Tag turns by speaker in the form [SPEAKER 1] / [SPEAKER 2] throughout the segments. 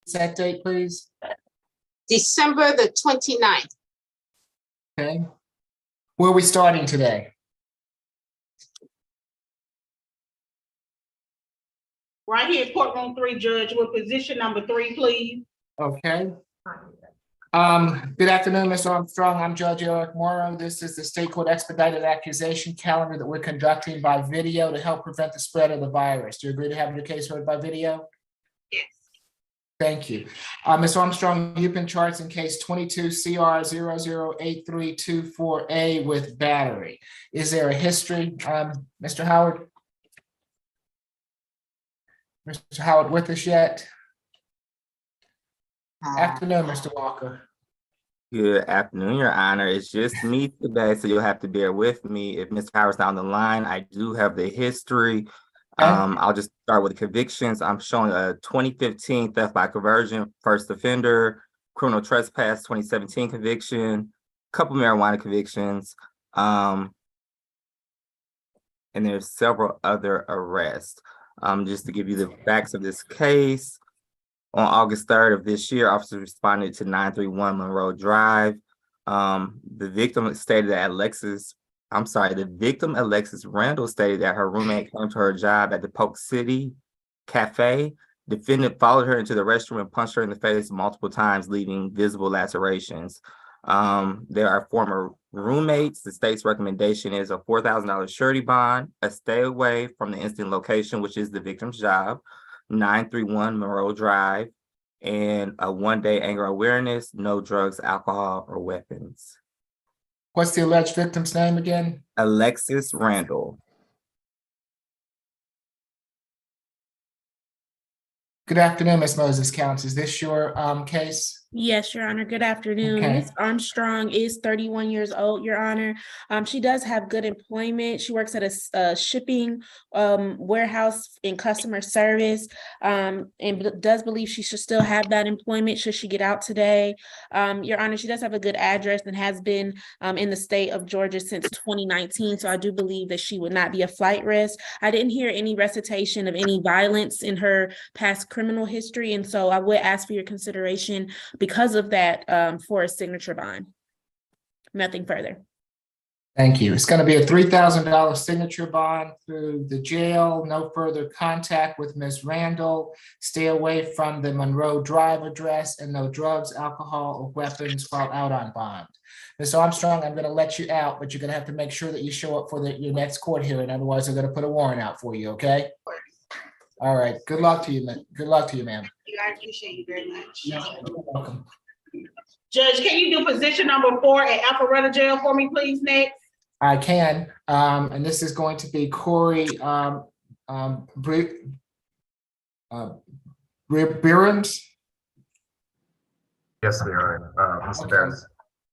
[SPEAKER 1] set date, please?
[SPEAKER 2] December the 29th.
[SPEAKER 1] Okay. Where are we starting today?
[SPEAKER 3] Right here, courtroom 3, Judge, with position number 3, please.
[SPEAKER 1] Okay. Good afternoon, Ms. Armstrong. I'm Judge Eric Morrow. This is the State Court Expedited Accusation Calendar that we're conducting by video to help prevent the spread of the virus. Do you agree to have your case heard by video?
[SPEAKER 3] Yes.
[SPEAKER 1] Thank you. Ms. Armstrong, you've been charged in case 22 CR 008324A with battery. Is there a history, Mr. Howard? Mr. Howard with us yet? Afternoon, Mr. Walker.
[SPEAKER 4] Good afternoon, Your Honor. It's just me today, so you'll have to bear with me. If Mr. Howard's not on the line, I do have the history. I'll just start with the convictions. I'm showing a 2015 theft by conversion, first offender, criminal trespass, 2017 conviction, couple marijuana convictions, and there's several other arrests. Just to give you the facts of this case, on August 3rd of this year, officers responded to 931 Monroe Drive. The victim stated that the victim, Alexis Randall, stated that her roommate came to her job at the Polk City Cafe. Defendant followed her into the restroom and punched her in the face multiple times, leaving visible lacerations. There are former roommates. The state's recommendation is a $4,000 surety bond, a stay away from the incident location, which is the victim's job, 931 Monroe Drive, and a one-day anger awareness, no drugs, alcohol, or weapons.
[SPEAKER 1] What's the alleged victim's name again?
[SPEAKER 4] Alexis Randall.
[SPEAKER 1] Good afternoon, Ms. Moses Counts. Is this your case?
[SPEAKER 5] Yes, Your Honor. Good afternoon.
[SPEAKER 1] Okay.
[SPEAKER 5] Ms. Armstrong is 31 years old, Your Honor. She does have good employment. She works at a shipping warehouse in customer service, and does believe she should still have that employment should she get out today. Your Honor, she does have a good address and has been in the state of Georgia since 2019, so I do believe that she would not be a flight risk. I didn't hear any recitation of any violence in her past criminal history, and so I would ask for your consideration because of that for a signature bond. Nothing further.
[SPEAKER 1] Thank you. It's going to be a $3,000 signature bond through the jail. No further contact with Ms. Randall. Stay away from the Monroe Drive address, and no drugs, alcohol, or weapons while out on bond. Ms. Armstrong, I'm going to let you out, but you're going to have to make sure that you show up for your next court hearing. Otherwise, they're going to put a warrant out for you. Okay. All right. Good luck to you, man. Good luck to you, ma'am.
[SPEAKER 3] I appreciate you very much.
[SPEAKER 1] You're welcome.
[SPEAKER 3] Judge, can you do position number 4 at Alpharetta Jail for me, please, next?
[SPEAKER 1] I can, and this is going to be Corey Behrens.
[SPEAKER 6] Yes, we are. Mr.
[SPEAKER 1] Okay.
[SPEAKER 6] Behrens.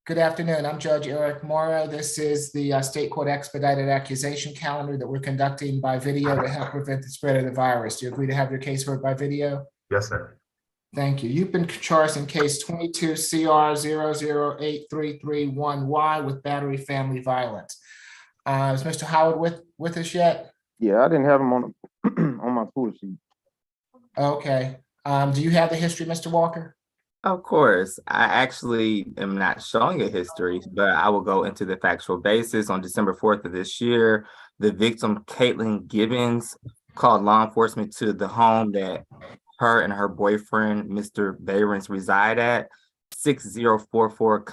[SPEAKER 1] Good afternoon. I'm Judge Eric Morrow. This is the State Court Expedited Accusation Calendar that we're conducting by video to help prevent the spread of the virus. Do you agree to have your case heard by video?
[SPEAKER 6] Yes, sir.
[SPEAKER 1] Thank you. You've been charged in case 22 CR 008331Y with battery family violence. Is Mr. Howard with us yet?
[SPEAKER 7] Yeah, I didn't have him on on my pool sheet.
[SPEAKER 1] Okay. Do you have the history, Mr. Walker?
[SPEAKER 4] Of course, I actually am not showing a history, but I will go into the factual basis. On December 4th of this year, the victim, Caitlin Gibbons, called law enforcement to the home that her and her boyfriend, Mr. Behrens, reside at, 6044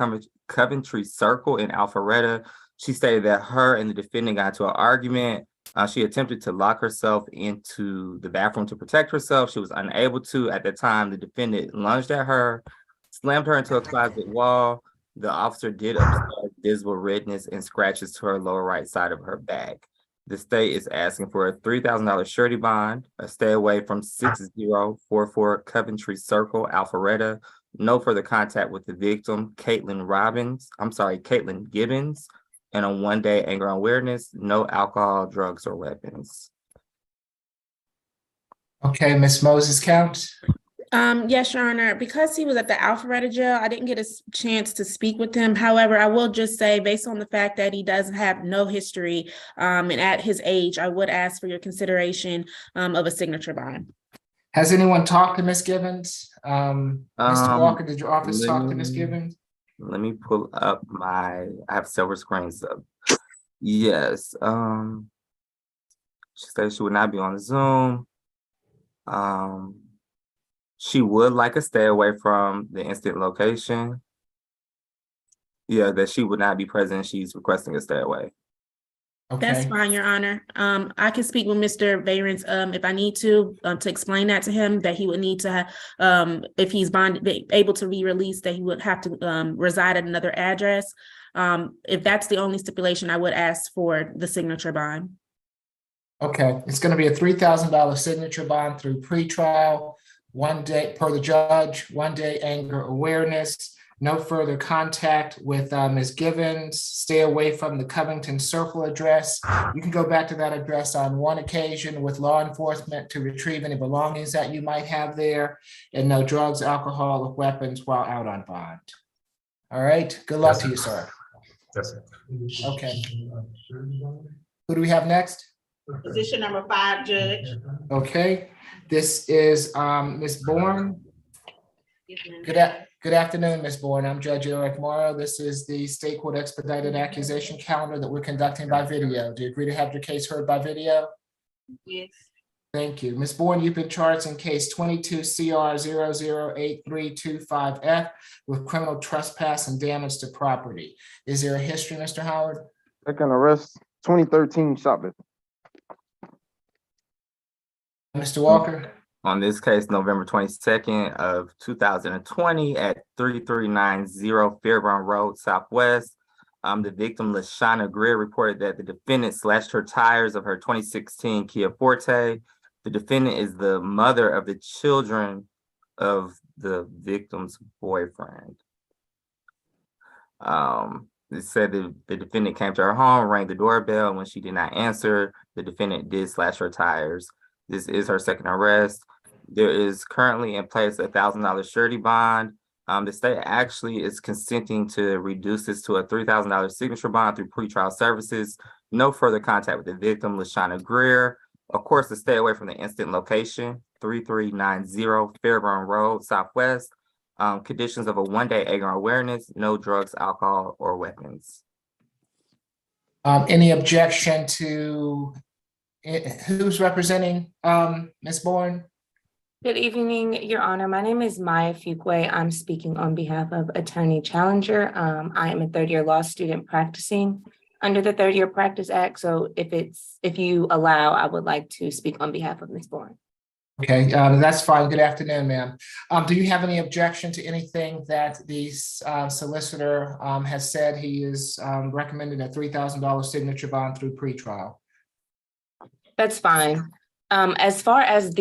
[SPEAKER 4] Coventry Circle in Alpharetta. She stated that her and the defendant got into an argument. She attempted to lock herself into the bathroom to protect herself. She was unable to. At the time, the defendant lunged at her, slammed her into a closet wall. The officer did observe visible redness and scratches to her lower right side of her back. The state is asking for a $3,000 surety bond, a stay away from 6044 Coventry Circle, Alpharetta, no further contact with the victim, Caitlin Gibbons, and a one-day anger awareness, no alcohol, drugs, or weapons.
[SPEAKER 1] Okay, Ms. Moses Counts.
[SPEAKER 5] Yes, Your Honor. Because he was at the Alpharetta jail, I didn't get a chance to speak with him. However, I will just say, based on the fact that he does have no history, and at his age, I would ask for your consideration of a signature bond.
[SPEAKER 1] Has anyone talked to Ms. Gibbons? Mr. Walker, did your office
[SPEAKER 4] let
[SPEAKER 1] talk to Ms.
[SPEAKER 4] me-
[SPEAKER 1] Gibbons?
[SPEAKER 4] Let me pull up I have several screens up. Yes, she said she would not be on Zoom. She would like to stay away from the instant location. Yeah, that she would not be present. She's requesting to stay away.
[SPEAKER 5] That's
[SPEAKER 1] Okay,
[SPEAKER 5] fine, Your Honor. I can speak with Mr. Varens, if I need to explain that to him, that he would need to have, if he's able to be released, that he would have to, reside at another address. If that's the only stipulation, I would ask for the signature bond.
[SPEAKER 1] okay. It's gonna be a $3,000 signature bond through pretrial, 1 day per the judge, 1 day anger awareness, no further contact with Ms. Gibbons, stay away from the Covington Circle address. You can go back to that address on one occasion with law enforcement to retrieve any belongings that you might have there, and no drugs, alcohol, or weapons while out on bond. All right, good luck to you, sir.
[SPEAKER 6] Yes, sir.
[SPEAKER 1] Okay. Who do we have next?
[SPEAKER 3] Position number 5, Judge.
[SPEAKER 1] Okay, this is Ms. Bourne. Good afternoon, Ms. Bourne. I'm Judge Eric Morrow. This is the State Court Expedited Accusation Calendar that we're conducting by video. Do you agree to have your case heard by video?
[SPEAKER 3] Yes.
[SPEAKER 1] Thank you. Ms. Bourne, you've been charged in case 22 CR 008325F with criminal trespass and damage to property. Is there a history, Mr. Howard?
[SPEAKER 7] Second arrest, 2013 shoplifting.
[SPEAKER 1] Mr. Walker?
[SPEAKER 4] On this case, November 22nd of 2020 at 3390 Fairburn Road Southwest. The victim, Lashana Greer, reported that the defendant slashed her tires of her 2016 Kia Forte. The defendant is the mother of the children of the victim's boyfriend. It said that the defendant came to her home, rang the doorbell, and when she did not answer, the defendant did slash her tires. This is her second arrest. There is currently in place a $1,000 surety bond. The state actually is consenting to reduce this to a $3,000 signature bond through pretrial services. No further contact with the victim, Lashana Greer. Of course, to stay away from the instant location, 3390 Fairburn Road Southwest. Conditions of a 1 day anger awareness, no drugs, alcohol, or weapons.
[SPEAKER 1] Any objection to who's representing Ms. Bourne?
[SPEAKER 8] Good evening, Your Honor. My name is Maya Fuquay. I'm speaking on behalf of Attorney Challenger. I am a third-year law student practicing under the Third Year Practice Act. So if you allow, I would like to speak on behalf of Ms. Bourne.
[SPEAKER 1] Okay, that's fine. Good afternoon, ma'am. Do you have any objection to anything that the solicitor has said? He is recommending a $3,000 signature bond through pretrial.
[SPEAKER 8] That's fine. As far as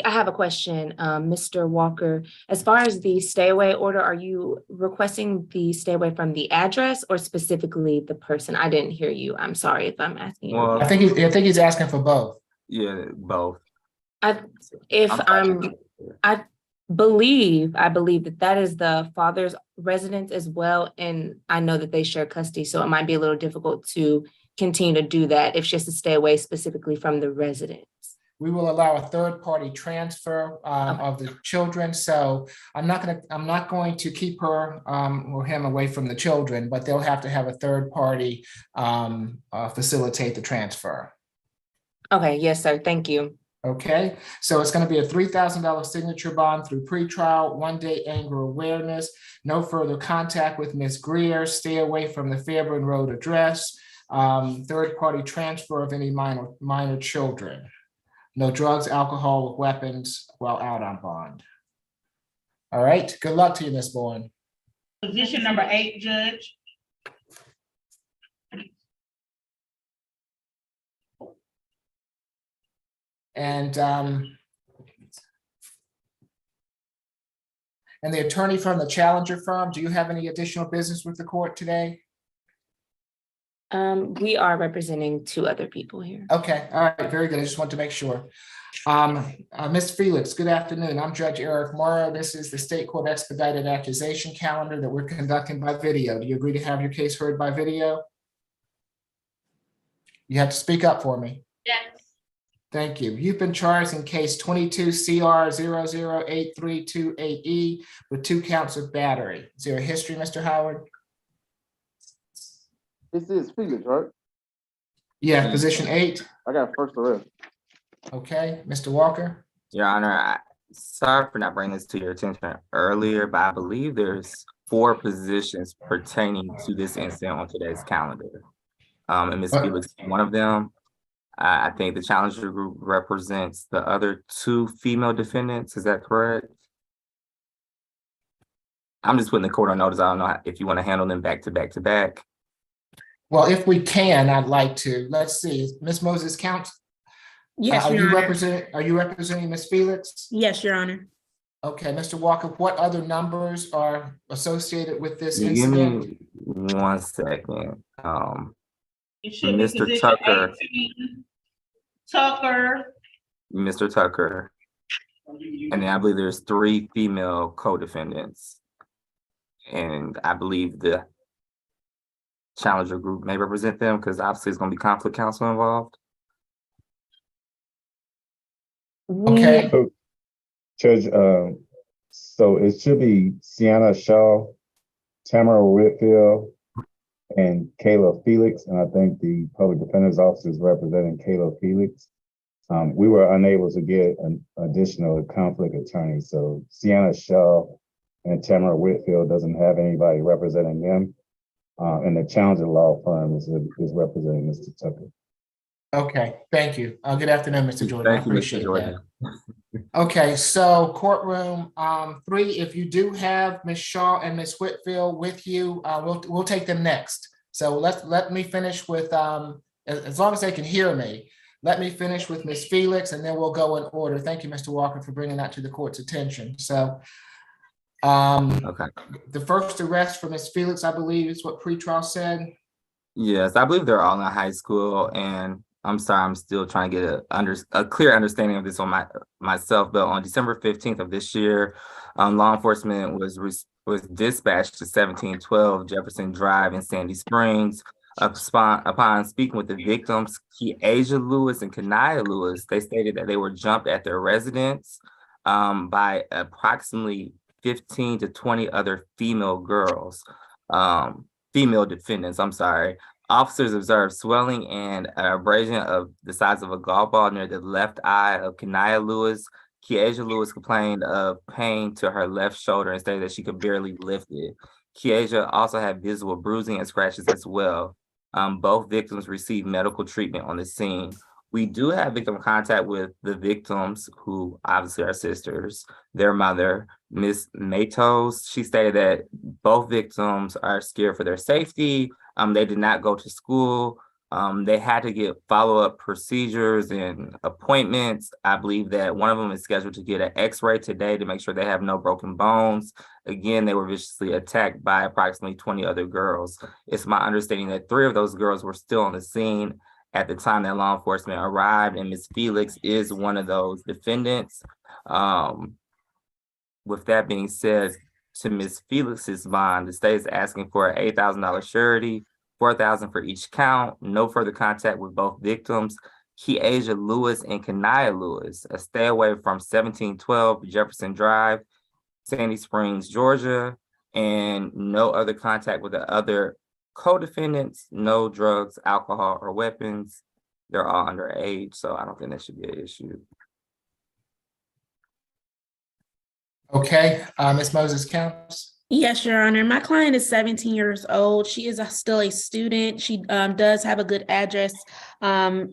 [SPEAKER 8] I have a question, Mr. Walker. As far as the stay away order, are you requesting the stay away from the address or specifically the person? I didn't hear you. I'm sorry if I'm asking you.
[SPEAKER 4] Well,
[SPEAKER 1] I think he's asking for both.
[SPEAKER 4] Yeah, both.
[SPEAKER 8] I believe that is the father's residence as well. And I know that they share custody, so it might be a little difficult to continue to do that if she has to stay away specifically from the residence.
[SPEAKER 1] We will allow a third-party transfer of the children. So I'm not going to keep her or him away from the children, but they'll have to have a third party facilitate the transfer.
[SPEAKER 8] Okay, yes, sir. Thank you.
[SPEAKER 1] Okay, so it's going to be a $3,000 signature bond through pretrial, 1 day anger awareness, no further contact with Ms. Greer, stay away from the Fairburn Road address, third-party transfer of any minor children, no drugs, alcohol, or weapons while out on bond. All right, good luck to you, Ms. Bourne.
[SPEAKER 3] Position number 8, Judge.
[SPEAKER 1] And the attorney from the challenger firm, do you have any additional business with the court today?
[SPEAKER 8] We are representing 2 other people here.
[SPEAKER 1] Okay, all right, very good. I just want to make sure. Ms. Felix, good afternoon. I'm Judge Eric Morrow. This is the State Court Expedited Accusation Calendar that we're conducting by video. Do you agree to have your case heard by video? You have to speak up for me.
[SPEAKER 3] Yes.
[SPEAKER 1] Thank you. You've been charged in case 22 CR 0083288E with 2 counts of battery. Is there a history, Mr. Howard?
[SPEAKER 7] This is Felix, right?
[SPEAKER 1] Yeah, position 8.
[SPEAKER 7] I got first arrest.
[SPEAKER 1] Okay, Mr. Walker?
[SPEAKER 4] Your Honor, sorry for not bringing this to your attention earlier, but I believe there's 4 positions pertaining to this incident on today's calendar. And Ms. Felix is one of them. I think the challenger group represents the other 2 female defendants. Is that correct? I'm just putting the court on notice. I don't know if you want to handle them back to back to back.
[SPEAKER 1] Well, if we can, I'd like to. Let's see. Ms. Moses Count.
[SPEAKER 5] Yes,
[SPEAKER 1] Are
[SPEAKER 5] Your
[SPEAKER 1] you
[SPEAKER 5] Honor.
[SPEAKER 1] representing Ms. Felix?
[SPEAKER 5] Yes, Your Honor.
[SPEAKER 1] Okay, Mr. Walker, what other numbers are associated with this
[SPEAKER 4] Give
[SPEAKER 1] incident?
[SPEAKER 4] me 1 second.
[SPEAKER 3] It should be
[SPEAKER 4] Mr.
[SPEAKER 3] position
[SPEAKER 4] Tucker.
[SPEAKER 3] 18. Tucker,
[SPEAKER 4] Mr. Tucker, and then I believe there's 3 female co-defendants. And I believe the challenger group may represent them because obviously it's going to be conflict counsel involved.
[SPEAKER 1] Okay,
[SPEAKER 9] So, Judge, so it should be Sienna Shaw, Tamara Whitfield, and Kayla Felix, and I think the public defender's office is representing Kayla Felix. We were unable to get an additional conflict attorney, so Sienna Shaw and Tamara Whitfield doesn't have anybody representing them. And the challenger law firm is representing Mr. Tucker.
[SPEAKER 1] okay, thank you. Good afternoon, Mr. Jordan. I
[SPEAKER 4] Thank you, Mr.
[SPEAKER 1] appreciate that.
[SPEAKER 4] Jordan.
[SPEAKER 1] Okay, so courtroom 3, if you do have Ms. Shaw and Ms. Whitfield with you, we'll take them next. So let me finish with, as long as they can hear me, let me finish with Ms. Felix and then we'll go in order. Thank you, Mr. Walker, for bringing that to the court's attention. So
[SPEAKER 4] Okay.
[SPEAKER 1] the first arrest for Ms. Felix, I believe, is what pretrial said.
[SPEAKER 4] Yes, I believe they're all in high school, and I'm sorry, I'm still trying to get a clear understanding of this on myself. But on December 15th of this year, law enforcement was dispatched to 1712 Jefferson Drive in Sandy Springs. Upon speaking with the victims, Kiasia Lewis and Kanaya Lewis, they stated that they were jumped at their residence by approximately 15 to 20 other female girls, female defendants, I'm sorry. Officers observed swelling and abrasion of the size of a golf ball near the left eye of Kanaya Lewis. Kiasia Lewis complained of pain to her left shoulder and stated that she could barely lift it. Kiasia also had visible bruising and scratches as well. Both victims received medical treatment on the scene. We do have victim contact with the victims, who obviously are sisters. Their mother, Miss Matos, she stated that both victims are scared for their safety. They did not go to school. They had to get follow-up procedures and appointments. I believe that one of them is scheduled to get an X-ray today to make sure they have no broken bones. Again, they were viciously attacked by approximately 20 other girls. It's my understanding that 3 of those girls were still on the scene at the time that law enforcement arrived, and Ms. Felix is one of those defendants. With that being said, to Ms. Felix's bond, the state is asking for an $8,000 surety, $4,000 for each count, no further contact with both victims, Kiasia Lewis and Kanaya Lewis, a stay away from 1712 Jefferson Drive, Sandy Springs, Georgia, and no other contact with the other co-defendants, no drugs, alcohol, or weapons. They're all underage, so I don't think that should be an issue.
[SPEAKER 1] Okay, Ms. Moses Counts.
[SPEAKER 5] Yes, Your Honor. My client is 17 years old. She is still a student. She does have a good address at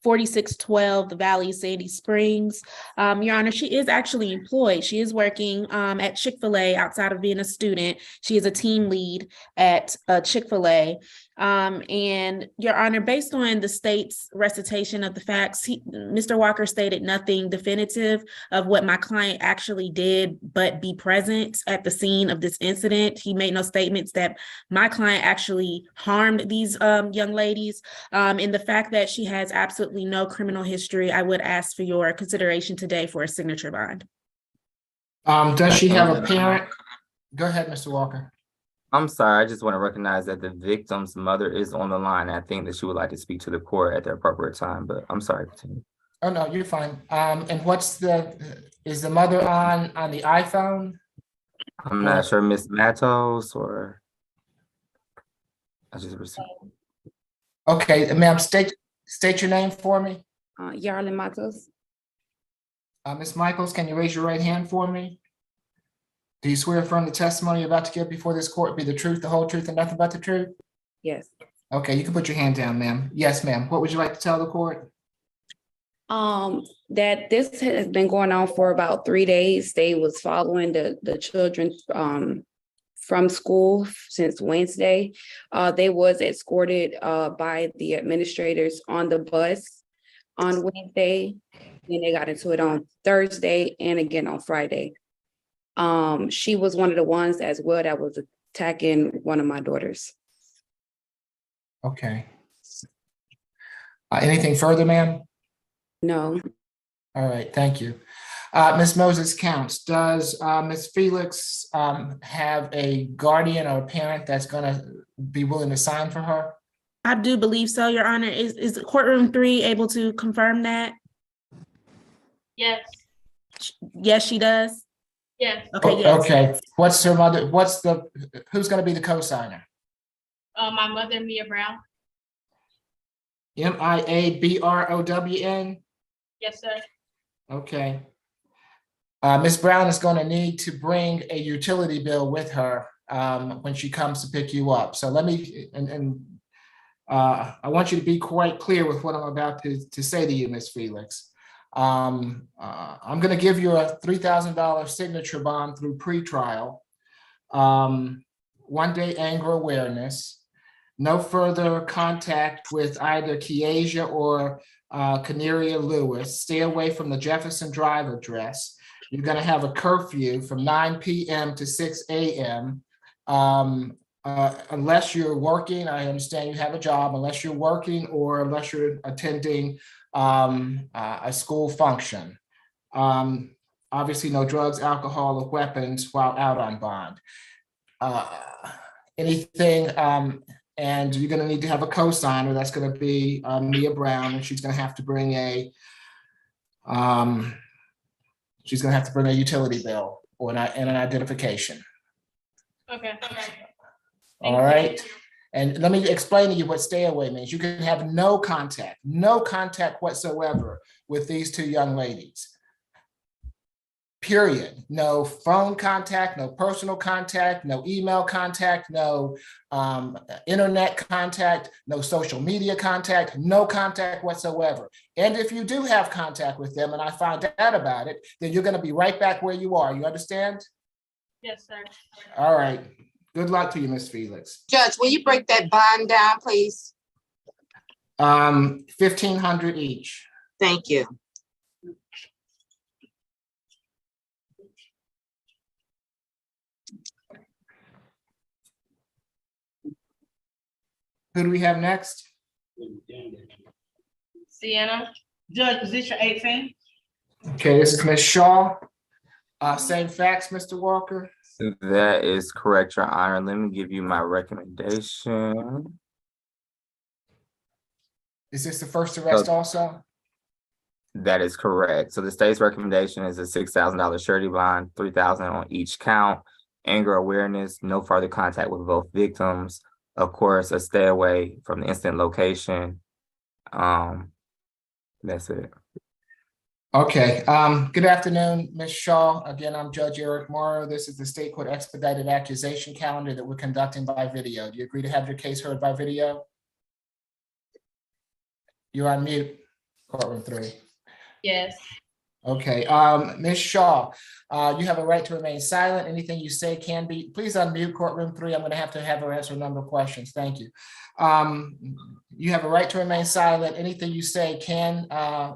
[SPEAKER 5] 4612 the Valley, Sandy Springs. Your Honor, she is actually employed. She is working at Chick-fil-A outside of being a student. She is a team lead at Chick-fil-A. And Your Honor, based on the state's recitation of the facts, Mr. Walker stated nothing definitive of what my client actually did, but be present at the scene of this incident. He made no statements that my client actually harmed these young ladies. And the fact that she has absolutely no criminal history, I would ask for your consideration today for a signature bond.
[SPEAKER 1] Does she have a parent? Go ahead, Mr. Walker.
[SPEAKER 4] I'm sorry, I just want to recognize that the victim's mother is on the line. I think that she would like to speak to the court at the appropriate time, but I'm sorry. Continue.
[SPEAKER 1] Oh, no, you're fine. And is the mother on the iPhone?
[SPEAKER 4] I'm not sure, Miss Matos, or I just received.
[SPEAKER 1] Okay, ma'am, state your name for me.
[SPEAKER 10] Yarlin Matos.
[SPEAKER 1] Ms. Michaels, can you raise your right hand for me? Do you swear affirm the testimony you're about to give before this court be the truth, the whole truth, and nothing but the truth?
[SPEAKER 10] Yes.
[SPEAKER 1] Okay, you can put your hand down, ma'am. Yes, ma'am. What would you like to tell the court?
[SPEAKER 10] That this has been going on for about 3 days. They was following the children from school since Wednesday. They was escorted by the administrators on the bus on Wednesday. Then they got into it on Thursday and again on Friday. She was one of the ones as well that was attacking one of my daughters.
[SPEAKER 1] Okay. Anything further, ma'am?
[SPEAKER 10] No.
[SPEAKER 1] All right, thank you. Ms. Moses Counts, does Ms. Felix have a guardian or a parent that's gonna be willing to sign for her?
[SPEAKER 5] I do believe so, Your Honor. Is courtroom 3 able to confirm that?
[SPEAKER 3] Yes,
[SPEAKER 5] Yes, she does.
[SPEAKER 3] yes.
[SPEAKER 5] Okay, yes.
[SPEAKER 1] Okay, what's her mother, who's gonna be the co-signer?
[SPEAKER 3] My mother, Mia Brown.
[SPEAKER 1] MIABROWN?
[SPEAKER 3] Yes, sir.
[SPEAKER 1] Okay. Ms. Brown is going to need to bring a utility bill with her when she comes to pick you up. So let me, I want you to be quite clear with what I'm about to say to you, Ms. Felix. I'm going to give you a $3,000 signature bond through pretrial, 1-day anger awareness, no further contact with either Kiesha or Caneria Lewis. Stay away from the Jefferson Drive address. You're going to have a curfew from 9 p.m. to 6 a.m. Unless you're working. I understand you have a job. Unless you're working or unless you're attending a school function. Obviously, no drugs, alcohol, or weapons while out on bond. Anything. And you're going to need to have a co-signer. That's going to be Mia Brown, and she's going to have to bring a utility bill or and an identification.
[SPEAKER 3] Okay.
[SPEAKER 1] All right. And let me explain to you what stay away means. You can have no contact whatsoever with these two young ladies. Period. No phone contact, no personal contact, no email contact, no internet contact, no social media contact, no contact whatsoever. And if you do have contact with them and I find out about it, then you're going to be right back where you are. You understand?
[SPEAKER 3] Yes, sir.
[SPEAKER 1] All right. Good luck to you, Ms. Felix.
[SPEAKER 2] Judge, will you break that bond down, please?
[SPEAKER 1] $1,500 each.
[SPEAKER 2] Thank you.
[SPEAKER 1] Who do we have next?
[SPEAKER 3] Sienna. Judge, position 18.
[SPEAKER 1] Okay, this is Ms. Shaw. Same facts, Mr. Walker.
[SPEAKER 4] That is correct, Your Honor. Let me give you my recommendation.
[SPEAKER 1] Is this the first arrest also?
[SPEAKER 4] That is correct. So the state's recommendation is a $6,000 surety bond, $3,000 on each count, anger awareness, no further contact with both victims. Of course, a stay away from the incident location. That's it.
[SPEAKER 1] Okay, good afternoon, Ms. Shaw. Again, I'm Judge Eric Morrow. This is the state court expedited accusation calendar that we're conducting by video. Do you agree to have your case heard by video? You're on mute, courtroom 3.
[SPEAKER 3] Yes.
[SPEAKER 1] Okay, Ms. Shaw, you have a right to remain silent. Anything you say can be, please unmute courtroom 3. I'm going to have her answer a number of questions. Thank you. You have a right to remain silent. Anything you say can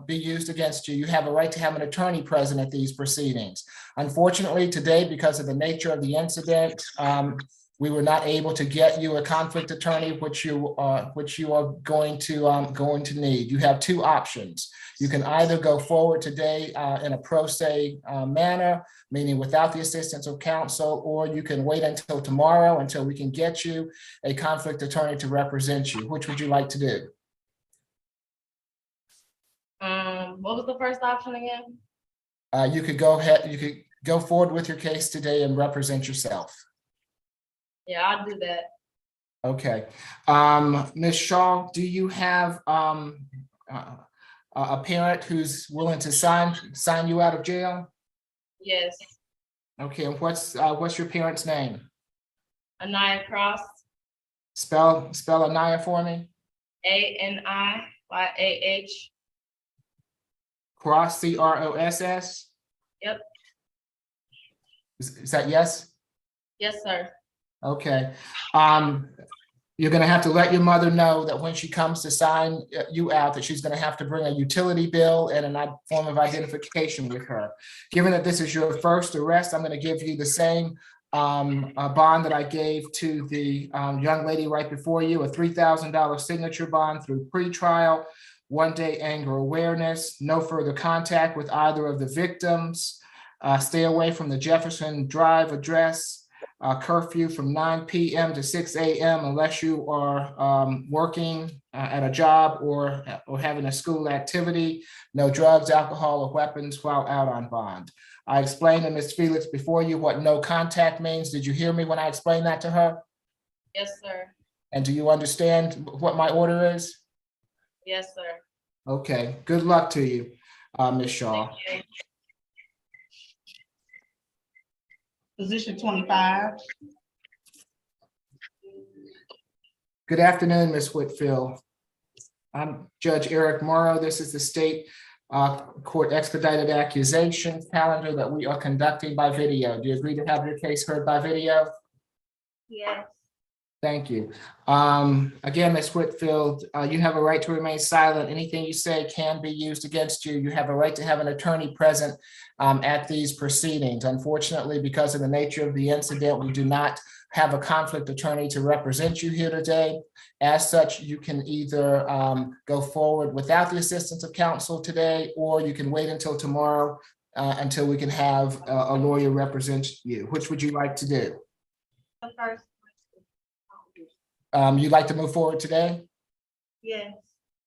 [SPEAKER 1] be used against you. You have a right to have an attorney present at these proceedings. Unfortunately, today, because of the nature of the incident, we were not able to get you a conflict attorney, which you are going to need. You have two options. You can either go forward today in a pro se manner, meaning without the assistance of counsel, or you can wait until tomorrow until we can get you a conflict attorney to represent you. Which would you like to do?
[SPEAKER 11] What was the first option again?
[SPEAKER 1] You could go ahead, you could go forward with your case today and represent yourself.
[SPEAKER 11] Yeah, I'll do that.
[SPEAKER 1] Okay. Ms. Shaw, do you have a parent who's willing to sign you out of jail?
[SPEAKER 11] Yes.
[SPEAKER 1] Okay, and what's your parent's name?
[SPEAKER 11] Anaya Cross,
[SPEAKER 1] Spell Anaya for me.
[SPEAKER 11] ANIYAH.
[SPEAKER 1] Cross, CROSS.
[SPEAKER 11] Yep.
[SPEAKER 1] Is that yes?
[SPEAKER 11] Yes, sir.
[SPEAKER 1] Okay. You're gonna have to let your mother know that when she comes to sign you out, that she's gonna have to bring a utility bill and a form of identification with her. Given that this is your first arrest, I'm gonna give you the same bond that I gave to the young lady right before you, a $3,000 signature bond through pretrial, 1-day anger awareness, no further contact with either of the victims, stay away from the Jefferson Drive address, curfew from 9 p.m. to 6 a.m. unless you are working at a job or having a school activity, no drugs, alcohol, or weapons while out on bond. I explained to Ms. Felix before you what no contact means. Did you hear me when I explained that to her?
[SPEAKER 11] Yes, sir.
[SPEAKER 1] And do you understand what my order is?
[SPEAKER 11] Yes, sir.
[SPEAKER 1] Okay, good luck to you, Ms. Shaw.
[SPEAKER 11] Thank you.
[SPEAKER 3] Position 25.
[SPEAKER 1] Good afternoon, Ms. Whitfield. I'm Judge Eric Morrow. This is the state court expedited accusations calendar that we are conducting by video. Do you agree to have your case heard by video?
[SPEAKER 11] Yes.
[SPEAKER 1] Thank you. Again, Ms. Whitfield, you have a right to remain silent. Anything you say can be used against you. You have a right to have an attorney present at these proceedings. Unfortunately, because of the nature of the incident, we do not have a conflict attorney to represent you here today. As such, you can either go forward without the assistance of counsel today, or you can wait until tomorrow until we can have a lawyer represent you. Which would you like to do?
[SPEAKER 11] The first.
[SPEAKER 1] You'd like to move forward today?
[SPEAKER 11] Yes.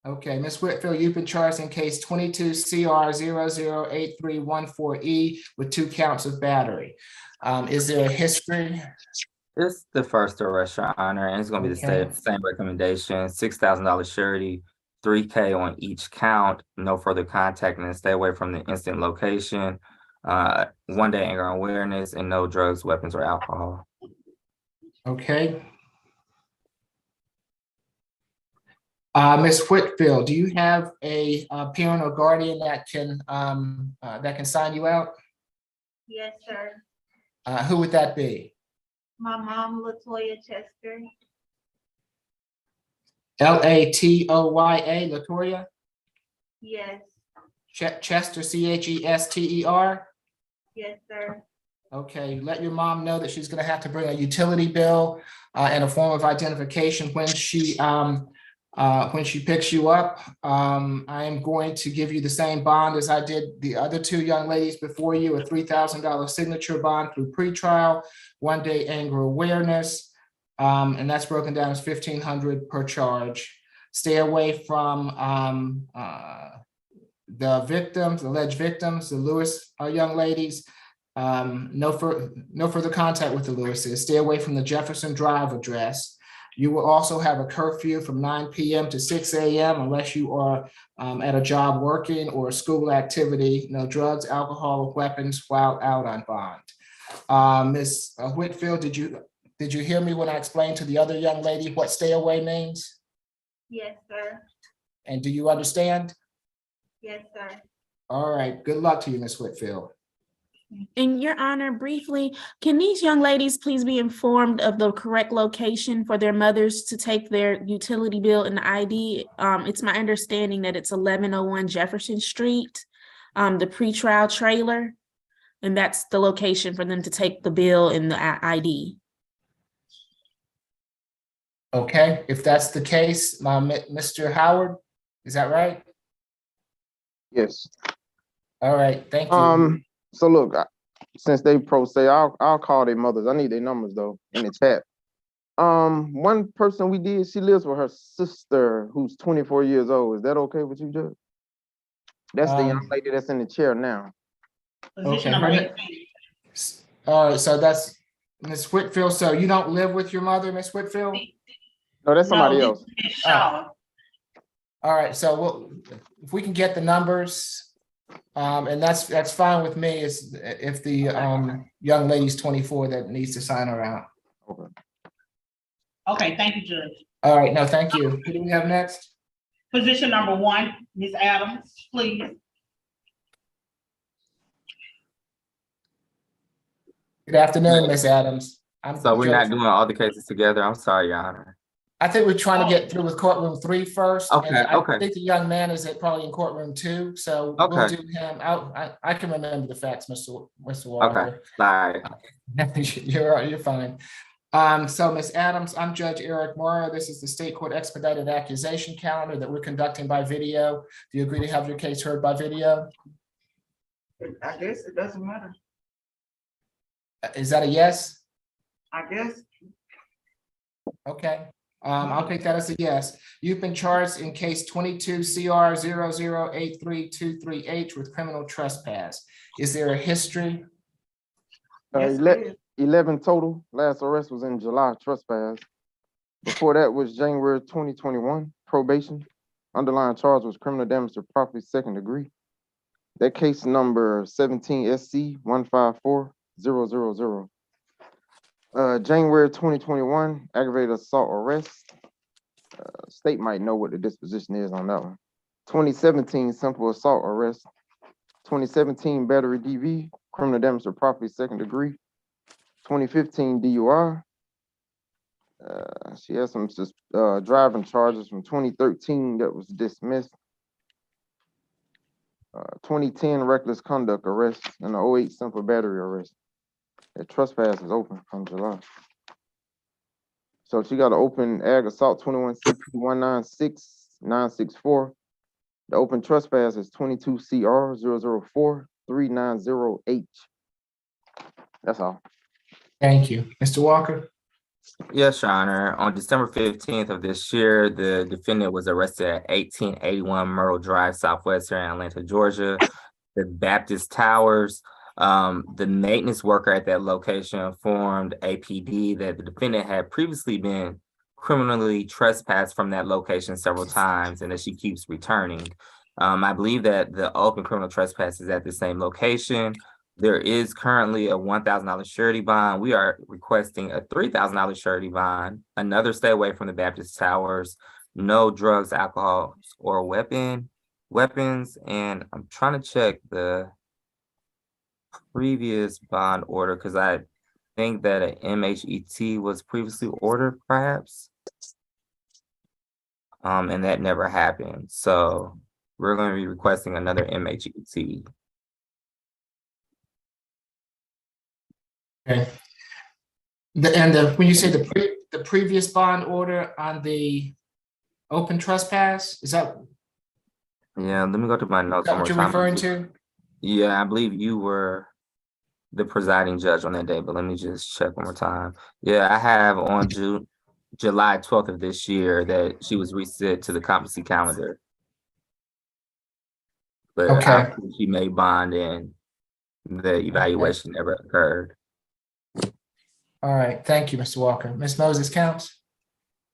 [SPEAKER 1] Okay, Ms. Whitfield, you've been charged in case 22 CR 008314E with 2 counts of battery. Is there a history?
[SPEAKER 4] It's the first arrest, Your Honor, and it's gonna be the
[SPEAKER 1] Okay.
[SPEAKER 4] same recommendation, $6,000 surety, $3K on each count, no further contact, and then stay away from the instant location, 1-day anger awareness, and no drugs, weapons, or alcohol.
[SPEAKER 1] Okay. Ms. Whitfield, do you have a parent or guardian that can sign you out?
[SPEAKER 11] Yes, sir.
[SPEAKER 1] Who would that be?
[SPEAKER 11] My mom, Latoya Chester.
[SPEAKER 1] Latoya, Latoya?
[SPEAKER 11] Yes.
[SPEAKER 1] Chester, Chester?
[SPEAKER 11] Yes, sir.
[SPEAKER 1] Okay, let your mom know that she's gonna have to bring a utility bill and a form of identification when she picks you up. I am going to give you the same bond as I did the other 2 young ladies before you, a $3,000 signature bond through pretrial, 1-day anger awareness, and that's broken down as $1,500 per charge. Stay away from the victims, alleged victims, the Lewis young ladies. No further contact with the Lewises. Stay away from the Jefferson Drive address. You will also have a curfew from 9 p.m. to 6 a.m. unless you are at a job working or a school activity. No drugs, alcohol, or weapons while out on bond. Ms. Whitfield, did you hear me when I explained to the other young lady what stay away means?
[SPEAKER 11] Yes, sir.
[SPEAKER 1] And do you understand?
[SPEAKER 11] Yes, sir.
[SPEAKER 1] All right, good luck to you, Ms. Whitfield.
[SPEAKER 5] In your honor, briefly, can these young ladies please be informed of the correct location for their mothers to take their utility bill and the ID? It's my understanding that it's 1101 Jefferson Street, the pretrial trailer, and that's the location for them to take the bill and the ID.
[SPEAKER 1] Okay, if that's the case, Mr. Howard, is that right?
[SPEAKER 7] Yes.
[SPEAKER 1] All right, thank you.
[SPEAKER 7] So look, since they pro se, I'll call their mothers. I need their numbers though in the chat. One person we did, she lives with her sister who's 24 years old. Is that okay with you, Judge? That's the young lady that's in the chair now.
[SPEAKER 3] Position
[SPEAKER 1] Okay,
[SPEAKER 3] number
[SPEAKER 1] her
[SPEAKER 3] 18.
[SPEAKER 1] All right, so that's Ms. Whitfield. So you don't live with your mother, Ms. Whitfield?
[SPEAKER 7] No, that's somebody
[SPEAKER 3] No,
[SPEAKER 7] else.
[SPEAKER 3] this is Shaw.
[SPEAKER 1] All right, so if we can get the numbers, and that's fine with me, is if the young lady's 24 that needs to sign her out.
[SPEAKER 7] Okay.
[SPEAKER 3] Okay, thank you, Judge.
[SPEAKER 1] All right, no, thank you. Who do we have next?
[SPEAKER 3] Position number 1, Ms. Adams, please.
[SPEAKER 1] Good afternoon, Ms. Adams.
[SPEAKER 4] So we're not doing all the cases together. I'm sorry, Your Honor.
[SPEAKER 1] I think we're trying to get through with courtroom 3 first.
[SPEAKER 4] Okay,
[SPEAKER 1] and I
[SPEAKER 4] okay.
[SPEAKER 1] think the young man is probably in courtroom 2, so we'll
[SPEAKER 4] Okay.
[SPEAKER 1] do him. I can remember the facts, Mr. Walker.
[SPEAKER 4] Okay, sorry.
[SPEAKER 1] You're fine. So Ms. Adams, I'm Judge Eric Morrow. This is the state court expedited accusation calendar that we're conducting by video. Do you agree to have your case heard by video?
[SPEAKER 12] I guess it doesn't matter.
[SPEAKER 1] Is that a yes?
[SPEAKER 12] I guess.
[SPEAKER 1] Okay, I'll take that as a yes. You've been charged in case 22 CR 008323H with criminal trespass. Is there a history?
[SPEAKER 12] Yes, it is.
[SPEAKER 7] 11 total. Last arrest was in July, trespass. Before that was January 2021, probation. Underlying charge was criminal damage to property, 2nd degree. That case number 17 SC 154000. January 2021, aggravated assault arrest. State might know what the disposition is on that one. 2017 simple assault arrest. 2017 battery DV, criminal damage to property, 2nd degree. 2015 DUI. She has some driving charges from 2013 that was dismissed. 2010 reckless conduct arrest and the 08 simple battery arrest. That trespass is open from July. So she got an open ag assault 21 CP 196964. The open trespass is 22 CR 004-390H. That's all.
[SPEAKER 1] Thank you. Mr. Walker?
[SPEAKER 4] Yes, Your Honor. On December 15th of this year, the defendant was arrested at 1881 Myrtle Drive, Southwestern Atlanta, Georgia, the Baptist Towers. The maintenance worker at that location informed APD that the defendant had previously been criminally trespassed from that location several times and that she keeps returning. I believe that the open criminal trespass is at the same location. There is currently a $1,000 surety bond. We are requesting a $3,000 surety bond, another stay away from the Baptist Towers, no drugs, alcohol, or weapons. And I'm trying to check the previous bond order because I think that an MHET was previously ordered, perhaps. And that never happened. So we're going to be requesting another MHET.
[SPEAKER 1] Okay. When you say the previous bond order on the open trespass, is that?
[SPEAKER 4] Yeah, let me go to my notes one more
[SPEAKER 1] What you're
[SPEAKER 4] time.
[SPEAKER 1] referring to?
[SPEAKER 4] Yeah, I believe you were the presiding judge on that day, but let me just check one more time. Yeah, I have on July 12th of this year that she was reset to the competency calendar. But
[SPEAKER 1] Okay.
[SPEAKER 4] she made bond and the evaluation never occurred.
[SPEAKER 1] All right, thank you, Mr. Walker. Ms. Moses Counts?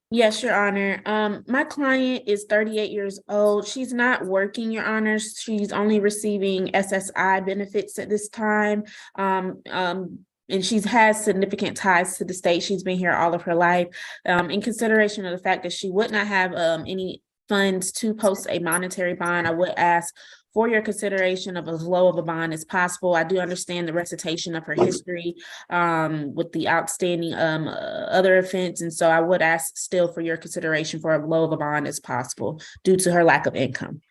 [SPEAKER 5] Yes, Your Honor. My client is 38 years old. She's not working, Your Honor. She's only receiving SSI benefits at this time. And she has significant ties to the state. She's been here all of her life. In consideration of the fact that she would not have any funds to post a monetary bond, I would ask for your consideration of as low of a bond as possible. I do understand the recitation of her history with the outstanding other offense. And so I would ask still for your consideration for as low of a bond as possible due to her lack of income.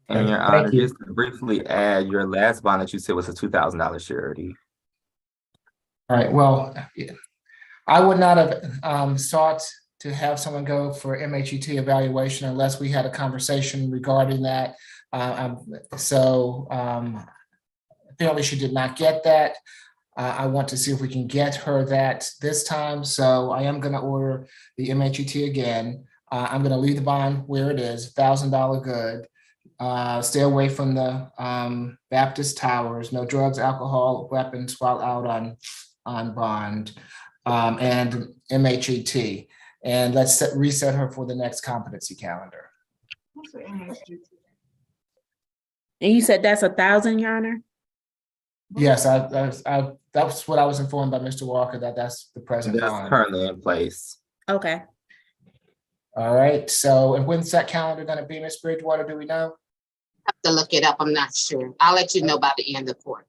[SPEAKER 4] And Your Honor, just to briefly add, your last bond that you said was a $2,000 surety.
[SPEAKER 1] All right, well, I would not have sought to have someone go for MHET evaluation unless we had a conversation regarding that. Apparently she did not get that. I want to see if we can get her that this time. So I am going to order the MHET again. I'm going to leave the bond where it is, $1,000 good. Stay away from the Baptist Towers, no drugs, alcohol, weapons while out on bond, and MHET. And let's reset her for the next competency calendar.
[SPEAKER 12] What's the MSG?
[SPEAKER 5] And you said that's 1,000, Your Honor?
[SPEAKER 1] Yes, that's what I was informed by Mr. Walker, that's the present
[SPEAKER 4] That's
[SPEAKER 1] bond.
[SPEAKER 4] currently in place.
[SPEAKER 5] Okay.
[SPEAKER 1] All right, so and when's that calendar gonna be, Ms. Bridgewater, do we know?
[SPEAKER 2] Have to look it up. I'm not sure. I'll let you know by the end of the court.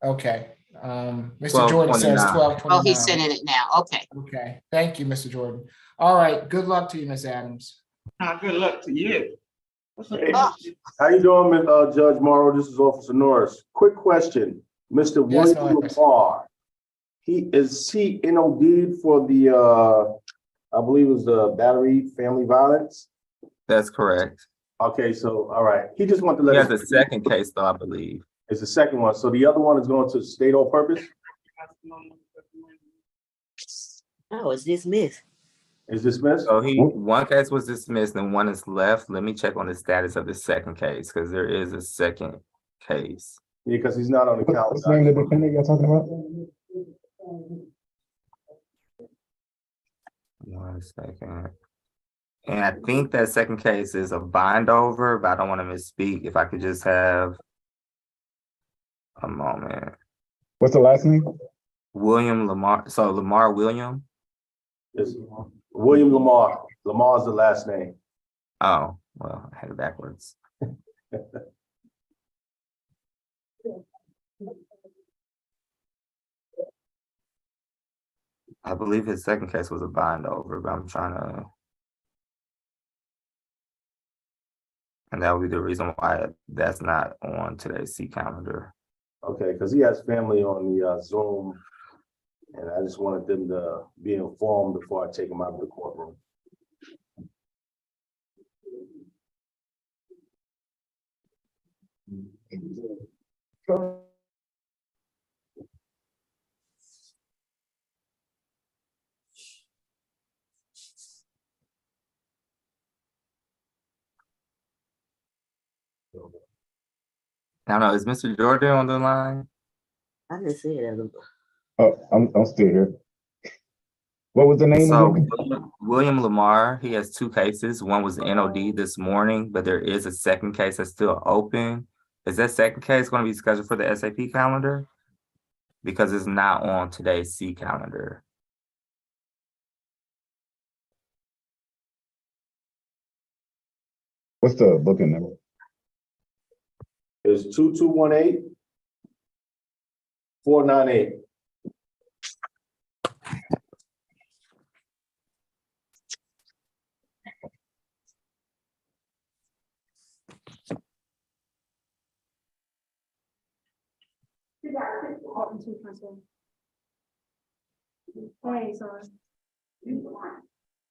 [SPEAKER 1] Okay, Mr. Jordan says
[SPEAKER 4] 12/29.
[SPEAKER 1] 12/29.
[SPEAKER 2] Oh, he's sending it now. Okay.
[SPEAKER 1] Okay, thank you, Mr. Jordan. All right, good luck to you, Ms. Adams.
[SPEAKER 12] Good luck to you. What's the
[SPEAKER 13] Hey,
[SPEAKER 12] MSG?
[SPEAKER 13] How you doing, Judge Morrow? This is Officer Norris. Quick question, Mr.
[SPEAKER 1] Yes,
[SPEAKER 13] William
[SPEAKER 1] Norris.
[SPEAKER 13] Lamar. Is he NOD'd for the, I believe it was the battery family violence?
[SPEAKER 4] That's correct.
[SPEAKER 13] Okay, so, all right. He just wanted to
[SPEAKER 4] He
[SPEAKER 13] let
[SPEAKER 4] has
[SPEAKER 13] us.
[SPEAKER 4] a second case though, I believe.
[SPEAKER 13] It's the second one. So the other one is going to state all purpose?
[SPEAKER 14] Oh, it's dismissed.
[SPEAKER 13] Is dismissed?
[SPEAKER 4] So one case was dismissed and one is left. Let me check on the status of the second case because there is a second case.
[SPEAKER 13] Yeah, because he's not on the calendar.
[SPEAKER 9] What's the name of the defendant you're talking about?
[SPEAKER 4] 1 second. And I think that second case is a bind over, but I don't want to misspeak. If I could just have a moment.
[SPEAKER 9] What's the last name?
[SPEAKER 4] William Lamar. So Lamar William.
[SPEAKER 13] It's William Lamar. Lamar's the last name.
[SPEAKER 4] Oh, well, I had it backwards. I believe his second case was a bind over, but I'm trying to. And that would be the reason why that's not on today's C calendar.
[SPEAKER 13] Okay, because he has family on the Zoom, and I just wanted them to be informed before I take him out of the courtroom.
[SPEAKER 4] I don't know, is Mr. Jordan on the line?
[SPEAKER 14] I didn't see it.
[SPEAKER 9] Oh, I'm still here. What was the name
[SPEAKER 4] So
[SPEAKER 9] again?
[SPEAKER 4] William Lamar, he has two cases. One was NOD this morning, but there is a second case that's still open. Is that second case going to be scheduled for the SAP calendar? Because it's not on today's C calendar.
[SPEAKER 9] What's the booking number?
[SPEAKER 13] It's 2218-498.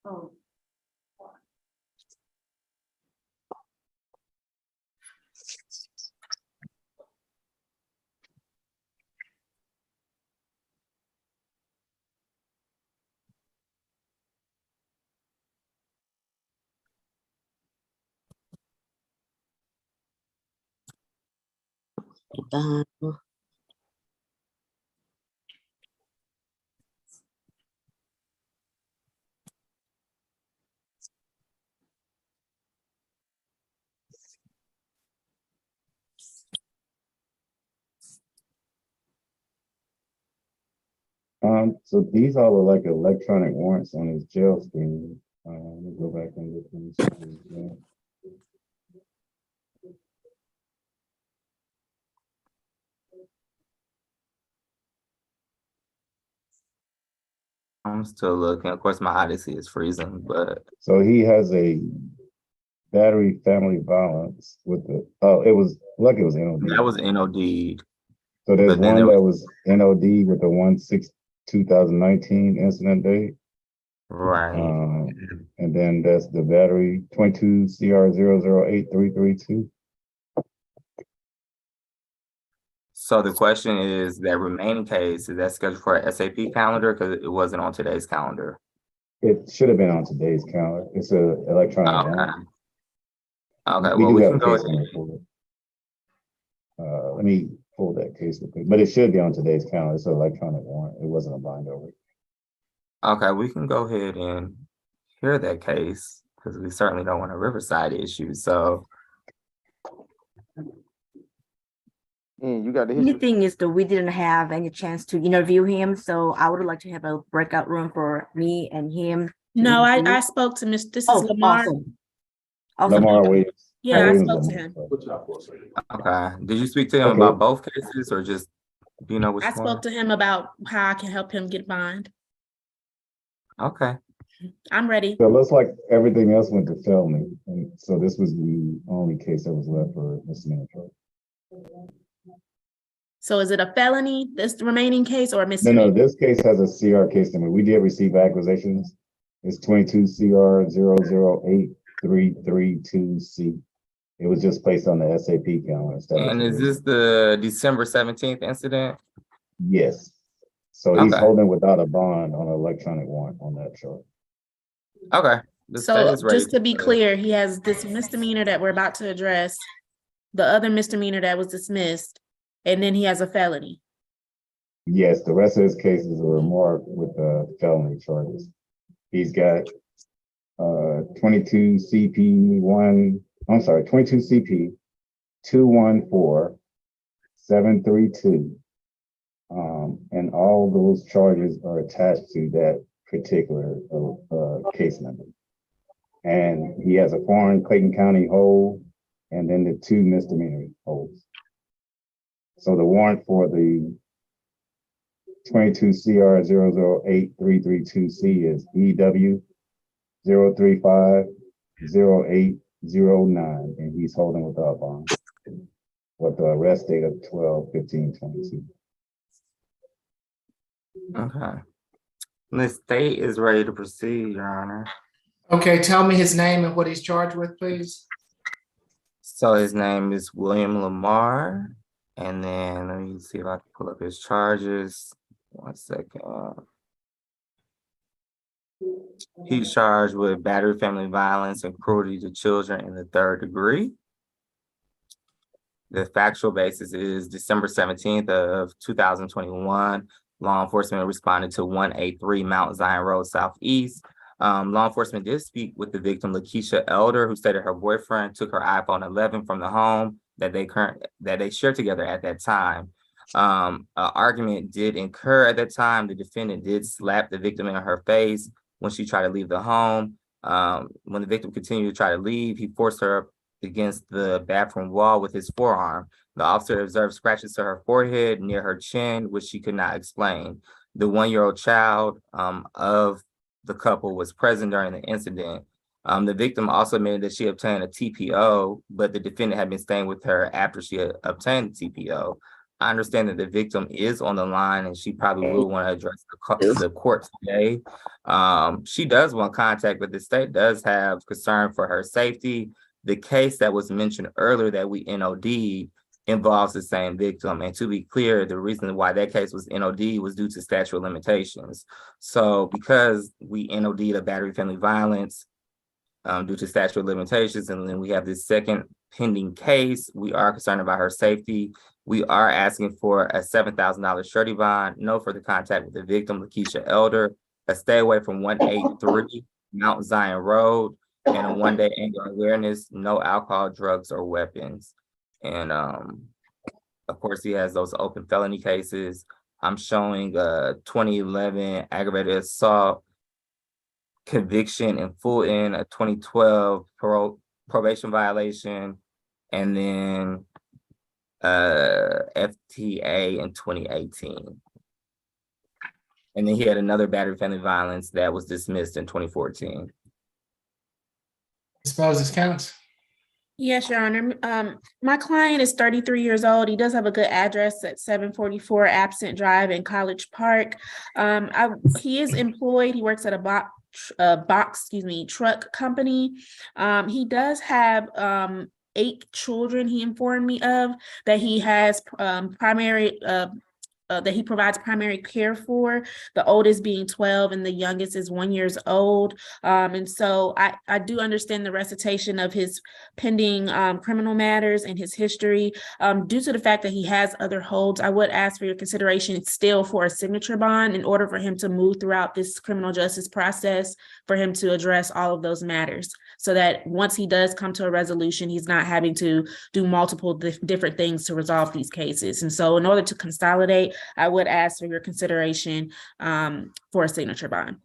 [SPEAKER 5] Oh.
[SPEAKER 9] So these all are like electronic warrants on his jail screen. Let me go back and look and see. Yeah.
[SPEAKER 4] I'm still looking. Of course, my Odyssey is freezing, but
[SPEAKER 9] So he has a battery family violence with the, oh, it was NOD.
[SPEAKER 4] that was NOD.
[SPEAKER 9] So there's
[SPEAKER 4] but then
[SPEAKER 9] one
[SPEAKER 4] there
[SPEAKER 9] that
[SPEAKER 4] was-
[SPEAKER 9] was NOD with the 1/6/2019 incident date.
[SPEAKER 4] Right.
[SPEAKER 9] And then that's the battery 22 CR 008332.
[SPEAKER 4] So the question is that remaining case, is that scheduled for a SAP calendar? Because it wasn't on today's calendar.
[SPEAKER 9] It should have been on today's calendar. It's a electronic
[SPEAKER 4] Okay.
[SPEAKER 9] warrant.
[SPEAKER 4] Okay,
[SPEAKER 9] We
[SPEAKER 4] well,
[SPEAKER 9] do
[SPEAKER 4] we
[SPEAKER 9] have
[SPEAKER 4] can
[SPEAKER 9] a
[SPEAKER 4] go
[SPEAKER 9] case
[SPEAKER 4] ahead.
[SPEAKER 9] number for it. Let me pull that case real quick, but it should be on today's calendar. It's an electronic warrant. It wasn't a bind over.
[SPEAKER 4] Okay, we can go ahead and hear that case because we certainly don't want a Riverside issue. So,
[SPEAKER 7] You got the
[SPEAKER 14] The
[SPEAKER 7] history.
[SPEAKER 14] thing is that we didn't have any chance to interview him, so I would like to have a breakout room for me and him. to
[SPEAKER 5] No,
[SPEAKER 14] interview.
[SPEAKER 5] I spoke to Miss, this is
[SPEAKER 14] Oh,
[SPEAKER 5] Lamar.
[SPEAKER 14] awesome. Awesome.
[SPEAKER 9] Lamar Williams.
[SPEAKER 5] Yeah, I
[SPEAKER 9] Williams
[SPEAKER 5] spoke to
[SPEAKER 9] Lamar.
[SPEAKER 5] him.
[SPEAKER 13] What y'all for, sir?
[SPEAKER 4] okay. Did you speak to him
[SPEAKER 9] Okay.
[SPEAKER 4] about both cases or just, do you know which
[SPEAKER 5] I
[SPEAKER 4] one?
[SPEAKER 5] spoke to him about how I can help him get bond.
[SPEAKER 4] Okay.
[SPEAKER 5] I'm ready.
[SPEAKER 9] So it looks like everything else went to felony, and so this was the only case that was left for misdemeanor charge.
[SPEAKER 5] So is it a felony, this remaining case, or a
[SPEAKER 9] No,
[SPEAKER 5] misdemeanor?
[SPEAKER 9] this case has a CR case number. We did receive accusations. It's 22 CR 008332C. It was just placed on the SAP calendar instead of
[SPEAKER 4] And is
[SPEAKER 9] today's.
[SPEAKER 4] this the December 17th incident?
[SPEAKER 9] Yes. So he's
[SPEAKER 4] Okay.
[SPEAKER 9] holding without a bond on an electronic warrant on that charge.
[SPEAKER 4] Okay. The state
[SPEAKER 5] So
[SPEAKER 4] is ready
[SPEAKER 5] just to be clear, he has this misdemeanor that we're about to address, the other misdemeanor that was dismissed, and then he has a felony.
[SPEAKER 9] Yes, the rest of his cases are marked with felony charges. He's got 22 CP 214732. And all those charges are attached to that particular case number. And he has a foreign Clayton County hold and then the 2 misdemeanor holds. So the warrant for the 22 CR 008332C is EW 0350809, and he's holding without bond with the arrest date of 12/15/22.
[SPEAKER 4] Okay. The state is ready to proceed, Your Honor.
[SPEAKER 1] Okay, tell me his name and what he's charged with, please.
[SPEAKER 4] So his name is William Lamar. And then let me see if I can pull up his charges. 1 second. He's charged with battery, family violence, and cruelty to children in the 3rd degree. The factual basis is December 17th of 2021. Law enforcement responded to 183 Mount Zion Road Southeast. Law enforcement did speak with the victim, Lakeisha Elder, who stated her boyfriend took her iPhone 11 from the home that they shared together at that time. An argument did incur at that time. The defendant did slap the victim in her face when she tried to leave the home. When the victim continued to try to leave, he forced her up against the bathroom wall with his forearm. The officer observed scratches to her forehead near her chin, which she could not explain. The 1-year-old child of the couple was present during the incident. The victim also admitted that she obtained a TPO, but the defendant had been staying with her after she had obtained the TPO. I understand that the victim is on the line and she probably will want to address the court today. She does want contact, but the state does have concern for her safety. The case that was mentioned earlier that we NOD'd involves the same victim. And to be clear, the reason why that case was NOD was due to statute of limitations. So because we NOD'd a battery family violence due to statute of limitations, and then we have this second pending case, we are concerned about her safety. We are asking for a $7,000 surety bond, no further contact with the victim, Lakeisha Elder, a stay away from 183 Mount Zion Road, and a 1-day anger awareness, no alcohol, drugs, or weapons. And of course, he has those open felony cases. I'm showing a 2011 aggravated assault conviction in Fulton, a 2012 probation violation, and then FTA in 2018. And then he had another battery family violence that was dismissed in 2014.
[SPEAKER 1] I suppose this counts.
[SPEAKER 5] Yes, Your Honor. My client is 33 years old. He does have a good address at 744 Absent Drive in College Park. He is employed. He works at a truck company. He does have 8 children, he informed me of, that he has that he provides primary care for, the oldest being 12 and the youngest is 1 year old. And so I do understand the recitation of his pending criminal matters and his history. Due to the fact that he has other holds, I would ask for your consideration still for a signature bond in order for him to move throughout this criminal justice process, for him to address all of those matters, so that once he does come to a resolution, he's not having to do multiple different things to resolve these cases. And so in order to consolidate, I would ask for your consideration for a signature bond.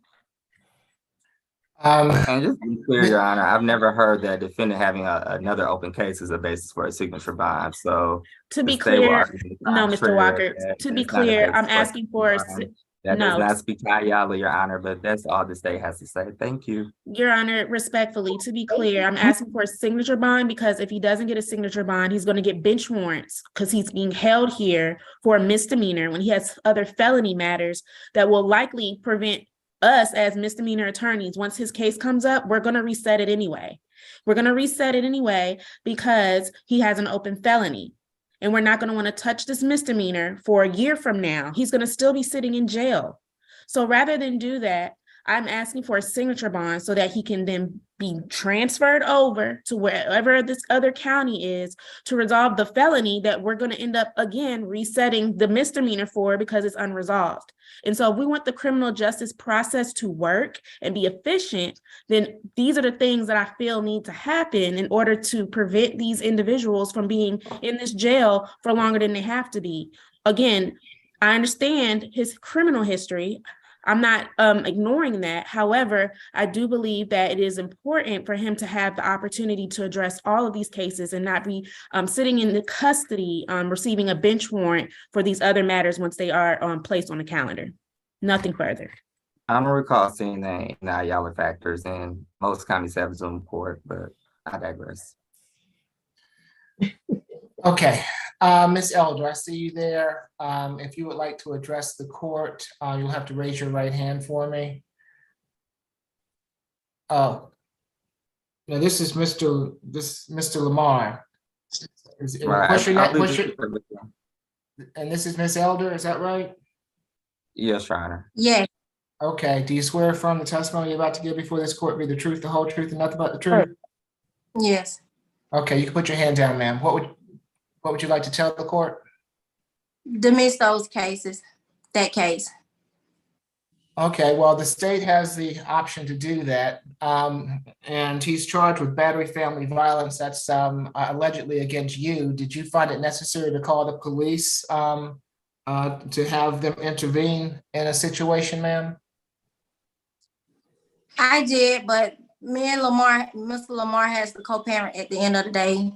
[SPEAKER 4] And just to be clear, Your Honor, I've never heard that defendant having another open case as a basis for a signature bond. So
[SPEAKER 5] To be
[SPEAKER 4] the state will
[SPEAKER 5] clear,
[SPEAKER 4] argue the
[SPEAKER 5] no, Mr.
[SPEAKER 4] contrary,
[SPEAKER 5] Walker,
[SPEAKER 4] that
[SPEAKER 5] to be
[SPEAKER 4] it's not a
[SPEAKER 5] clear,
[SPEAKER 4] basis
[SPEAKER 5] I'm
[SPEAKER 4] for a
[SPEAKER 5] asking for,
[SPEAKER 4] signature bond. That does
[SPEAKER 5] no,
[SPEAKER 4] not speak to Ayala, Your Honor, but that's all the state has to say. Thank you.
[SPEAKER 5] Your Honor, respectfully, to be clear, I'm asking for a signature bond because if he doesn't get a signature bond, he's going to get bench warrants because he's being held here for a misdemeanor when he has other felony matters that will likely prevent us as misdemeanor attorneys. Once his case comes up, we're going to reset it anyway. We're going to reset it anyway because he has an open felony. And we're not going to want to touch this misdemeanor for a year from now. He's going to still be sitting in jail. So rather than do that, I'm asking for a signature bond so that he can then be transferred over to wherever this other county is to resolve the felony that we're going to end up again resetting the misdemeanor for because it's unresolved. And so if we want the criminal justice process to work and be efficient, then these are the things that I feel need to happen in order to prevent these individuals from being in this jail for longer than they have to be. Again, I understand his criminal history. I'm not ignoring that. However, I do believe that it is important for him to have the opportunity to address all of these cases and not be sitting in the custody, receiving a bench warrant for these other matters once they are placed on the calendar. Nothing further.
[SPEAKER 4] I don't recall seeing that in the Ayala factors, and most counties have Zoom court, but I digress.
[SPEAKER 1] Okay, Ms. Elder, I see you there. If you would like to address the court, you'll have to raise your right hand for me. Oh, no, this is Mr. Lamar.
[SPEAKER 4] Right.
[SPEAKER 1] What's your name?
[SPEAKER 4] I'll
[SPEAKER 1] And this is Ms. Elder, is that right?
[SPEAKER 4] Yes, Your Honor.
[SPEAKER 14] Yeah.
[SPEAKER 1] Okay, do you swear from the testimony you're about to give before this court be the truth, the whole truth, and nothing but the truth?
[SPEAKER 14] Yes.
[SPEAKER 1] Okay, you can put your hand down, ma'am. What would you like to tell the court?
[SPEAKER 14] Dismiss those cases, that case.
[SPEAKER 1] Okay, well, the state has the option to do that. And he's charged with battery family violence. That's allegedly against you. Did you find it necessary to call the police to have them intervene in a situation, ma'am?
[SPEAKER 14] I did, but me and Lamar, Mr. Lamar has the co-parent at the end of the day.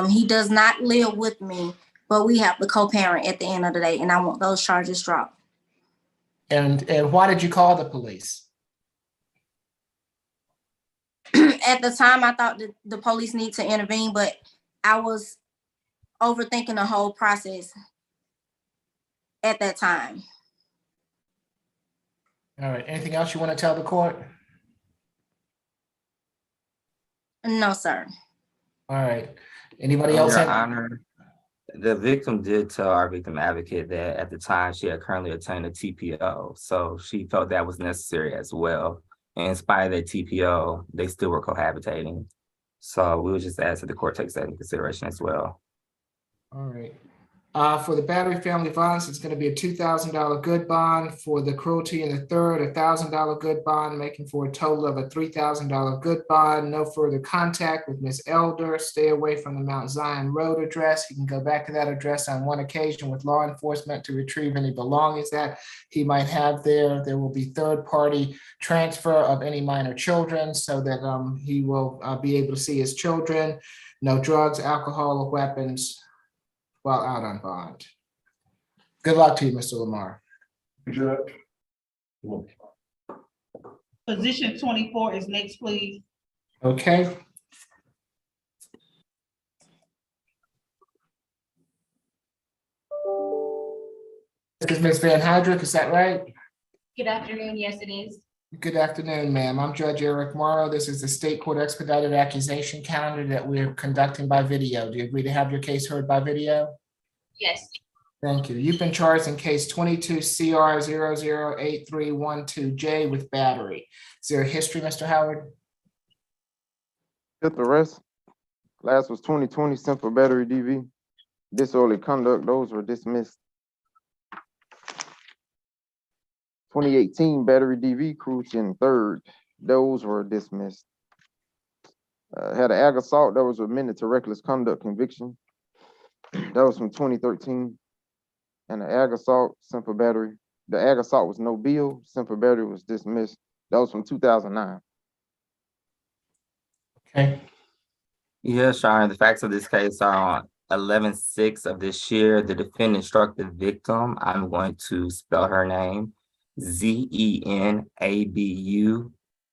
[SPEAKER 14] He does not live with me, but we have the co-parent at the end of the day, and I want those charges dropped.
[SPEAKER 1] And why did you call the police?
[SPEAKER 14] At the time, I thought that the police need to intervene, but I was overthinking the whole process at that time.
[SPEAKER 1] All right, anything else you want to tell the court?
[SPEAKER 14] No, sir.
[SPEAKER 1] All right, anybody else?
[SPEAKER 4] Your Honor, the victim did tell our victim advocate that at the time she had currently obtained a TPO, so she felt that was necessary as well. And in spite of that TPO, they still were cohabitating. So we would just ask that the court takes that into consideration as well.
[SPEAKER 1] All right. For the battery family violence, it's going to be a $2,000 good bond. For the cruelty in the third, a $1,000 good bond, making for a total of a $3,000 good bond. No further contact with Ms. Elder. Stay away from the Mount Zion Road address. You can go back to that address on one occasion with law enforcement to retrieve any belongings that he might have there. There will be third-party transfer of any minor children so that he will be able to see his children. No drugs, alcohol, or weapons while out on bond. Good luck to you, Mr. Lamar.
[SPEAKER 3] Position 24 is next, please.
[SPEAKER 1] Okay. This is Ms. Van Hydrick, is that right?
[SPEAKER 11] Good afternoon. Yes, it is.
[SPEAKER 1] Good afternoon, ma'am. I'm Judge Eric Morrow. This is the State Court Expedited Accusation Calendar that we're conducting by video. Do you agree to have your case heard by video?
[SPEAKER 2] Yes.
[SPEAKER 1] Thank you. You've been charged in case 22 CR 008312J with battery. Is there a history, Mr. Howard?
[SPEAKER 7] Fifth arrest. Last was 2020 simple battery DV. Disorderly conduct, those were dismissed. 2018 battery DV cruising third, those were dismissed. Had an ag assault that was amended to reckless conduct conviction. That was from 2013. And the ag assault, simple battery. The ag assault was no bill, simple battery was dismissed. That was from 2009.
[SPEAKER 1] Okay.
[SPEAKER 4] Yes, Your Honor, the facts of this case are on 11/6 of this year. The defendant struck the victim. I'm going to spell her name. Zenabu.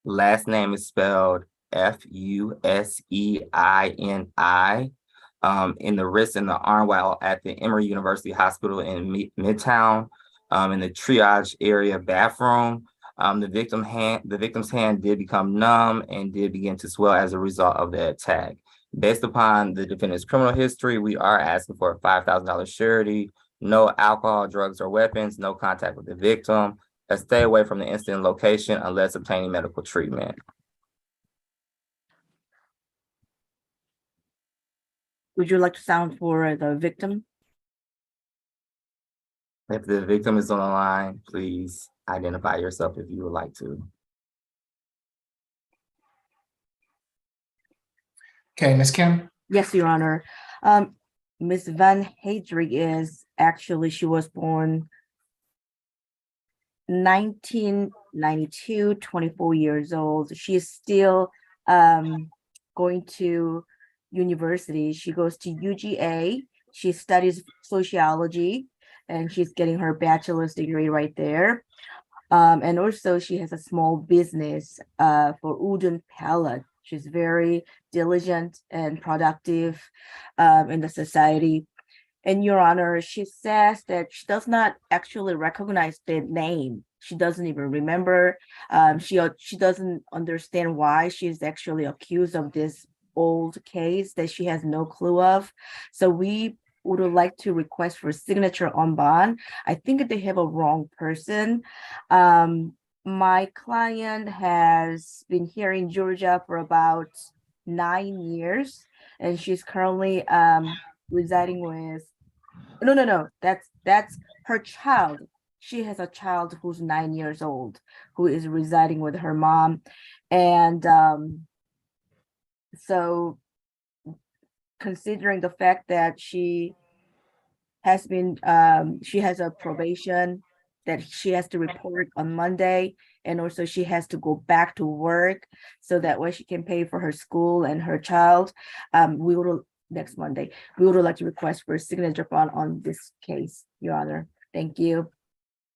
[SPEAKER 4] Last name is spelled Fuseini. In the wrist and the arm while at the Emory University Hospital in Midtown, in the triage area bathroom. The victim's hand did become numb and did begin to swell as a result of the attack. Based upon the defendant's criminal history, we are asking for a $5,000 surety, no alcohol, drugs, or weapons, no contact with the victim, a stay away from the incident location unless obtaining medical treatment.
[SPEAKER 15] Would you like to sound for the victim?
[SPEAKER 4] If the victim is on the line, please identify yourself if you would like to.
[SPEAKER 1] Okay, Ms. Kim?
[SPEAKER 15] Yes, Your Honor. Ms. Van Hedrick is actually, she was born 1992, 24 years old. She is still going to university. She goes to UGA. She studies sociology and she's getting her bachelor's degree right there. And also she has a small business for udon pellet. She's very diligent and productive in the society. And Your Honor, she says that she does not actually recognize the name. She doesn't even remember. She doesn't understand why she's actually accused of this old case that she has no clue of. So we would like to request for signature on bond. I think they have a wrong person. My client has been here in Georgia for about 9 years, and she's currently residing with, no, that's her child. She has a child who's 9 years old, who is residing with her mom. And so considering the fact that she has been, she has a probation that she has to report on Monday, and also she has to go back to work so that way she can pay for her school and her child. Next Monday, we would like to request for a signature on this case, Your Honor. Thank you.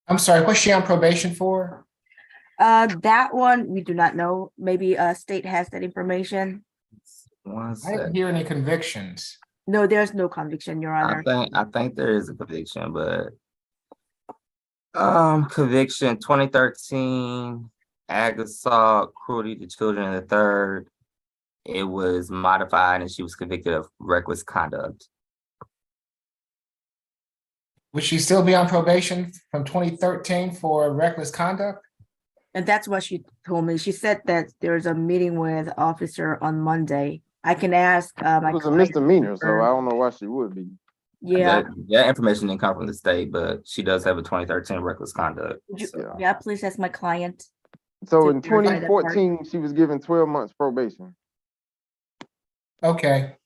[SPEAKER 1] I'm sorry, what's she on probation for?
[SPEAKER 15] That one, we do not know. Maybe state has that information.
[SPEAKER 1] I didn't hear any convictions.
[SPEAKER 15] No, there's no conviction, Your Honor.
[SPEAKER 4] I think there is a conviction, but conviction 2013, ag assault, cruelty to children in the third. It was modified and she was convicted of reckless conduct.
[SPEAKER 1] Would she still be on probation from 2013 for reckless conduct?
[SPEAKER 15] And that's what she told me. She said that there's a meeting with officer on Monday. I can ask.
[SPEAKER 7] It was a misdemeanor, so I don't know why she would be.
[SPEAKER 15] Yeah.
[SPEAKER 4] That information didn't come from the state, but she does have a 2013 reckless conduct.
[SPEAKER 15] Yeah, please ask my client.
[SPEAKER 7] So in 2014, she was given 12 months probation.
[SPEAKER 1] Okay.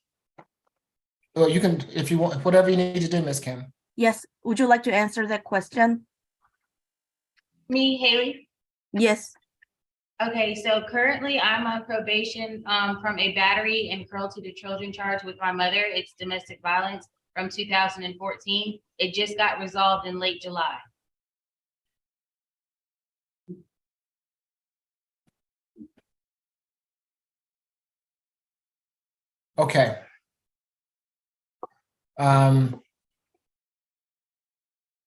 [SPEAKER 1] Well, you can, if you want, whatever you need to do, Ms. Kim.
[SPEAKER 15] Yes, would you like to answer that question?
[SPEAKER 11] Me, Haley?
[SPEAKER 15] Yes.
[SPEAKER 11] Okay, so currently I'm on probation from a battery and cruelty to children charge with my mother. It's domestic violence from 2014. It just got resolved in late July.
[SPEAKER 1] Okay.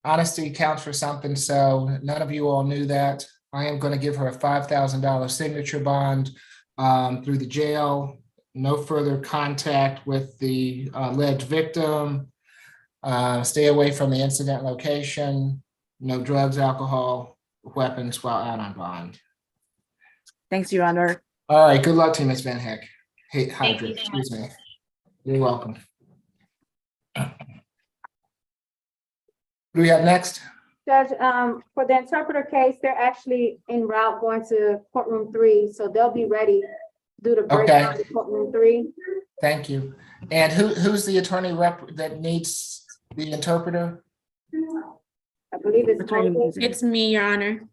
[SPEAKER 1] Honesty counts for something, so none of you all knew that. I am going to give her a $5,000 signature bond through the jail. No further contact with the alleged victim. Stay away from the incident location. No drugs, alcohol, weapons while out on bond.
[SPEAKER 15] Thanks, Your Honor.
[SPEAKER 1] All right, good luck to you, Ms. Van Heck. Hey,
[SPEAKER 11] Thank you
[SPEAKER 1] Hydra,
[SPEAKER 11] so much.
[SPEAKER 1] excuse me. You're welcome. What do we have next?
[SPEAKER 16] Judge, for the interpreter case, they're actually en route going to courtroom 3, so they'll be ready due to break
[SPEAKER 1] Okay.
[SPEAKER 16] down to courtroom 3.
[SPEAKER 1] Thank you. And who's the attorney rep that needs the interpreter?
[SPEAKER 16] I believe it's
[SPEAKER 15] Attorney
[SPEAKER 16] Moses.
[SPEAKER 15] Moses.
[SPEAKER 5] It's me, Your Honor.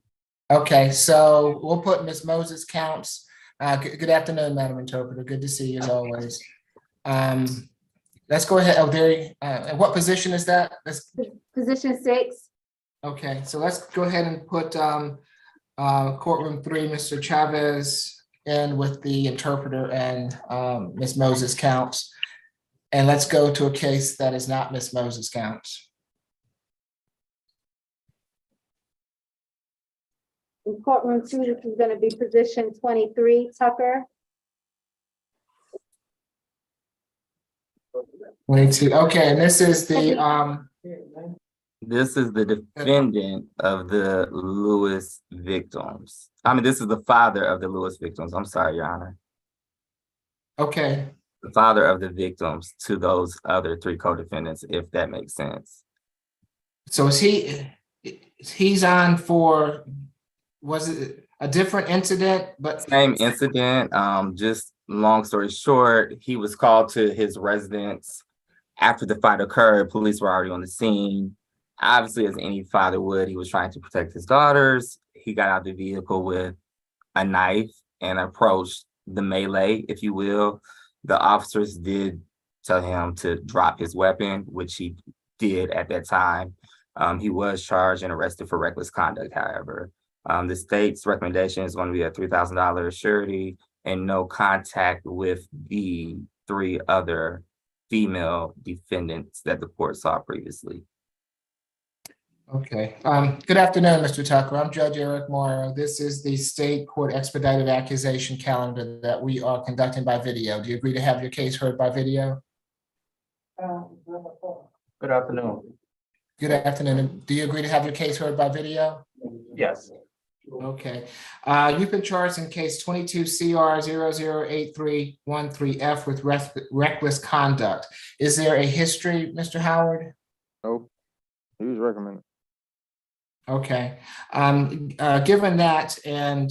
[SPEAKER 1] Okay, so we'll put Ms. Moses Counts. Good afternoon, Madam Interpreter. Good to see you as always. Let's go ahead. Oh, there. What position is that?
[SPEAKER 16] Position 6.
[SPEAKER 1] Okay, so let's go ahead and put courtroom 3, Mr. Chavez, in with the interpreter and Ms. Moses Counts. And let's go to a case that is not Ms. Moses Counts.
[SPEAKER 16] In courtroom 2, this is going to be position 23, Tucker.
[SPEAKER 1] 22. Okay, and this is the
[SPEAKER 4] This is the defendant of the Lewis victims. I mean, this is the father of the Lewis victims. I'm sorry, Your Honor.
[SPEAKER 1] okay.
[SPEAKER 4] The father of the victims to those other 3 co-defendants, if that makes sense.
[SPEAKER 1] So he's on for, was it a different incident? But
[SPEAKER 4] Same incident, just long story short, he was called to his residence after the fight occurred. Police were already on the scene. Obviously, as any father would, he was trying to protect his daughters. He got out of the vehicle with a knife and approached the melee, if you will. The officers did tell him to drop his weapon, which he did at that time. He was charged and arrested for reckless conduct, however. The state's recommendation is going to be a $3,000 surety and no contact with the 3 other female defendants that the court saw previously.
[SPEAKER 1] okay. Good afternoon, Mr. Tucker. I'm Judge Eric Morrow. This is the state court expedited accusation calendar that we are conducting by video. Do you agree to have your case heard by video?
[SPEAKER 13] Good afternoon.
[SPEAKER 1] Good afternoon. Do you agree to have your case heard by video?
[SPEAKER 13] Yes.
[SPEAKER 1] Okay. You've been charged in case 22 CR 008313F with reckless conduct. Is there a history, Mr. Howard?
[SPEAKER 7] Nope. He was recommended.
[SPEAKER 1] Okay. Given that, and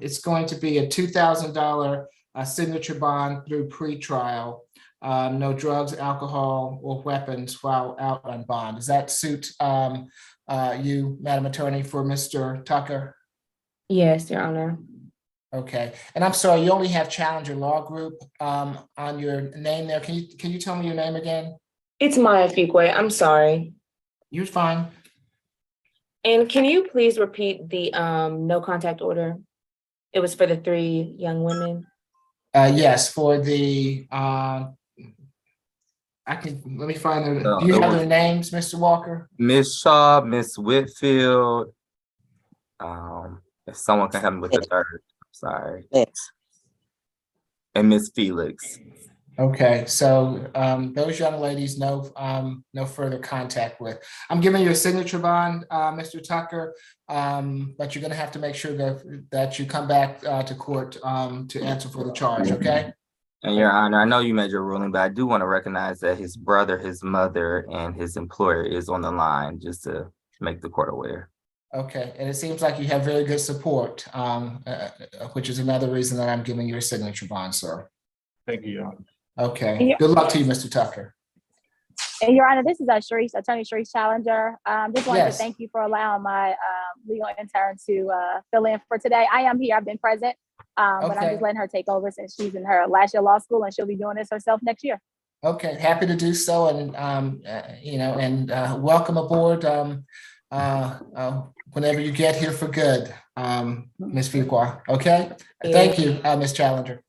[SPEAKER 1] it's going to be a $2,000 signature bond through pretrial, no drugs, alcohol, or weapons while out on bond. Does that suit you, Madam Attorney, for Mr. Tucker?
[SPEAKER 8] Yes, Your Honor.
[SPEAKER 1] Okay, and I'm sorry, you only have Challenger Law Group on your name there. Can you tell me your name again?
[SPEAKER 8] It's Maya Fikwe. I'm sorry.
[SPEAKER 1] You're fine.
[SPEAKER 8] And can you please repeat the no contact order? It was for the 3 young women.
[SPEAKER 1] Yes, for the let me find them. Do you have their names, Mr. Walker?
[SPEAKER 4] Miss Shaw, Miss Whitfield. If someone can help me with the 3rd, sorry. And Miss Felix.
[SPEAKER 1] Okay, so those young ladies, no further contact with. I'm giving you a signature bond, Mr. Tucker, but you're going to have to make sure that you come back to court to answer for the charge. Okay.
[SPEAKER 4] And Your Honor, I know you made your ruling, but I do want to recognize that his brother, his mother, and his employer is on the line, just to make the court aware.
[SPEAKER 1] Okay, and it seems like you have very good support, which is another reason that I'm giving you a signature bond, sir.
[SPEAKER 6] Thank you, Your Honor.
[SPEAKER 1] Okay, good luck to you, Mr. Tucker.
[SPEAKER 17] And Your Honor, this is Attorney Sharice Challenger. Just wanted
[SPEAKER 1] Yes.
[SPEAKER 17] to thank you for allowing my legal intern to fill in for today. I am here, I've been present, but I'm
[SPEAKER 1] Okay.
[SPEAKER 17] just letting her take over since she's in her last year of law school and she'll be doing this herself next year.
[SPEAKER 1] Okay, happy to do so, and welcome aboard whenever you get here for good, Ms. Fuqua. Okay, thank you, Ms. Challenger.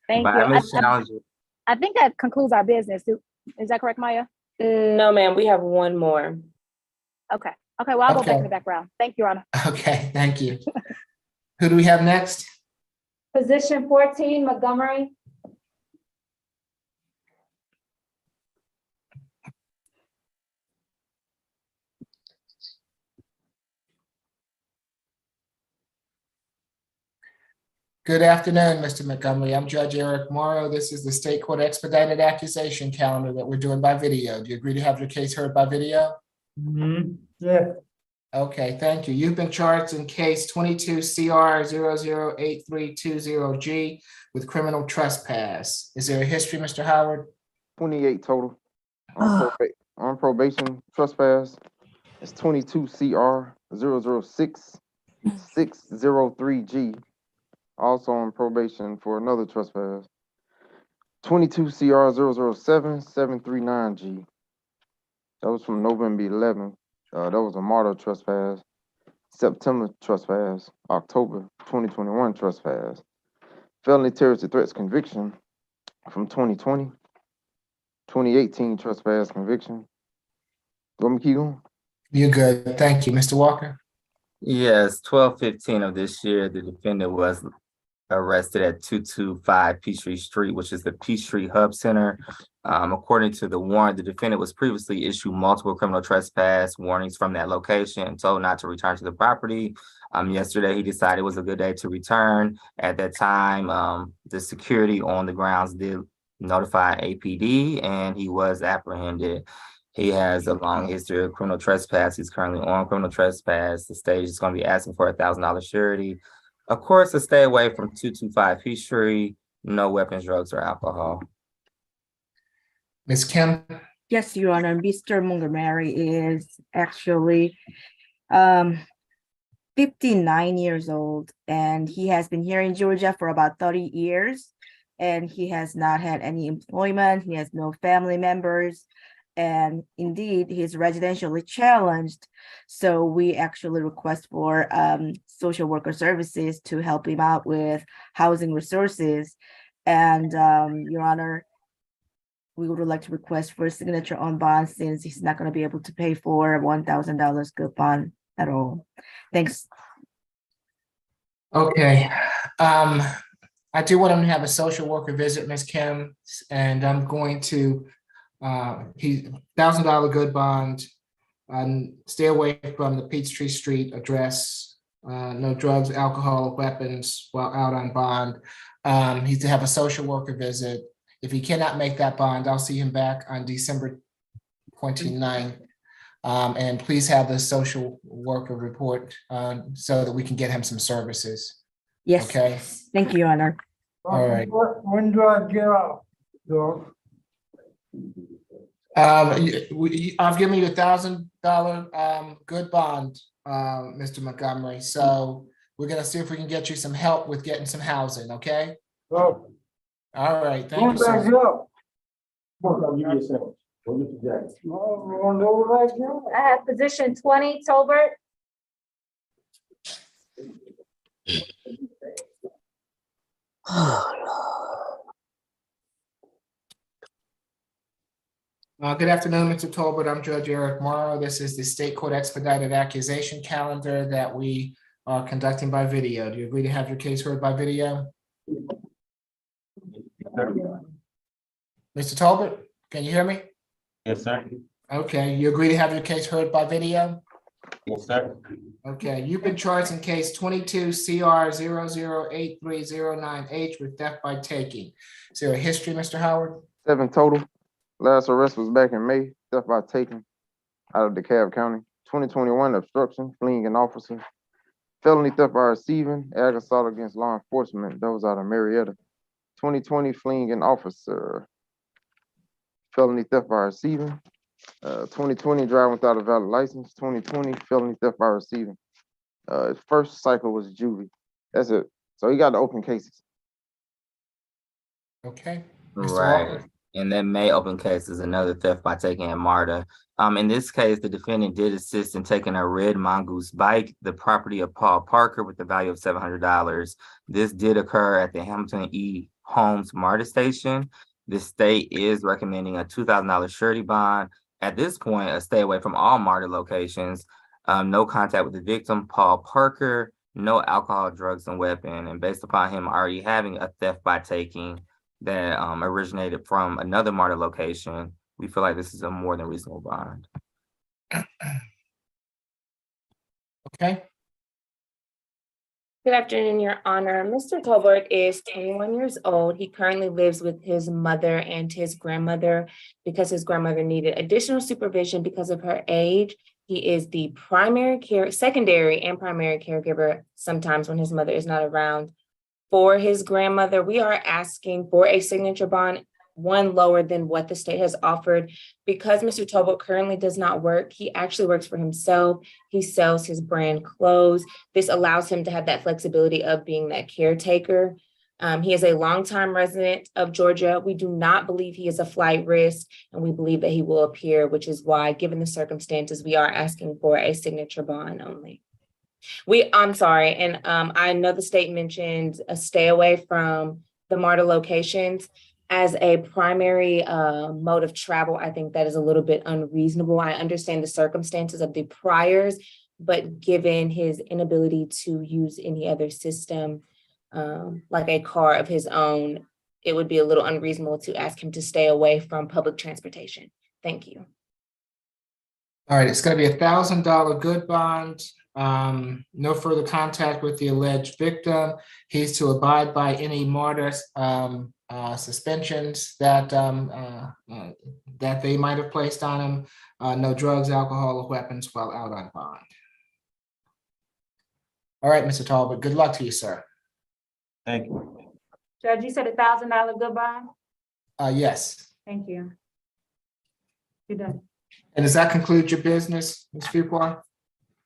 [SPEAKER 17] Thank
[SPEAKER 4] Bye,
[SPEAKER 17] you.
[SPEAKER 4] Ms. Challenger.
[SPEAKER 17] I think that concludes our business. Is that correct, Maya?
[SPEAKER 8] No, ma'am, we have one more.
[SPEAKER 17] Okay. Okay, well, I'll go back in
[SPEAKER 1] Okay.
[SPEAKER 17] the background. Thank you, Your Honor.
[SPEAKER 1] Okay, thank you. Who do we have next?
[SPEAKER 16] Position 14, Montgomery.
[SPEAKER 1] Good afternoon, Mr. Montgomery. I'm Judge Eric Morrow. This is the State Court Expedited Accusation Calendar that we're doing by video. Do you agree to have your case heard by video?
[SPEAKER 12] Yeah.
[SPEAKER 1] Okay, thank you. You've been charged in case 22 CR 008320G with criminal trespass. Is there a history, Mr. Howard?
[SPEAKER 7] 28 total. On probation, trespass. It's 22 CR 006603G. Also on probation for another trespass. 22 CR 007739G. That was from November 11th. That was a MARTA trespass. September trespass. October 2021 trespass. Felony terrorist threats conviction from 2020. 2018 trespass conviction. You want me to keep going?
[SPEAKER 1] You're good. Thank you. Mr. Walker?
[SPEAKER 4] Yes, 12/15 of this year, the defendant was arrested at 225 Peachtree Street, which is the Peachtree Hub Center. According to the warrant, the defendant was previously issued multiple criminal trespass warnings from that location and told not to return to the property. Yesterday, he decided it was a good day to return. At that time, the security on the grounds did notify APD and he was apprehended. He has a long history of criminal trespass. He's currently on criminal trespass. The state is going to be asking for $1,000 surety. Of course, to stay away from 225 Peachtree, no weapons, drugs, or alcohol.
[SPEAKER 1] Ms. Kim?
[SPEAKER 15] Yes, Your Honor, Mr. Montgomery is actually 59 years old, and he has been here in Georgia for about 30 years, and he has not had any employment. He has no family members, and indeed, he's residentially challenged. So we actually request for social worker services to help him out with housing resources. And Your Honor, we would like to request for a signature on bond since he's not going to be able to pay for $1,000 good bond at all. Thanks.
[SPEAKER 1] Okay. I do want him to have a social worker visit, Ms. Kim, and I'm going to $1,000 good bond, stay away from the Peachtree Street address, no drugs, alcohol, weapons while out on bond. He's to have a social worker visit. If he cannot make that bond, I'll see him back on December 29th. And please have the social worker report so that we can get him some services.
[SPEAKER 15] Yes.
[SPEAKER 1] Okay.
[SPEAKER 15] Thank you, Your Honor.
[SPEAKER 1] All right.
[SPEAKER 12] When do I get out?
[SPEAKER 1] I've given you $1,000 good bond, Mr. Montgomery. So we're gonna see if we can get you some help with getting some housing. Okay.
[SPEAKER 12] Oh.
[SPEAKER 1] All right. Thank you, sir.
[SPEAKER 12] I'll give you a sandwich. Go get your jacket.
[SPEAKER 16] I have position 20, Tolbert.
[SPEAKER 1] Good afternoon, Mr. Tolbert. I'm Judge Eric Morrow. This is the State Court Expedited Accusation Calendar that we are conducting by video. Do you agree to have your case heard by video? Mr. Tolbert, can you hear me?
[SPEAKER 13] Yes, sir.
[SPEAKER 1] Okay, you agree to have your case heard by video?
[SPEAKER 13] Yes, sir.
[SPEAKER 1] Okay, you've been charged in case 22 CR 008309H with theft by taking. Is there a history, Mr. Howard?
[SPEAKER 7] 7 total. Last arrest was back in May, theft by taking out of DeKalb County. 2021 obstruction, fleeing an officer. Felony theft by receiving, assault against law enforcement. That was out of Marietta. 2020 fleeing an officer. Felony theft by receiving. 2020 driving without a valid license. 2020 felony theft by receiving. His first cycle was juvie. That's it. So he got the open cases.
[SPEAKER 1] Okay.
[SPEAKER 4] Right. And that May open case is another theft by taking at MARTA. In this case, the defendant did assist in taking a red Mongoose bike, the property of Paul Parker, with the value of $700. This did occur at the Hamilton E. Holmes MARTA station. The state is recommending a $2,000 surety bond. At this point, a stay away from all MARTA locations. No contact with the victim, Paul Parker. no alcohol, drugs, and weapon. And based upon him already having a theft by taking that originated from another MARTA location, we feel like this is a more than reasonable bond.
[SPEAKER 1] Okay,
[SPEAKER 8] Good afternoon, Your Honor. Mr. Tolbert is 21 years old. He currently lives with his mother and his grandmother because his grandmother needed additional supervision because of her age. He is the secondary and primary caregiver sometimes when his mother is not around. For his grandmother, we are asking for a signature bond, one lower than what the state has offered. Because Mr. Tolbert currently does not work, he actually works for himself. He sells his brand clothes. This allows him to have that flexibility of being that caretaker. He is a longtime resident of Georgia. We do not believe he is a flight risk, and we believe that he will appear, which is why, given the circumstances, we are asking for a signature bond only. I'm sorry, and I know the state mentioned a stay away from the MARTA locations. As a primary mode of travel, I think that is a little bit unreasonable. I understand the circumstances of the priors, but given his inability to use any other system, like a car of his own, it would be a little unreasonable to ask him to stay away from public transportation. Thank you.
[SPEAKER 1] all right, it's gonna be $1,000 good bond. No further contact with the alleged victim. He's to abide by any MARTA suspensions that that they might have placed on him. No drugs, alcohol, or weapons while out on bond. All right, Mr. Talbot, good luck to you, sir.
[SPEAKER 6] Thank you.
[SPEAKER 16] Judge, you said $1,000 good bond?
[SPEAKER 1] Yes.
[SPEAKER 16] Thank you. You're done.
[SPEAKER 1] And does that conclude your business, Ms. Fuqua?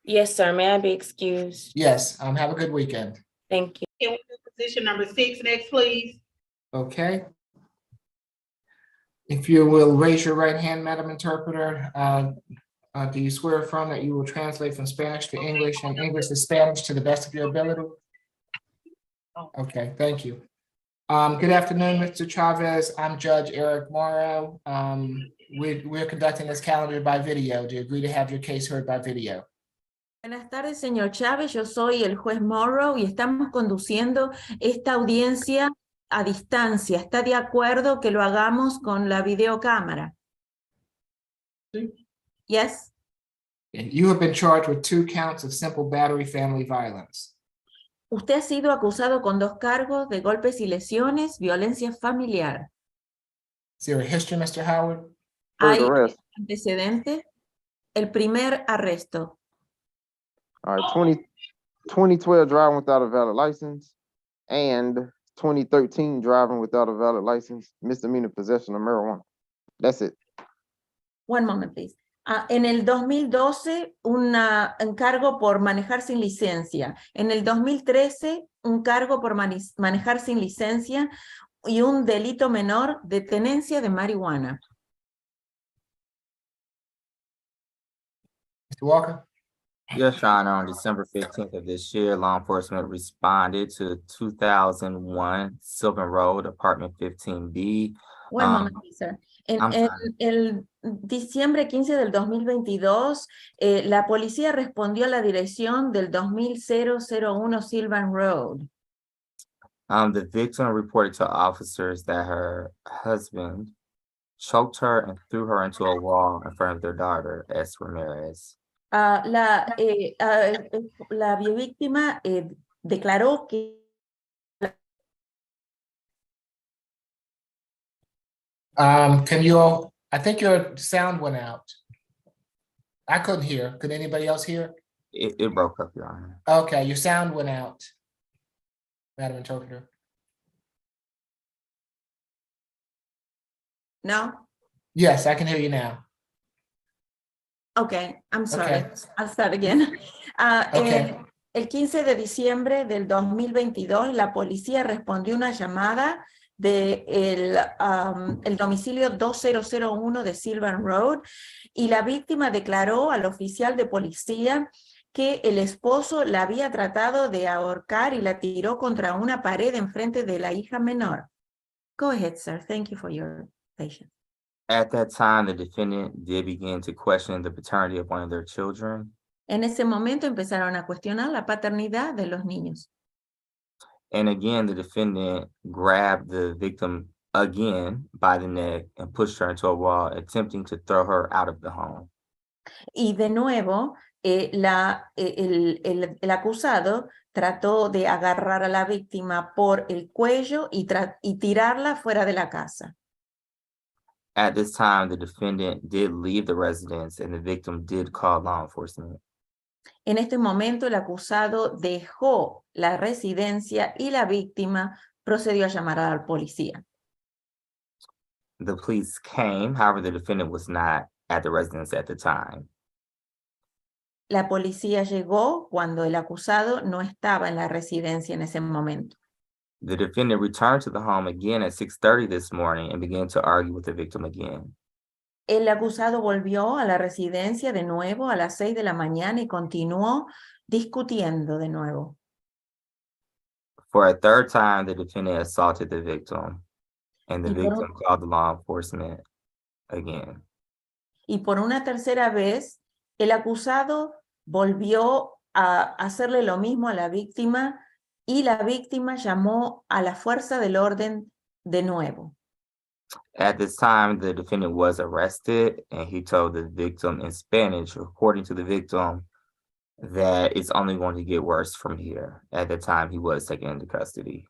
[SPEAKER 8] Yes, sir. May I be excused?
[SPEAKER 1] Yes, have a good weekend.
[SPEAKER 8] Thank you.
[SPEAKER 3] Can we do position number 6 next, please?
[SPEAKER 1] Okay. If you will raise your right hand, Madam Interpreter, do you swear or affirm that you will translate from Spanish to English and English to Spanish to the best of your ability? Okay, thank you. Good afternoon, Mr. Chavez. I'm Judge Eric Morrow. We're conducting this calendar by video. Do you agree to have your case heard by video?
[SPEAKER 18] Buenas tardes, señor Chávez. Yo soy el juez Morrow y estamos conduciendo esta audiencia a distancia. ¿Está de acuerdo que lo hagamos con la videocámara?
[SPEAKER 1] Sí.
[SPEAKER 18] Yes.
[SPEAKER 1] You have been charged with 2 counts of simple battery family violence.
[SPEAKER 18] Usted ha sido acusado con 2 cargos de golpes y lesiones, violencia familiar.
[SPEAKER 1] Is there a history, Mr. Howard?
[SPEAKER 18] ¿Hay antecedente? El primer arresto.
[SPEAKER 7] All right, 2012 driving without a valid license and 2013 driving without a valid license, misdemeanor possession of marijuana. That's it.
[SPEAKER 18] One moment, please. En el 2012, un cargo por manejar sin licencia. En el 2013, un cargo por manejar sin licencia y un delito menor de tenencia de marihuana.
[SPEAKER 1] Mr. Walker?
[SPEAKER 4] Yes, Your Honor, on December 15th of this year, law enforcement responded to 2001 Sylvan Road, apartment 15B.
[SPEAKER 18] One moment, please, sir. En el diciembre 15 del 2022, la policía respondió a la dirección del 2001 Sylvan Road.
[SPEAKER 4] The victim reported to officers that her husband choked her and threw her into a wall in front of their daughter, S. Ramirez.
[SPEAKER 18] La víctima declaró que
[SPEAKER 1] Can you all, I think your sound went out. I couldn't hear. Could anybody else hear?
[SPEAKER 4] It broke up, Your Honor.
[SPEAKER 1] Okay, your sound went out, Madam Interpreter.
[SPEAKER 18] No?
[SPEAKER 1] Yes, I can hear you now.
[SPEAKER 18] Okay, I'm sorry.
[SPEAKER 1] Okay.
[SPEAKER 18] I'll start again.
[SPEAKER 1] Okay.
[SPEAKER 18] El 15 de diciembre del 2022, la policía respondió una llamada de el domicilio 2001 de Sylvan Road y la víctima declaró al oficial de policía que el esposo la había tratado de ahorcar y la tiró contra una pared enfrente de la hija menor. Go ahead, sir. Thank you for your patience.
[SPEAKER 4] At that time, the defendant did begin to question the paternity of one of their children.
[SPEAKER 18] En ese momento empezaron a cuestionar la paternidad de los niños.
[SPEAKER 4] And again, the defendant grabbed the victim again by the neck and pushed her into a wall, attempting to throw her out of the home.
[SPEAKER 18] Y de nuevo, el acusado trató de agarrar a la víctima por el cuello y tirarla fuera de la casa.
[SPEAKER 4] At this time, the defendant did leave the residence and the victim did call law enforcement.
[SPEAKER 18] En este momento, el acusado dejó la residencia y la víctima procedió a llamar a la policía.
[SPEAKER 4] The police came, however, the defendant was not at the residence at the time.
[SPEAKER 18] La policía llegó cuando el acusado no estaba en la residencia en ese momento.
[SPEAKER 4] The defendant returned to the home again at 6:30 this morning and began to argue with the victim again.
[SPEAKER 18] El acusado volvió a la residencia de nuevo a las 6 de la mañana y continuó discutiendo de nuevo.
[SPEAKER 4] For a third time, the defendant assaulted the victim, and the
[SPEAKER 18] Y por,
[SPEAKER 4] victim called the law enforcement again.
[SPEAKER 18] y por una tercera vez, el acusado volvió a hacerle lo mismo a la víctima y la víctima llamó a la fuerza del orden de nuevo.
[SPEAKER 4] At this time, the defendant was arrested, and he told the victim in Spanish, according to the victim, that it's only going to get worse from here. At the time, he was taken into custody.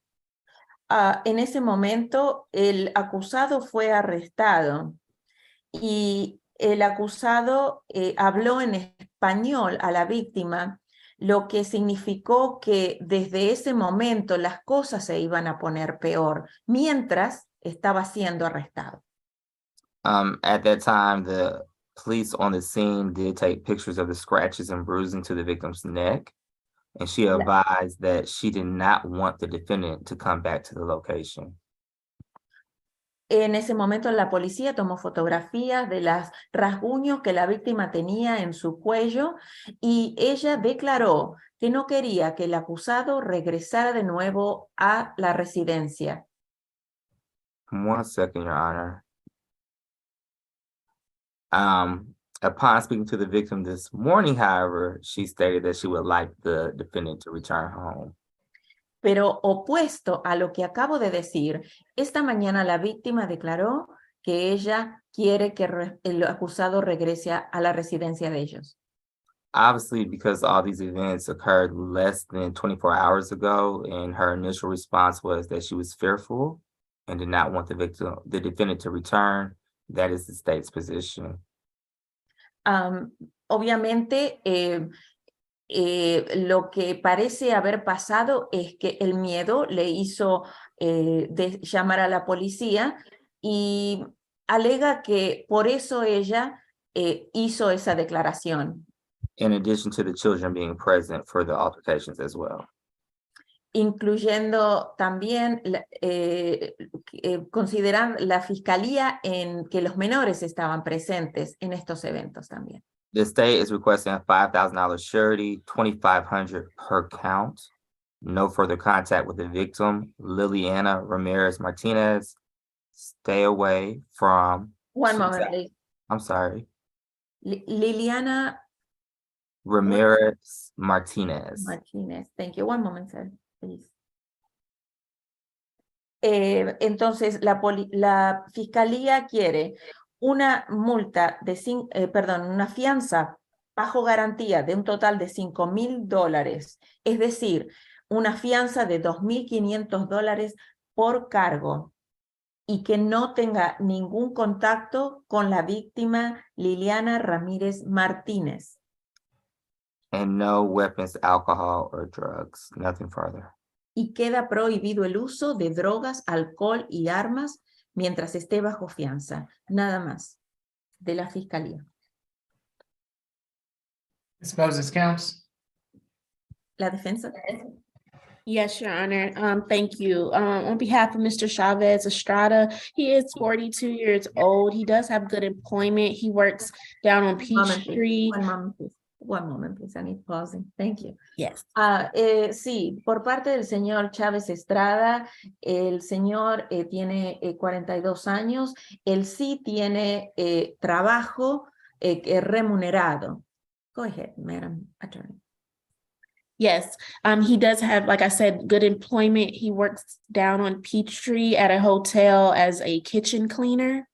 [SPEAKER 18] En ese momento, el acusado fue arrestado y el acusado habló en español a la víctima, lo que significó que desde ese momento las cosas se iban a poner peor, mientras estaba siendo arrestado.
[SPEAKER 4] At that time, the police on the scene did take pictures of the scratches and bruising to the victim's neck, and she advised that she did not want the defendant to come back to the location.
[SPEAKER 18] En ese momento la policía tomó fotografías de los rasguños que la víctima tenía en su cuello y ella declaró que no quería que el acusado regresara de nuevo a la residencia.
[SPEAKER 4] 1 second, Your Honor. Upon speaking to the victim this morning, however, she stated that she would like the defendant to return home.
[SPEAKER 18] Pero opuesto a lo que acabo de decir, esta mañana la víctima declaró que ella quiere que el acusado regrese a la residencia de ellos.
[SPEAKER 4] Obviously, because all these events occurred less than 24 hours ago, and her initial response was that she was fearful and did not want the defendant to return. That is the state's position.
[SPEAKER 18] Obviamente, lo que parece haber pasado es que el miedo le hizo llamar a la policía y alega que por eso ella hizo esa declaración.
[SPEAKER 4] In addition to the children being present for the altercations as well.
[SPEAKER 18] Incluyendo también considerar la fiscalía en que los menores estaban presentes en estos eventos también.
[SPEAKER 4] The state is requesting a $5,000 surety, $2,500 per count. No further contact with the victim, Liliana Ramirez Martinez. Stay away from.
[SPEAKER 18] One moment, please.
[SPEAKER 4] I'm sorry.
[SPEAKER 18] Liliana
[SPEAKER 4] Ramirez Martinez.
[SPEAKER 18] Martinez. Thank you. One moment, sir, please. Entonces, la fiscalía quiere una multa de una fianza bajo garantía de un total de $5,000, es decir, una fianza de $2,500 por cargo y que no tenga ningún contacto con la víctima Liliana Ramírez Martínez.
[SPEAKER 4] And no weapons, alcohol, or drugs, nothing further.
[SPEAKER 18] Y queda prohibido el uso de drogas, alcohol y armas mientras esté bajo fianza. Nada más de la fiscalía.
[SPEAKER 1] Ms. Moses counts.
[SPEAKER 18] La defensa.
[SPEAKER 5] Yes, Your Honor. Thank you. On behalf of Mr. Chavez Estrada, he is 42 years old. He does have good employment. He works down on Peachtree.
[SPEAKER 18] One moment, please. I need pausing. Thank you.
[SPEAKER 5] Yes.
[SPEAKER 18] Sí, por parte del señor Chávez Estrada, el señor tiene 42 años. Él sí tiene trabajo remunerado. Go ahead, Madam Attorney.
[SPEAKER 5] Yes, he does have, like I said, good employment. He works down on Peachtree at a hotel as a kitchen cleaner.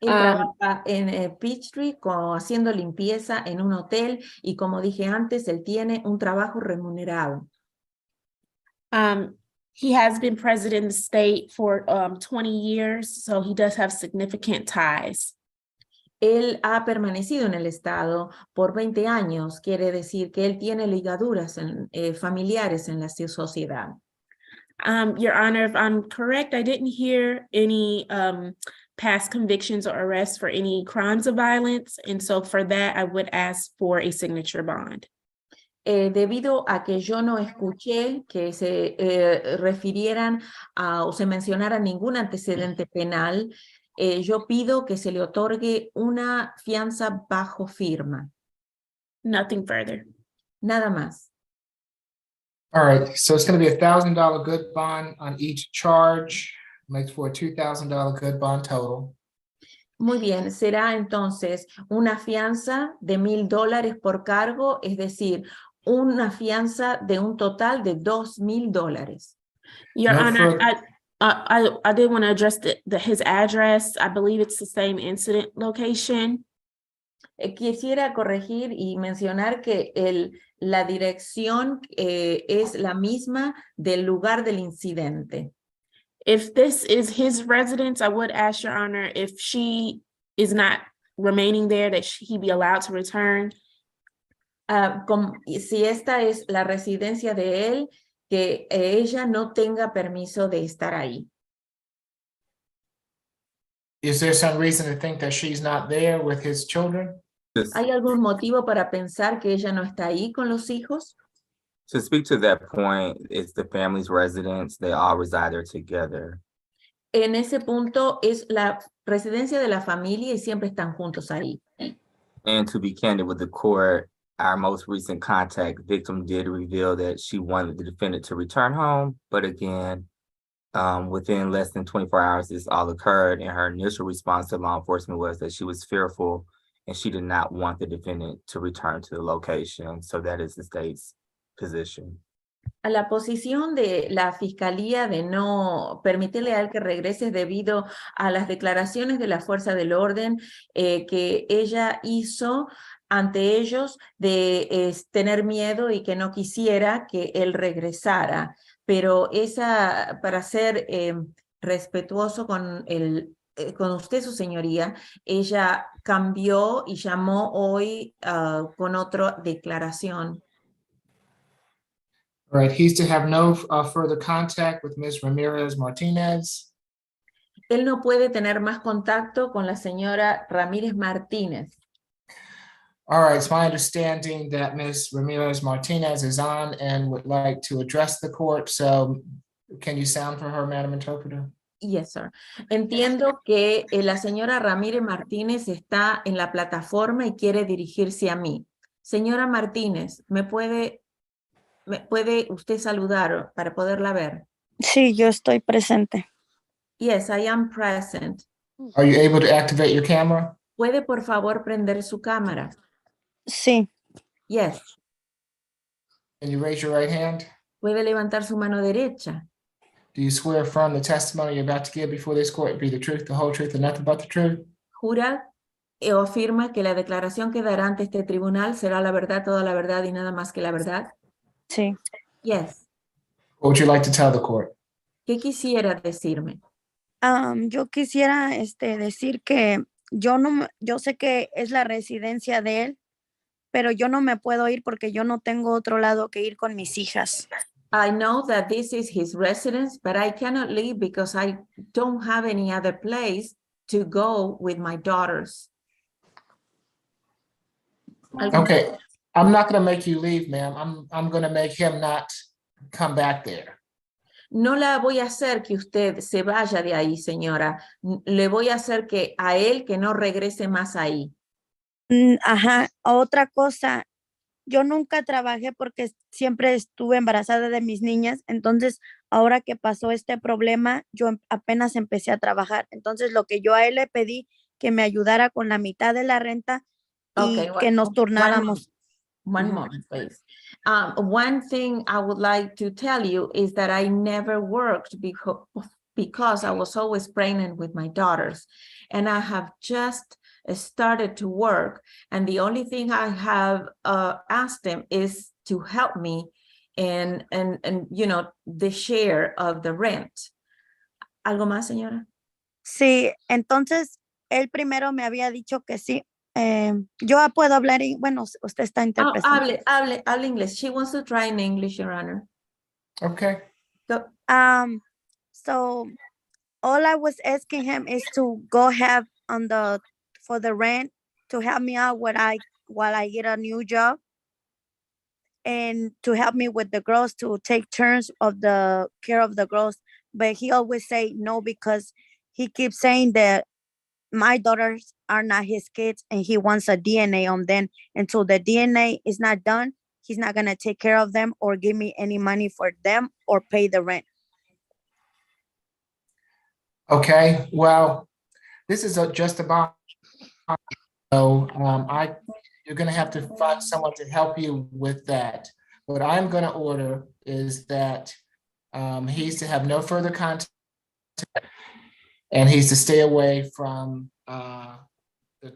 [SPEAKER 18] Él trabaja en Peachtree haciendo limpieza en un hotel y como dije antes, él tiene un trabajo remunerado.
[SPEAKER 5] He has been president of the state for 20 years, so he does have significant ties.
[SPEAKER 18] Él ha permanecido en el estado por 20 años, quiere decir que él tiene ligaduras familiares en la sociedad.
[SPEAKER 5] Your Honor, if I'm correct, I didn't hear any past convictions or arrests for any crimes of violence, and so for that, I would ask for a signature bond.
[SPEAKER 18] Debido a que yo no escuché que se refirieran o se mencionara ningún antecedente penal, yo pido que se le otorgue una fianza bajo firma.
[SPEAKER 5] Nothing further.
[SPEAKER 18] Nada más.
[SPEAKER 1] All right, so it's going to be $1,000 good bond on each charge, makes for a $2,000 good bond total.
[SPEAKER 18] Muy bien, será entonces una fianza de $1,000 por cargo, es decir, una fianza de un total de $2,000.
[SPEAKER 5] Your
[SPEAKER 1] No
[SPEAKER 5] Honor,
[SPEAKER 1] further-
[SPEAKER 5] I did want to address his address. I believe it's the same incident location.
[SPEAKER 18] Quisiera corregir y mencionar que la dirección es la misma del lugar del incidente.
[SPEAKER 5] If this is his residence, I would ask Your Honor if she is not remaining there, that he be allowed to return.
[SPEAKER 18] Si esta es la residencia de él, que ella no tenga permiso de estar ahí.
[SPEAKER 1] Is there some reason to think that she's not there with his children?
[SPEAKER 18] ¿Hay algún motivo para pensar que ella no está ahí con los hijos?
[SPEAKER 4] To speak to that point, it's the family's residence. They all reside there together.
[SPEAKER 18] En ese punto es la residencia de la familia y siempre están juntos ahí.
[SPEAKER 4] And to be candid with the court, our most recent contact victim did reveal that she wanted the defendant to return home. But again, within less than 24 hours, this all occurred. And her initial response to law enforcement was that she was fearful and she did not want the defendant to return to the location. So that is the state's position.
[SPEAKER 18] A la posición de la fiscalía de no permitirle a él que regrese debido a las declaraciones de la fuerza del orden que ella hizo ante ellos de tener miedo y que no quisiera que él regresara. Pero para ser respetuoso con usted, su señoría, ella cambió y llamó hoy con otra declaración.
[SPEAKER 1] All right, he's to have no further contact with Ms. Ramirez Martinez.
[SPEAKER 18] Él no puede tener más contacto con la señora Ramírez Martínez.
[SPEAKER 1] All right, it's my understanding that Ms. Ramirez Martinez is on and would like to address the court. So can you sound for her, Madam Interpreter?
[SPEAKER 18] Yes, sir. Entiendo que la señora Ramírez Martínez está en la plataforma y quiere dirigirse a mí. Señora Martínez, ¿me puede usted saludar para poderla ver?
[SPEAKER 19] Sí, yo estoy presente.
[SPEAKER 18] Yes, I am present.
[SPEAKER 1] Are you able to activate your camera?
[SPEAKER 18] ¿Puede por favor prender su cámara?
[SPEAKER 19] Sí.
[SPEAKER 18] Yes.
[SPEAKER 1] Can you raise your right hand?
[SPEAKER 18] ¿Puede levantar su mano derecha?
[SPEAKER 1] Do you swear affirm the testimony you're about to give before this court be the truth, the whole truth, and nothing but the truth?
[SPEAKER 18] ¿Jura o afirma que la declaración que dará ante este tribunal será la verdad, toda la verdad y nada más que la verdad?
[SPEAKER 19] Sí.
[SPEAKER 18] Yes.
[SPEAKER 1] What would you like to tell the court?
[SPEAKER 18] ¿Qué quisiera decirme?
[SPEAKER 19] Yo quisiera decir que yo sé que es la residencia de él, pero yo no me puedo ir porque yo no tengo otro lado que ir con mis hijas.
[SPEAKER 18] I know that this is his residence, but I cannot leave because I don't have any other place to go with my daughters.
[SPEAKER 1] Okay, I'm not going to make you leave, ma'am. I'm going to make him not come back there.
[SPEAKER 18] No la voy a hacer que usted se vaya de ahí, señora. Le voy a hacer que a él que no regrese más ahí.
[SPEAKER 19] Ajá, otra cosa, yo nunca trabajé porque siempre estuve embarazada de mis niñas, entonces ahora que pasó este problema, yo apenas empecé a trabajar. Entonces lo que yo a él le pedí que me ayudara con la mitad de la renta
[SPEAKER 18] Okay,
[SPEAKER 19] que nos turnáramos.
[SPEAKER 18] One moment, please. One thing I would like to tell you is that I never worked because I was always pregnant with my daughters, and I have just started to work, and the only thing I have asked them is to help me and you know, the share of the rent. ¿Algo más, señora?
[SPEAKER 19] Sí, entonces él primero me había dicho que sí. Yo puedo hablar, bueno, usted está interpretando.
[SPEAKER 18] Hable inglés. She wants to try in English, Your Honor.
[SPEAKER 1] Okay.
[SPEAKER 19] So all I was asking him is to go have for the rent to help me out while I get a new job, and to help me with the girls, to take turns of the care of the girls. But he always say no, because he keeps saying that my daughters are not his kids and he wants a DNA on them. Until the DNA is not done, he's not going to take care of them or give me any money for them or pay the rent.
[SPEAKER 1] Okay, well, this is just about, so you're gonna have to find someone to help you with that. What I'm gonna order is that he's to have no further contact, and he's to stay away from the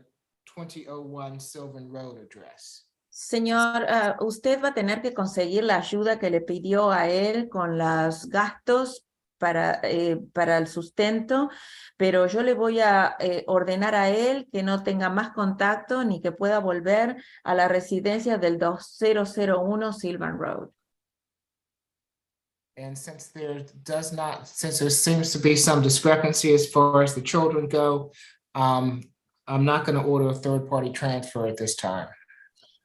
[SPEAKER 1] 2001 Sylvan Road address.
[SPEAKER 18] Señor, usted va a tener que conseguir la ayuda que le pidió a él con los gastos para el sustento, pero yo le voy a ordenar a él que no tenga más contacto ni que pueda volver a la residencia del 2001 Sylvan Road.
[SPEAKER 1] And since there seems to be some discrepancy as far as the children go, I'm not going to order a third-party transfer at this time.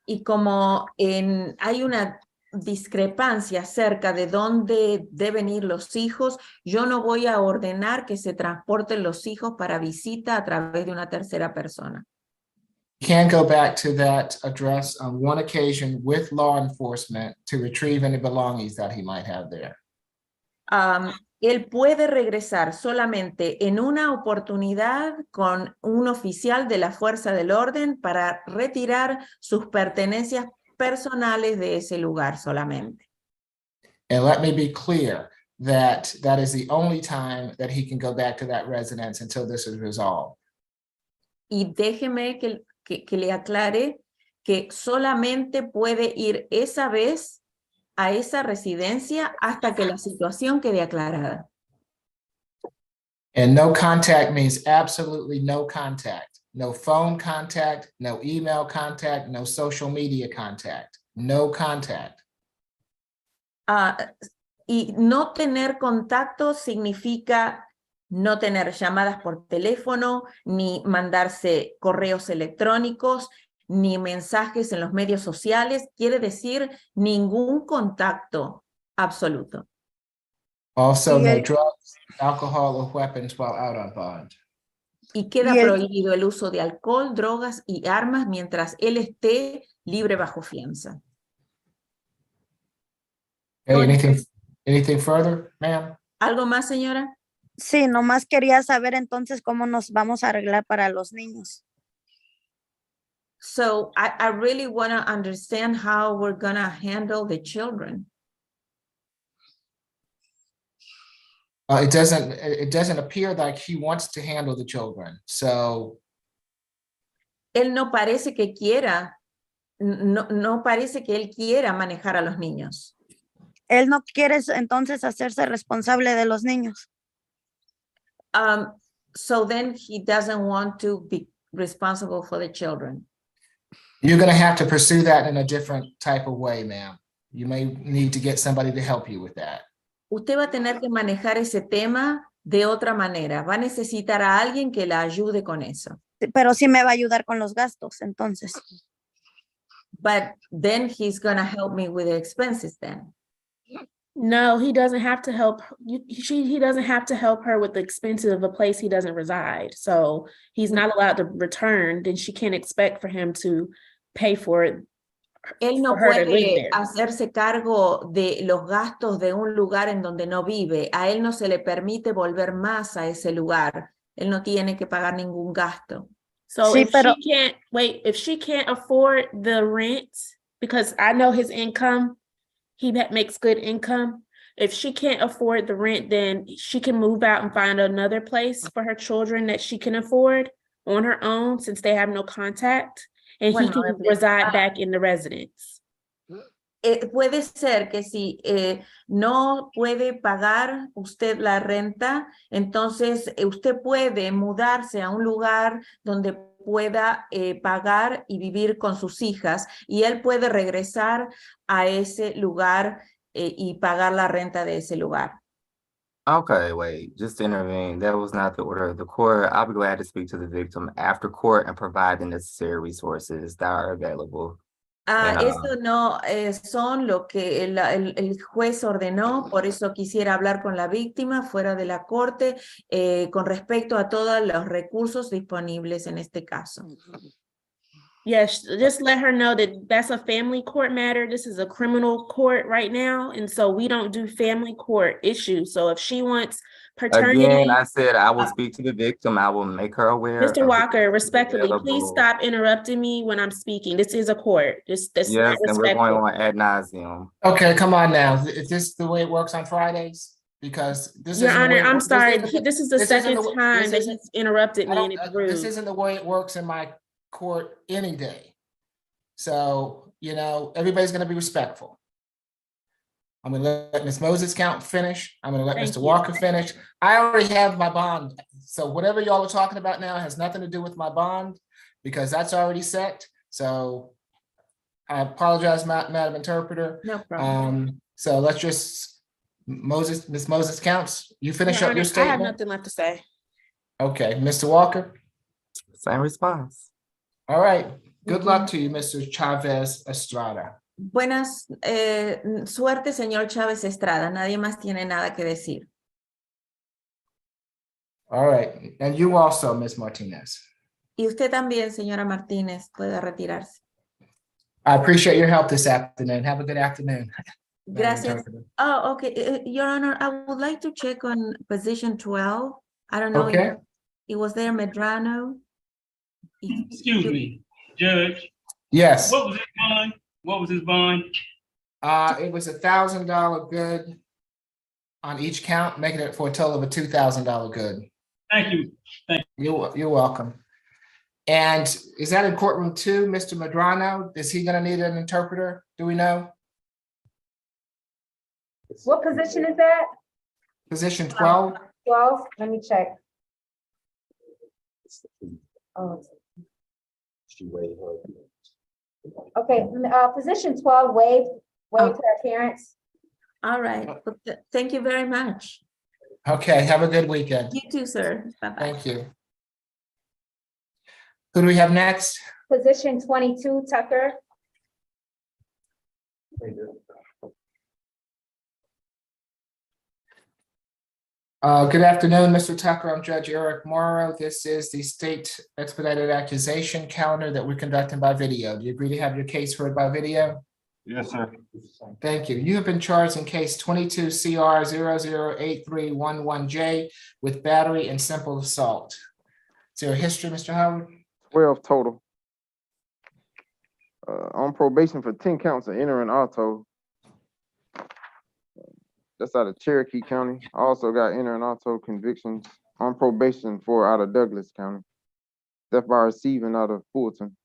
[SPEAKER 18] Y como hay una discrepancia acerca de dónde deben ir los hijos, yo no voy a ordenar que se transporten los hijos para visita a través de una tercera persona.
[SPEAKER 1] You can go back to that address on one occasion with law enforcement to retrieve any belongings that he might have there.
[SPEAKER 18] Él puede regresar solamente en una oportunidad con un oficial de la fuerza del orden para retirar sus pertenencias personales de ese lugar solamente.
[SPEAKER 1] And let me be clear that that is the only time that he can go back to that residence until this is resolved.
[SPEAKER 18] Y déjeme que le aclare que solamente puede ir esa vez a esa residencia hasta que la situación quede aclarada.
[SPEAKER 1] And no contact means absolutely no contact. No phone contact, no email contact, no social media contact. No contact.
[SPEAKER 18] Y no tener contacto significa no tener llamadas por teléfono, ni mandarse correos electrónicos, ni mensajes en los medios sociales. Quiere decir ningún contacto absoluto.
[SPEAKER 1] Also, no drugs, alcohol, or weapons while out on bond.
[SPEAKER 18] Y queda prohibido el uso de alcohol, drogas y armas mientras él esté libre bajo fianza.
[SPEAKER 1] Okay, anything further, ma'am?
[SPEAKER 18] ¿Algo más, señora?
[SPEAKER 19] Sí, nomás quería saber entonces cómo nos vamos a arreglar para los niños.
[SPEAKER 18] So I really want to understand how we're going to handle the children.
[SPEAKER 1] It doesn't appear like he wants to handle the children. So
[SPEAKER 18] Él no parece que quiera, no parece que él quiera manejar a los niños.
[SPEAKER 19] Él no quiere entonces hacerse responsable de los niños.
[SPEAKER 18] So then he doesn't want to be responsible for the children.
[SPEAKER 1] you're going to have to pursue that in a different type of way, ma'am. You may need to get somebody to help you with that.
[SPEAKER 18] Usted va a tener que manejar ese tema de otra manera. Va a necesitar a alguien que la ayude con eso.
[SPEAKER 19] Pero sí me va a ayudar con los gastos, entonces.
[SPEAKER 18] But then he's going to help me with the expenses then.
[SPEAKER 5] No, he doesn't have to help. He doesn't have to help her with the expenses of a place he doesn't reside. So he's not allowed to return. Then she can't expect for him to pay for it.
[SPEAKER 18] Él no puede hacerse cargo de los gastos de un lugar en donde no vive. A él no se le permite volver más a ese lugar. Él no tiene que pagar ningún gasto.
[SPEAKER 5] So
[SPEAKER 19] Sí,
[SPEAKER 5] if
[SPEAKER 19] pero
[SPEAKER 5] if she can't afford the rent, because I know his income, he makes good income. If she can't afford the rent, then she can move out and find another place for her children that she can afford on her own, since they have no contact, and he
[SPEAKER 18] One
[SPEAKER 5] can
[SPEAKER 18] moment, please.
[SPEAKER 5] reside back in the residence.
[SPEAKER 18] Puede ser que si no puede pagar usted la renta, entonces usted puede mudarse a un lugar donde pueda pagar y vivir con sus hijas, y él puede regresar a ese lugar y pagar la renta de ese lugar.
[SPEAKER 4] Okay, wait, just to intervene. That was not the order of the court. I'll be glad to speak to the victim after court and provide the necessary resources that are available. And,
[SPEAKER 18] Esto no son lo que el juez ordenó, por eso quisiera hablar con la víctima fuera de la corte con respecto a todos los recursos disponibles en este caso.
[SPEAKER 5] Yes, just let her know that that's a family court matter. This is a criminal court right now, and so we don't do family court issues. So if she wants paternity,
[SPEAKER 4] again, I said I will speak to the victim. I will make her aware.
[SPEAKER 5] Mr.
[SPEAKER 4] of
[SPEAKER 5] Walker,
[SPEAKER 4] the
[SPEAKER 5] respectfully, please
[SPEAKER 4] available-
[SPEAKER 5] stop interrupting me when I'm speaking. This is a court. That's not
[SPEAKER 4] Yes, and we're going
[SPEAKER 5] respectful.
[SPEAKER 4] on ad nauseum.
[SPEAKER 1] Okay, come on now. Is this the way it works on Fridays? Because this
[SPEAKER 5] Your
[SPEAKER 1] isn't the way
[SPEAKER 5] Honor,
[SPEAKER 1] it
[SPEAKER 5] I'm
[SPEAKER 1] works.
[SPEAKER 5] sorry. This is the
[SPEAKER 1] this isn't
[SPEAKER 5] second
[SPEAKER 1] the-
[SPEAKER 5] time
[SPEAKER 1] this
[SPEAKER 5] that
[SPEAKER 1] isn't-
[SPEAKER 5] he's interrupted
[SPEAKER 1] I
[SPEAKER 5] me,
[SPEAKER 1] don't-
[SPEAKER 5] and it's rude.
[SPEAKER 1] This isn't the way it works in my court any day. So, everybody's gonna be respectful. I'm gonna let Ms. Moses count finish. I'm gonna let
[SPEAKER 5] Thank
[SPEAKER 1] Mr.
[SPEAKER 5] you.
[SPEAKER 1] Walker finish. I already have my bond. So whatever y'all are talking about now has nothing to do with my bond because that's already set. So I apologize, Madam Interpreter.
[SPEAKER 18] No problem.
[SPEAKER 1] So let's just, Ms. Moses counts. You finish
[SPEAKER 5] Your
[SPEAKER 1] up your
[SPEAKER 5] Honor, I have
[SPEAKER 1] statement?
[SPEAKER 5] nothing left to say.
[SPEAKER 1] Okay, Mr. Walker?
[SPEAKER 4] Same response.
[SPEAKER 1] All right. Good luck to you, Mr. Chavez Estrada.
[SPEAKER 18] Buenas suerte, señor Chávez Estrada. Nadie más tiene nada que decir.
[SPEAKER 1] All right. And you also, Ms. Martinez.
[SPEAKER 18] Y usted también, señora Martínez, puede retirarse.
[SPEAKER 1] I appreciate your help this afternoon. Have a good afternoon. Madam
[SPEAKER 18] Gracias.
[SPEAKER 1] Interpreter.
[SPEAKER 18] Oh, okay. Your Honor, I would like to check on position 12. I don't know
[SPEAKER 1] Okay.
[SPEAKER 18] if it was there, Medrano.
[SPEAKER 12] Excuse me, Judge.
[SPEAKER 1] Yes.
[SPEAKER 12] What was his bond? What was his bond?
[SPEAKER 1] It was $1,000 good on each count, making it for a total of a $2,000 good.
[SPEAKER 12] Thank you. Thank
[SPEAKER 1] you. You're welcome. And is that in courtroom 2, Mr. Medrano? Is he gonna need an interpreter? Do we know?
[SPEAKER 16] What position is that?
[SPEAKER 1] Position 12?
[SPEAKER 16] 12, let me check. Oh,
[SPEAKER 13] She waived her.
[SPEAKER 16] okay, position 12, waive her appearance.
[SPEAKER 18] All right. Thank you very much.
[SPEAKER 1] Okay, have a good weekend.
[SPEAKER 18] You too, sir. Bye-bye.
[SPEAKER 1] Thank you. Who do we have next?
[SPEAKER 16] Position 22, Tucker.
[SPEAKER 1] Good afternoon, Mr. Tucker. I'm Judge Eric Morrow. This is the state expedited accusation calendar that we're conducting by video. Do you agree to have your case heard by video?
[SPEAKER 6] Yes, sir.
[SPEAKER 1] Thank you. You have been charged in case 22 CR 008311J with battery and simple assault. Is there a history, Mr. Howard?
[SPEAKER 7] 12 total. On probation for 10 counts of entering auto. That's out of Cherokee County. I also got entering auto convictions on probation for out of Douglas County. Theft by receiving out of Fulton.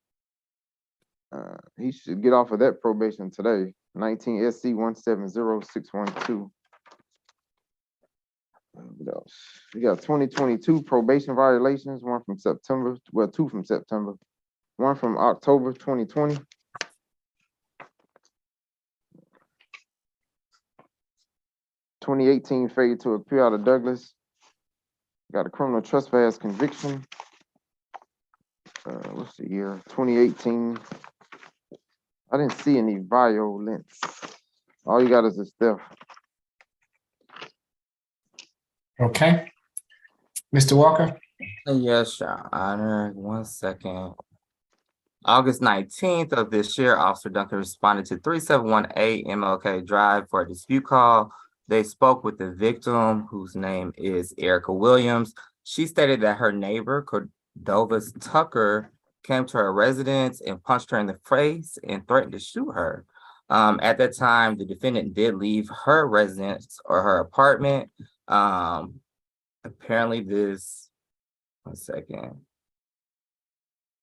[SPEAKER 7] He should get off of that probation today. 19 SC 170612. What else? We got 2022 probation violations, one from September, well, 2 from September, one from October 2020. Failure to appear out of Douglas. Got a criminal trespass conviction. What's the year? 2018. I didn't see any violence. All you got is this theft.
[SPEAKER 1] Okay. Mr. Walker?
[SPEAKER 4] Yes, Your Honor. 1 second. August 19th of this year, Officer Duncan responded to 371A MLK Drive for a dispute call. They spoke with the victim, whose name is Erica Williams. She stated that her neighbor, Dovis Tucker came to her residence and punched her in the face and threatened to shoot her. At that time, the defendant did leave her residence or her apartment. Apparently this, one second,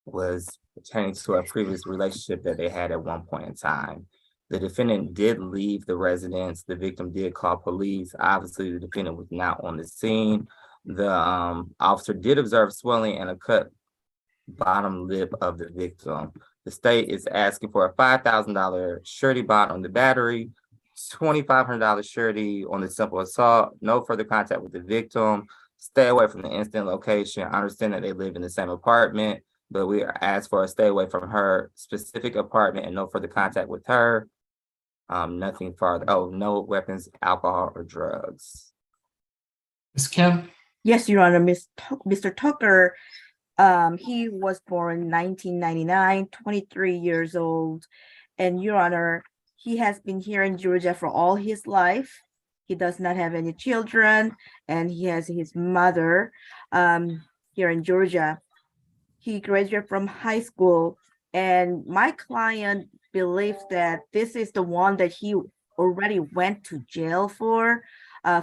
[SPEAKER 4] was pertaining to a previous relationship that they had at one point in time. The defendant did leave the residence. The victim did call police. Obviously, the defendant was not on the scene. The officer did observe swelling and a cut bottom lip of the victim. The state is asking for a $5,000 surety bond on the battery, $2,500 surety on the simple assault, no further contact with the victim, stay away from the incident location. I understand that they live in the same apartment, but we are asked for a stay away from her specific apartment and no further contact with her. Nothing further. Oh, no weapons, alcohol, or drugs.
[SPEAKER 1] Ms. Kim?
[SPEAKER 15] Yes, Your Honor, Mr. Tucker, he was born in 1999, 23 years old. And Your Honor, he has been here in Georgia for all his life. He does not have any children, and he has his mother here in Georgia. He graduated from high school, and my client believes that this is the one that he already went to jail for.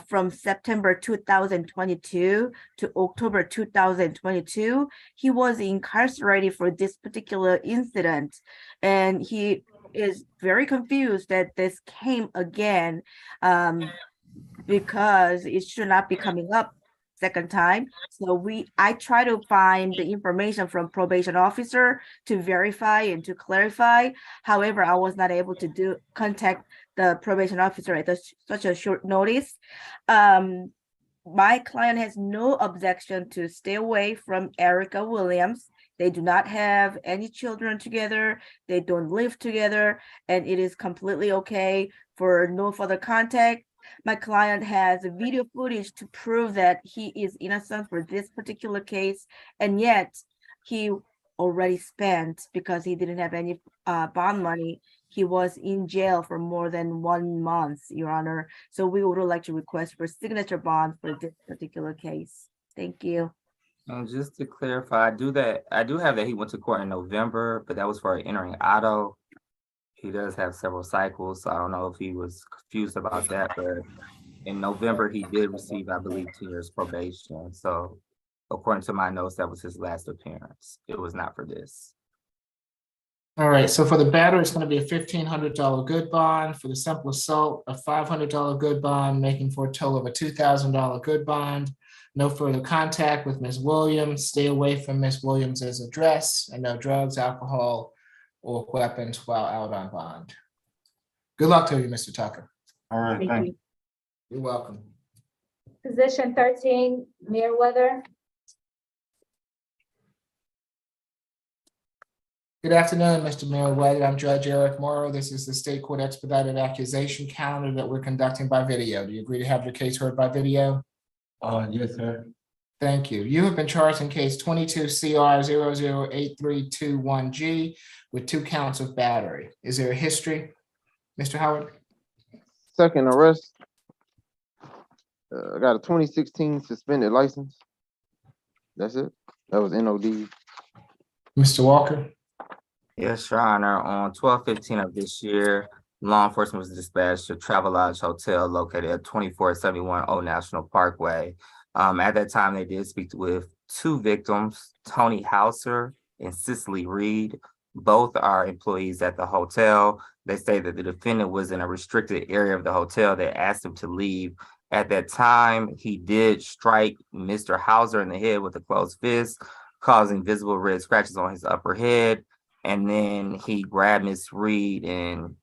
[SPEAKER 15] From September 2022 to October 2022, he was incarcerated for this particular incident, and he is very confused that this came again, because it should not be coming up second time. So I try to find the information from probation officer to verify and to clarify. However, I was not able to contact the probation officer at such a short notice. My client has no objection to stay away from Erica Williams. They do not have any children together. They don't live together, and it is completely okay for no further contact. My client has video footage to prove that he is innocent for this particular case, and yet he already spent, because he didn't have any bond money, he was in jail for more than 1 month, Your Honor. So we would like to request for signature bond for this particular case. Thank you.
[SPEAKER 4] And just to clarify, I do have that he went to court in November, but that was for entering auto. He does have several cycles, so I don't know if he was confused about that, but in November, he did receive, I believe, 2 years probation. So according to my notes, that was his last appearance. It was not for this.
[SPEAKER 1] All right, so for the battery, it's going to be a $1,500 good bond. For the simple assault, a $500 good bond, making for a total of a $2,000 good bond. No further contact with Ms. Williams. Stay away from Ms. Williams's address, and no drugs, alcohol, or weapons while out on bond. Good luck to you, Mr. Tucker.
[SPEAKER 9] All right, thank you.
[SPEAKER 1] You're welcome.
[SPEAKER 17] Position 13, Meriwether.
[SPEAKER 1] Good afternoon, Mr. Meriwether. I'm Judge Eric Morrow. This is the State Court Expedited Accusation calendar that we're conducting by video. Do you agree to have your case heard by video?
[SPEAKER 9] Yes, sir.
[SPEAKER 1] Thank you. You have been charged in case 22 CR 008321G with 2 counts of battery. Is there a history, Mr. Howard?
[SPEAKER 7] Second arrest. I got a 2016 suspended license. That's it. That was NOD.
[SPEAKER 1] Mr. Walker?
[SPEAKER 4] Yes, Your Honor. On 12/15 of this year, law enforcement was dispatched to Travelodge Hotel located at 2471 Old National Parkway. At that time, they did speak with 2 victims, Tony Hauser and Cicely Reed. Both are employees at the hotel. They say that the defendant was in a restricted area of the hotel. They asked him to leave. At that time, he did strike Mr. Hauser in the head with a closed fist, causing visible red scratches on his upper head. And then he grabbed Miss Reed and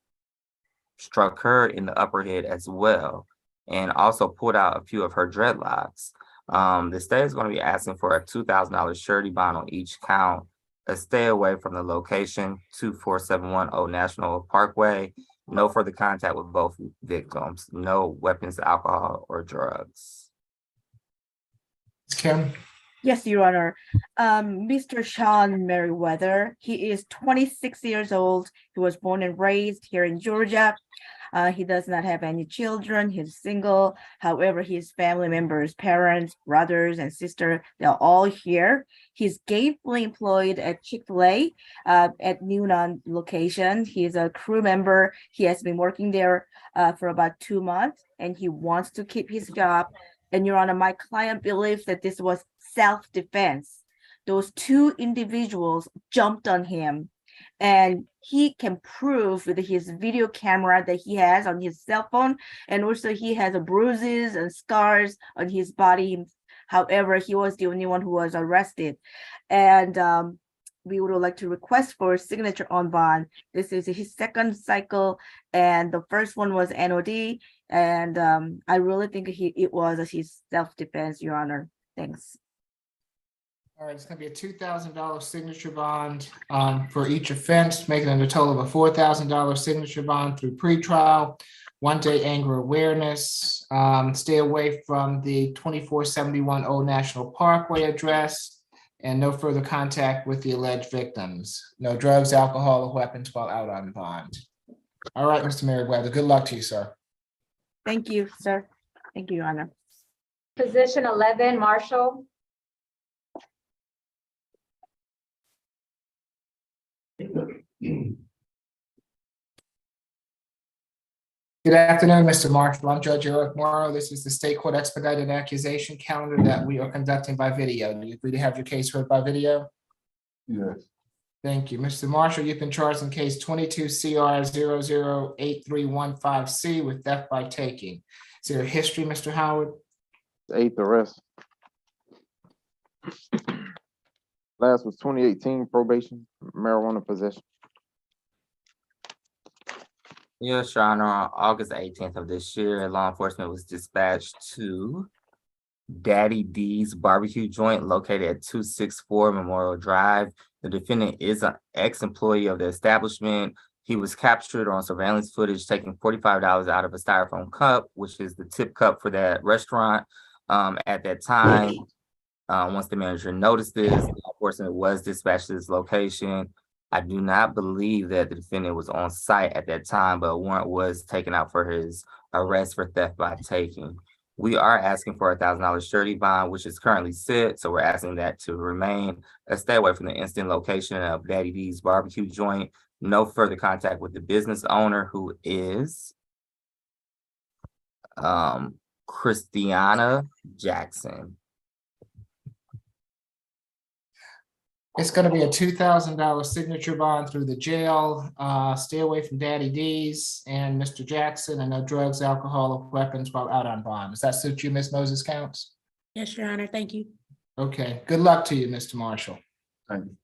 [SPEAKER 4] struck her in the upper head as well, and also pulled out a few of her dreadlocks. The state is going to be asking for a $2,000 surety bond on each count, a stay away from the location, 2471 Old National Parkway, no further contact with both victims, no weapons, alcohol, or drugs.
[SPEAKER 1] Kim?
[SPEAKER 15] Yes, Your Honor. Mr. Sean Meriwether, he is 26 years old. He was born and raised here in Georgia. He does not have any children. He's single. However, his family members, parents, brothers, and sister, they're all here. He's gainfully employed at Chick-fil-A at Newnan location. He's a crew member. He has been working there for about 2 months, and he wants to keep his job. And Your Honor, my client believes that this was self-defense. Those two individuals jumped on him, and he can prove with his video camera that he has on his cell phone, and also he has bruises and scars on his body. However, he was the only one who was arrested, and we would like to request for signature on bond. This is his second cycle, and the first one was NOD, and I really think it was his self-defense, Your Honor. Thanks.
[SPEAKER 1] All right, it's gonna be a $2,000 signature bond for each offense, making it a total of a $4,000 signature bond through pretrial, 1-day anger awareness, stay away from the 2471 Old National Parkway address, and no further contact with the alleged victims. No drugs, alcohol, or weapons while out on bond. All right, Mr. Merriweather, good luck to you, sir.
[SPEAKER 15] Thank you, sir. Thank you, Your Honor.
[SPEAKER 16] Position 11, Marshall.
[SPEAKER 1] Good afternoon, Mr. Marshall. I'm Judge Eric Morrow. This is the State Court Expedited Accusation Calendar that we are conducting by video. Do you agree to have your case heard by video?
[SPEAKER 12] Yes.
[SPEAKER 1] Thank you. Mr. Marshall, you've been charged in case 22 CR 008315C with theft by taking. Is there a history, Mr. Howard?
[SPEAKER 7] 8th arrest. Last was 2018 probation, marijuana possession.
[SPEAKER 4] Yes, Your Honor, on August 18th of this year, law enforcement was dispatched to Daddy D's barbecue joint located at 264 Memorial Drive. The defendant is an ex-employee of the establishment. He was captured on surveillance footage taking $45 out of a styrofoam cup, which is the tip cup for that restaurant. At that time, once the manager noticed this, law enforcement was dispatched to this location. I do not believe that the defendant was on site at that time, but a warrant was taken out for his arrest for theft by taking. We are asking for a $1,000 surety bond, which is currently set, so we're asking that to remain. Stay away from the instant location of Daddy D's barbecue joint. No further contact with the business owner, who is Christiana Jackson.
[SPEAKER 1] It's going to be a $2,000 signature bond through the jail. Stay away from Daddy D's and Mr. Jackson, and no drugs, alcohol, or weapons while out on bond. Does that suit you, Ms. Moses Counts?
[SPEAKER 5] Yes, Your Honor. Thank you.
[SPEAKER 1] Okay. Good luck to you, Mr. Marshall.
[SPEAKER 12] Thank you.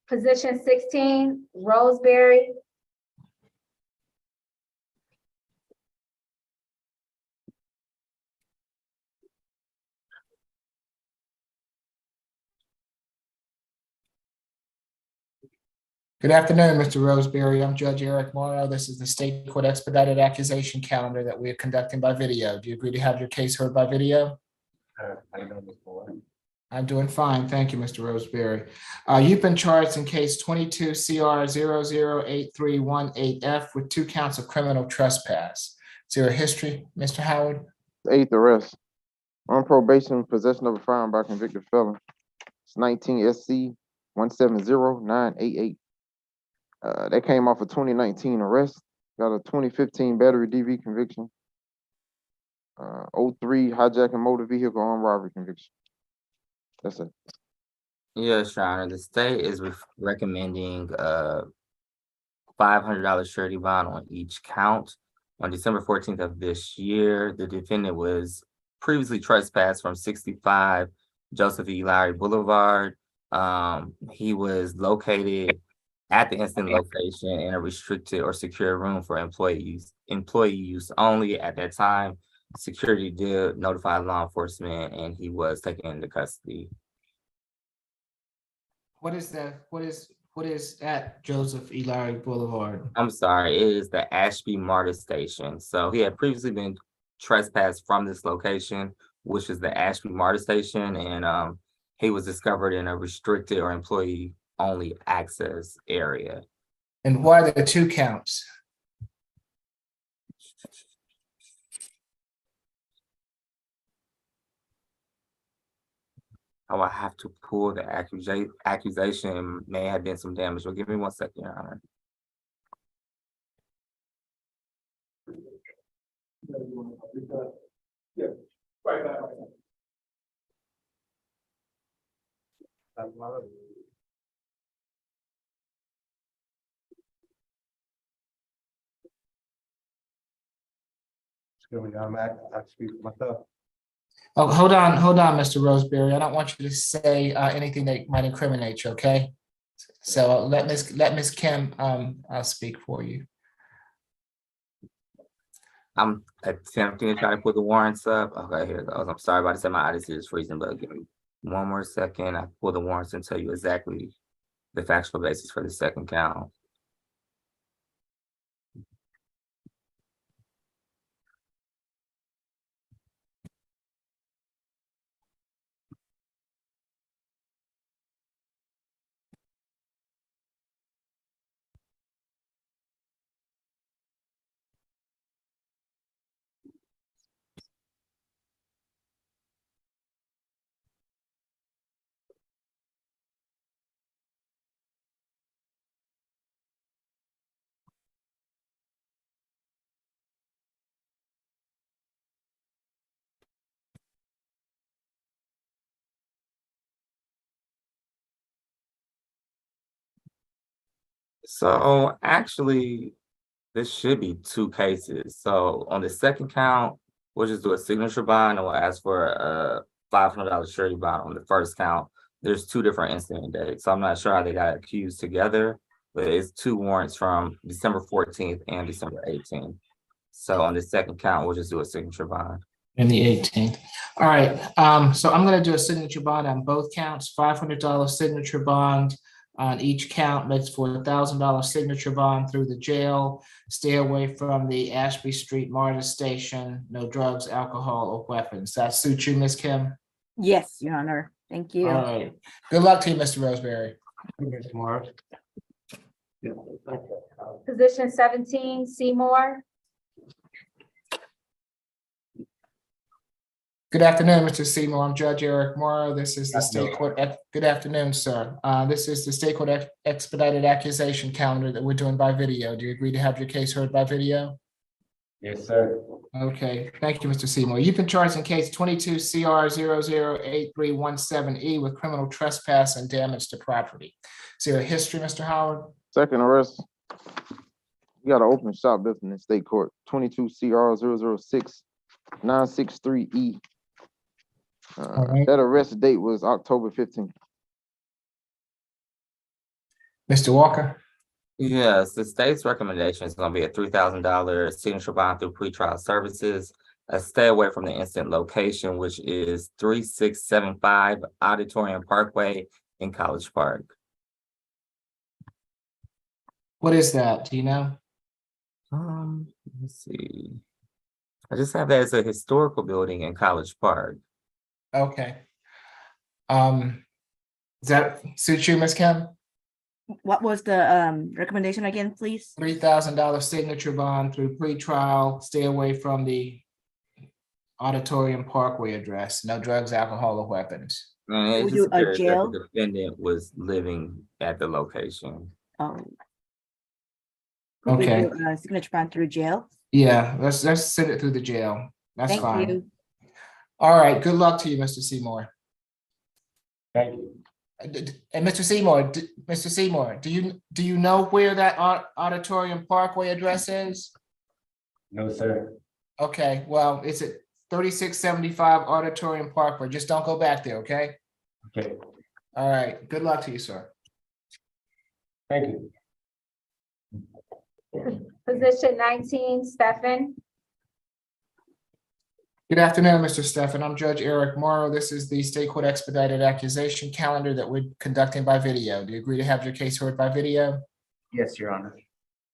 [SPEAKER 16] Position 16, Roseberry.
[SPEAKER 1] Good afternoon, Mr. Roseberry. I'm Judge Eric Morrow. This is the State Court Expedited Accusation Calendar that we are conducting by video. Do you agree to have your case heard by video? I'm doing fine. Thank you, Mr. Roseberry. You've been charged in case 22 CR 008318F with 2 counts of criminal trespass. Is there a history, Mr. Howard?
[SPEAKER 7] 8th arrest. On probation, possession of a firearm by convicted felon. It's 19 SC 170988. That came off a 2019 arrest. Got a 2015 battery DV conviction. 03 hijacking motor vehicle armed robbery conviction. That's it.
[SPEAKER 4] Yes, Your Honor. The state is recommending $500 surety bond on each count. On December 14th of this year, the defendant was previously trespassed from 65 Joseph E. Lowry Boulevard. He was located at the instant location in a restricted or secure room for employee use only. At that time, security did notify law enforcement, and he was taken into custody.
[SPEAKER 1] What is at Joseph E. Lowry Boulevard?
[SPEAKER 4] I'm sorry, it is the Ashby MARTA station. So he had previously been trespassed from this location, which is the Ashby MARTA station, and he was discovered in a restricted or employee only access area.
[SPEAKER 1] And why the 2 counts?
[SPEAKER 4] I will have to pull the accusation. May have been some damage, but give me 1 second, Your Honor.
[SPEAKER 12] Yeah, right.
[SPEAKER 6] Excuse me, I speak for myself.
[SPEAKER 1] Oh, hold on, Mr. Roseberry. I don't want you to say anything that might incriminate you, okay? So let Ms. Kim speak for you.
[SPEAKER 4] I'm attempting to try to put the warrants up. Okay, here it goes. I'm sorry about to say my Odyssey is freezing, but give me 1 more second. I pull the warrants and tell you exactly the factual basis for the second count. So actually, this should be 2 cases. So on the second count, we'll just do a signature bond and we'll ask for a $500 surety bond on the first count. There's 2 different incident dates, so I'm not sure how they got accused together, but it's 2 warrants from December 14th and December 18th. So on the second count, we'll just do a signature bond.
[SPEAKER 1] And the 18th. All right, so I'm gonna do a signature bond on both counts, $500 signature bond on each count, makes for $1,000 signature bond through the jail. Stay away from the Ashby Street MARTA station, no drugs, alcohol, or weapons. That suits you, Ms. Kim?
[SPEAKER 15] Yes, Your Honor. Thank you.
[SPEAKER 1] All right, good luck to you, Mr. Roseberry.
[SPEAKER 16] Position 17, Seymour.
[SPEAKER 1] Good afternoon, Mr. Seymour. I'm Judge Eric Morrow. This is the state court. Good afternoon, sir. This is the state court expedited accusation calendar that we're doing by video. Do you agree to have your case heard by video?
[SPEAKER 6] Yes, sir.
[SPEAKER 1] Okay, thank you, Mr. Seymour. You've been charged in case 22 CR 008317E with criminal trespass and damage to property. Is there a history, Mr. Howard?
[SPEAKER 7] Second arrest. You got an open shop business in state court, 22 CR 006963E.
[SPEAKER 1] right.
[SPEAKER 7] That arrest date was October 15th.
[SPEAKER 1] Mr. Walker?
[SPEAKER 4] Yes, the state's recommendation is going to be a $3,000 signature bond through pretrial services. Stay away from the incident location, which is 3675 Auditorium Parkway in College Park.
[SPEAKER 1] What is that? Do you know?
[SPEAKER 4] Let's see. I just have that as a historical building in College Park.
[SPEAKER 1] Okay. Does that suit you, Ms. Kim?
[SPEAKER 15] What was the recommendation again, please?
[SPEAKER 1] $3,000 signature bond through pretrial. Stay away from the Auditorium Parkway address. No drugs, alcohol, or weapons.
[SPEAKER 4] And it
[SPEAKER 15] We
[SPEAKER 4] just
[SPEAKER 15] do a
[SPEAKER 4] appears that
[SPEAKER 15] jail?
[SPEAKER 4] the defendant was living at the location.
[SPEAKER 15] Could we
[SPEAKER 1] Okay.
[SPEAKER 15] do a signature bond through jail?
[SPEAKER 1] Yeah, let's send it through the jail. That's
[SPEAKER 15] Thank
[SPEAKER 1] fine.
[SPEAKER 15] you.
[SPEAKER 1] All right. Good luck to you, Mr. Seymour.
[SPEAKER 6] Thank you.
[SPEAKER 1] And Mr. Seymour, do you know where that Auditorium Parkway address is?
[SPEAKER 6] No, sir.
[SPEAKER 1] Okay, well, it's at 3675 Auditorium Parkway. Just don't go back there, okay?
[SPEAKER 6] Okay.
[SPEAKER 1] All right. Good luck to you, sir.
[SPEAKER 6] Thank you.
[SPEAKER 16] Position 19, Stephen.
[SPEAKER 1] Good afternoon, Mr. Stephan. I'm Judge Eric Morrow. This is the state court expedited accusation calendar that we're conducting by video. Do you agree to have your case heard by video?
[SPEAKER 6] Yes, Your Honor.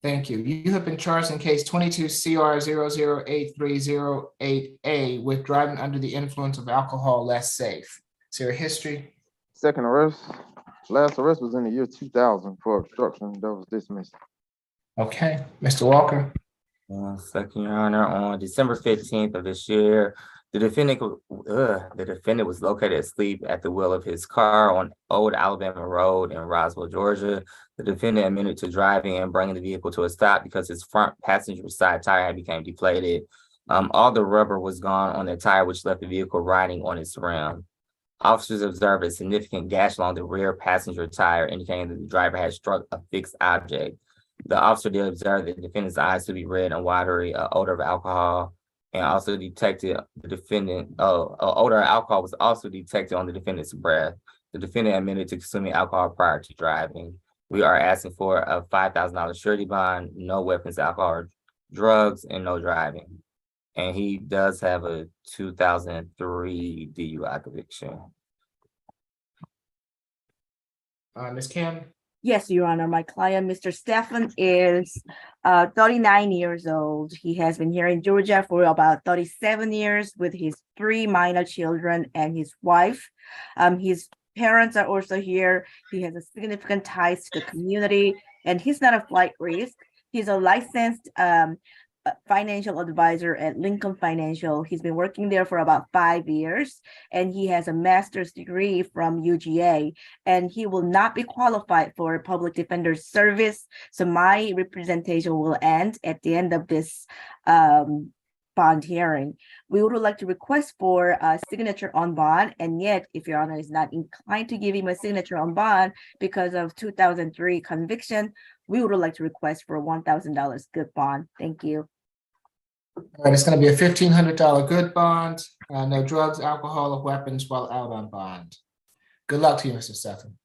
[SPEAKER 1] Thank you. You have been charged in case 22 CR 008308A with driving under the influence of alcohol less safe. Is there a history?
[SPEAKER 7] Second arrest. Last arrest was in the year 2000 for obstruction that was dismissed.
[SPEAKER 1] Okay, Mr. Walker.
[SPEAKER 4] Second, Your Honor, on December 15th of this year, The defendant was located asleep at the wheel of his car on Old Alabama Road in Roswell, Georgia. The defendant admitted to driving and bringing the vehicle to a stop because his front passenger side tire had become deflated. All the rubber was gone on the tire, which left the vehicle riding on its rim. Officers observed a significant gash along the rear passenger tire, indicating that the driver had struck a fixed object. The officer did observe the defendant's eyes to be red and watery, odor of alcohol, and also detected the defendant, odor of alcohol was also detected on the defendant's breath. The defendant admitted to consuming alcohol prior to driving. We are asking for a $5,000 surety bond, no weapons, alcohol, or drugs, and no driving. And he does have a 2003 DUI conviction.
[SPEAKER 1] Ms. Kim?
[SPEAKER 15] Yes, Your Honor, my client, Mr. Stefan, is 39 years old. He has been here in Georgia for about 37 years with his 3 minor children and his wife. His parents are also here. He has a significant ties to the community, and he's not a flight risk. He's a licensed financial advisor at Lincoln Financial. He's been working there for about 5 years, and he has a master's degree from UGA, and he will not be qualified for a public defender's service. So my representation will end at the end of this bond hearing. We would like to request for a signature on bond, and yet if Your Honor is not inclined to give him a signature on bond because of 2003 conviction, we would like to request for a $1,000 good bond. Thank you.
[SPEAKER 1] All right, it's going to be a $1,500 good bond, no drugs, alcohol, or weapons while out on bond. Good luck to you, Mr. Stephan.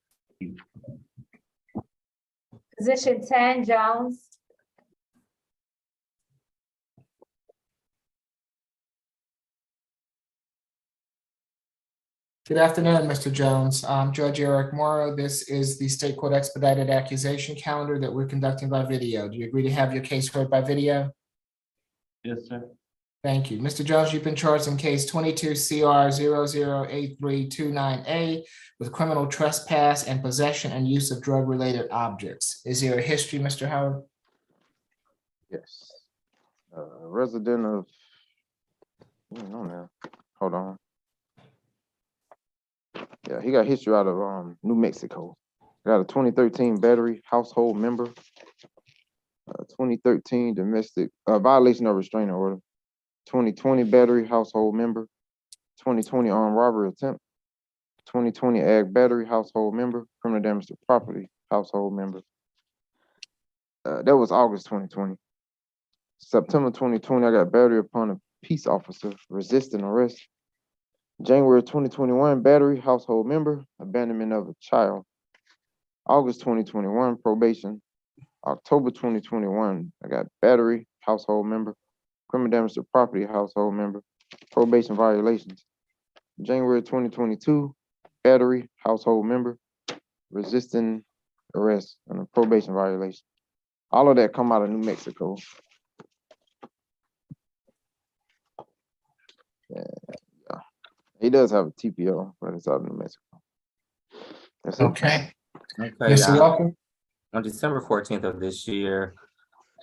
[SPEAKER 16] Position 10, Jones.
[SPEAKER 1] Good afternoon, Mr. Jones. I'm Judge Eric Morrow. This is the State Court Expedited Accusation Calendar that we're conducting by video. Do you agree to have your case heard by video?
[SPEAKER 6] Yes, sir.
[SPEAKER 1] Thank you. Mr. Jones, you've been charged in case 22 CR 008329A with criminal trespass and possession and use of drug-related objects. Is there a history, Mr. Howard?
[SPEAKER 7] Yes. Resident of, hold on. Yeah, he got history out of New Mexico. Got a 2013 battery, household member. 2013 domestic violation of restraining order. 2020 battery, household member. 2020 armed robbery attempt. 2020 ag battery, household member. Criminal damage to property, household member. That was August 2020. September 2020, I got battery upon a peace officer, resisting arrest. January 2021, battery, household member, abandonment of a child. August 2021, probation. October 2021, I got battery, household member, criminal damage to property, household member, probation violations. January 2022, battery, household member, resisting arrest, and a probation violation. All of that come out of New Mexico. Yeah. He does have a TPO, but it's out of New Mexico. That's it.
[SPEAKER 1] Okay.
[SPEAKER 4] Mr.
[SPEAKER 1] Walker?
[SPEAKER 4] On December 14th of this year,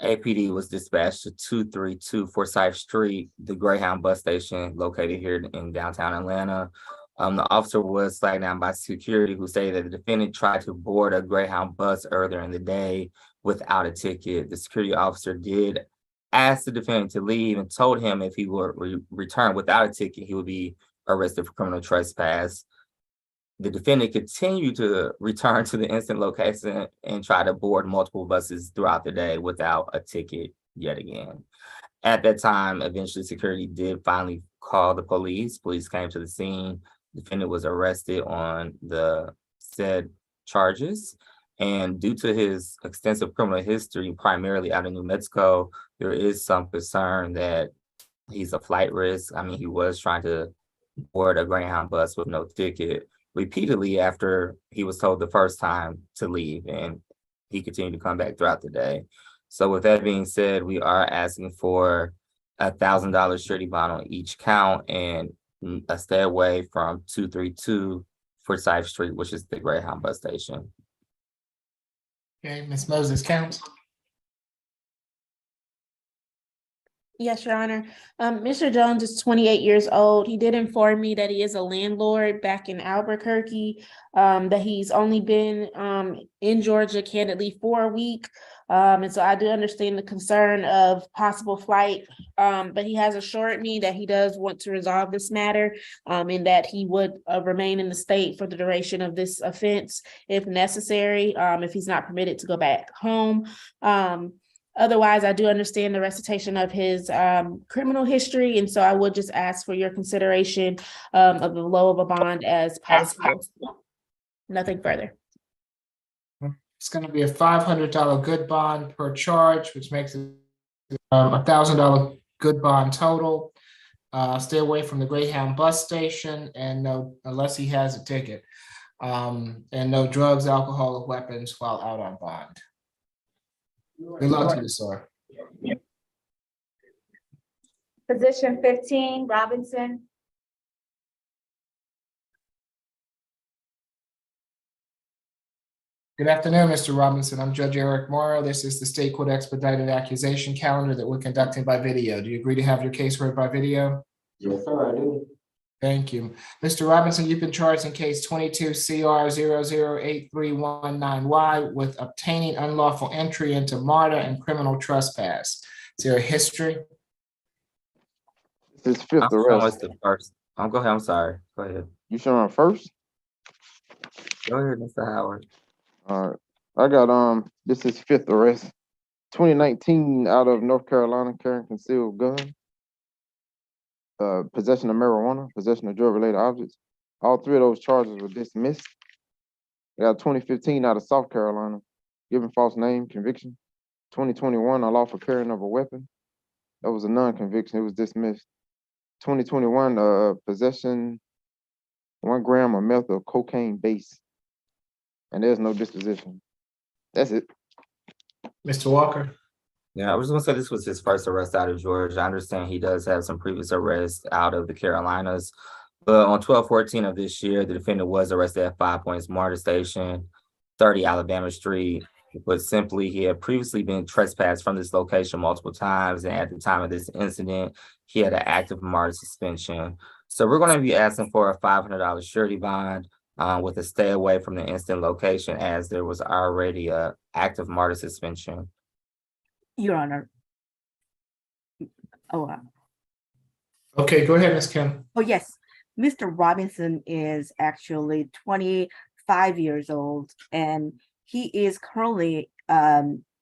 [SPEAKER 4] APD was dispatched to 232 Forsyth Street, the Greyhound bus station located here in downtown Atlanta. The officer was flagged down by security, who stated that the defendant tried to board a Greyhound bus earlier in the day without a ticket. The security officer did ask the defendant to leave and told him if he would return without a ticket, he would be arrested for criminal trespass. The defendant continued to return to the incident location and try to board multiple buses throughout the day without a ticket yet again. At that time, eventually security did finally call the police. Police came to the scene. The defendant was arrested on the said charges. And due to his extensive criminal history, primarily out of New Mexico, there is some concern that he's a flight risk. I mean, he was trying to board a Greyhound bus with no ticket repeatedly after he was told the first time to leave, and he continued to come back throughout the day. So with that being said, we are asking for a $1,000 surety bond on each count and a stay away from 232 Forsyth Street, which is the Greyhound bus station.
[SPEAKER 1] Okay, Ms. Moses counts.
[SPEAKER 5] Yes, Your Honor. Mr. Jones is 28 years old. He did inform me that he is a landlord back in Albuquerque, that he's only been in Georgia candidly for a week. And so I do understand the concern of possible flight, but he has assured me that he does want to resolve this matter, and that he would remain in the state for the duration of this offense if necessary, if he's not permitted to go back home. Otherwise, I do understand the recitation of his criminal history, and so I would just ask for your consideration of the low of a bond as possible. Nothing further.
[SPEAKER 1] It's going to be a $500 good bond per charge, which makes it $1,000 good bond total. Stay away from the Greyhound bus station, and no, unless he has a ticket, and no drugs, alcohol, or weapons while out on bond. Good luck to you, sir.
[SPEAKER 17] Position 15, Robinson.
[SPEAKER 1] Good afternoon, Mr. Robinson. I'm Judge Eric Morrow. This is the State Court Expedited Accusation Calendar that we're conducting by video. Do you agree to have your case heard by video?
[SPEAKER 12] Yes, sir, I do.
[SPEAKER 1] Thank you. Mr. Robinson, you've been charged in case 22 CR 008319Y with obtaining unlawful entry into MARTA and criminal trespass. Is there a history?
[SPEAKER 7] This is fifth arrest.
[SPEAKER 4] The first. Go ahead. I'm sorry. Go ahead.
[SPEAKER 7] You showing first?
[SPEAKER 4] Go ahead, Mr. Howard.
[SPEAKER 7] All right. I got this is fifth arrest. 2019 out of North Carolina, carrying concealed gun. Possession of marijuana, possession of drug-related objects. All three of those charges were dismissed. I got 2015 out of South Carolina, given false name, conviction. 2021, unlawful carrying of a weapon. That was a non-conviction, it was dismissed. 2021, possession 1 gram of meth of cocaine base. And there's no disposition. That's it.
[SPEAKER 1] Mr. Walker?
[SPEAKER 4] Yeah, I was gonna say this was his first arrest out of Georgia. I understand he does have some previous arrests out of the Carolinas. But on 12/14 of this year, the defendant was arrested at 5 Points MARTA Station, 30 Alabama Street. But simply, he had previously been trespassed from this location multiple times. And at the time of this incident, he had an active MARTA suspension. So we're going to be asking for a $500 surety bond with a stay away from the incident location, as there was already a active MARTA suspension.
[SPEAKER 15] Your Honor. Oh,
[SPEAKER 1] Okay, go ahead, Ms. Kim.
[SPEAKER 15] oh, yes. Mr. Robinson is actually 25 years old, and he is currently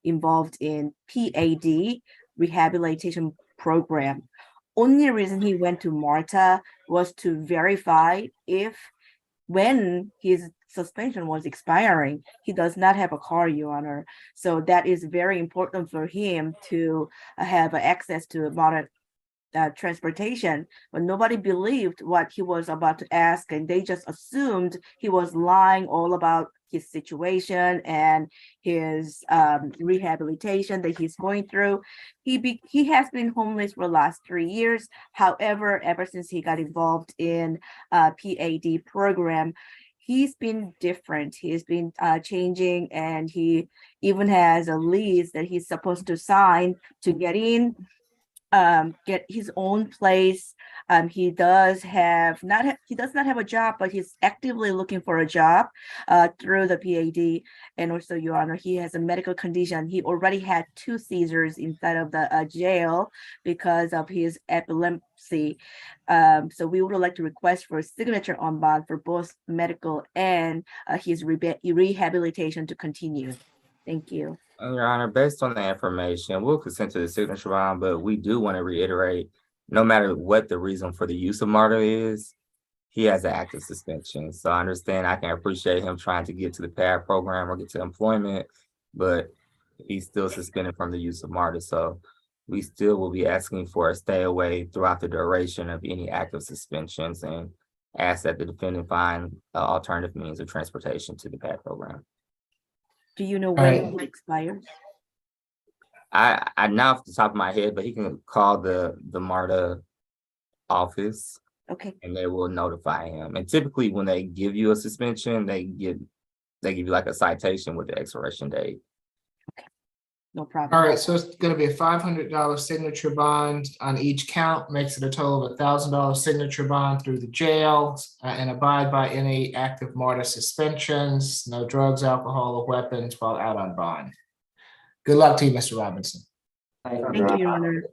[SPEAKER 15] involved in PAD, rehabilitation program. Only reason he went to MARTA was to verify if when his suspension was expiring, he does not have a car, Your Honor. So that is very important for him to have access to MARTA transportation, but nobody believed what he was about to ask, and they just assumed he was lying all about his situation and his rehabilitation that he's going through. He has been homeless for the last 3 years. However, ever since he got involved in PAD program, he's been different. He's been changing, and he even has a lease that he's supposed to sign to get in, get his own place. He does not have a job, but he's actively looking for a job through the PAD. And also, Your Honor, he has a medical condition. He already had 2 seizures inside of the jail because of his epilepsy. So we would like to request for a signature on bond for both medical and his rehabilitation to continue. Thank you.
[SPEAKER 4] Your Honor, based on the information, we'll consent to the signature bond, but we do want to reiterate, no matter what the reason for the use of MARTA is, he has an active suspension. So I understand, I can appreciate him trying to get to the PAD program or get to employment, but he's still suspended from the use of MARTA. So we still will be asking for a stay away throughout the duration of any active suspensions, and ask that the defendant find alternative means of transportation to the PAD program.
[SPEAKER 15] Do you know when it expires?
[SPEAKER 4] I not off the top of my head, but he can call the MARTA office.
[SPEAKER 15] Okay.
[SPEAKER 4] And they will notify him. And typically when they give you a suspension, they give you like a citation with the expiration date.
[SPEAKER 15] No problem.
[SPEAKER 1] All right, so it's gonna be a $500 signature bond on each count, makes it a total of $1,000 signature bond through the jail, and abide by any active MARTA suspensions, no drugs, alcohol, or weapons while out on bond. Good luck to you, Mr. Robinson.
[SPEAKER 15] Thank you, Your Honor.
[SPEAKER 1] You're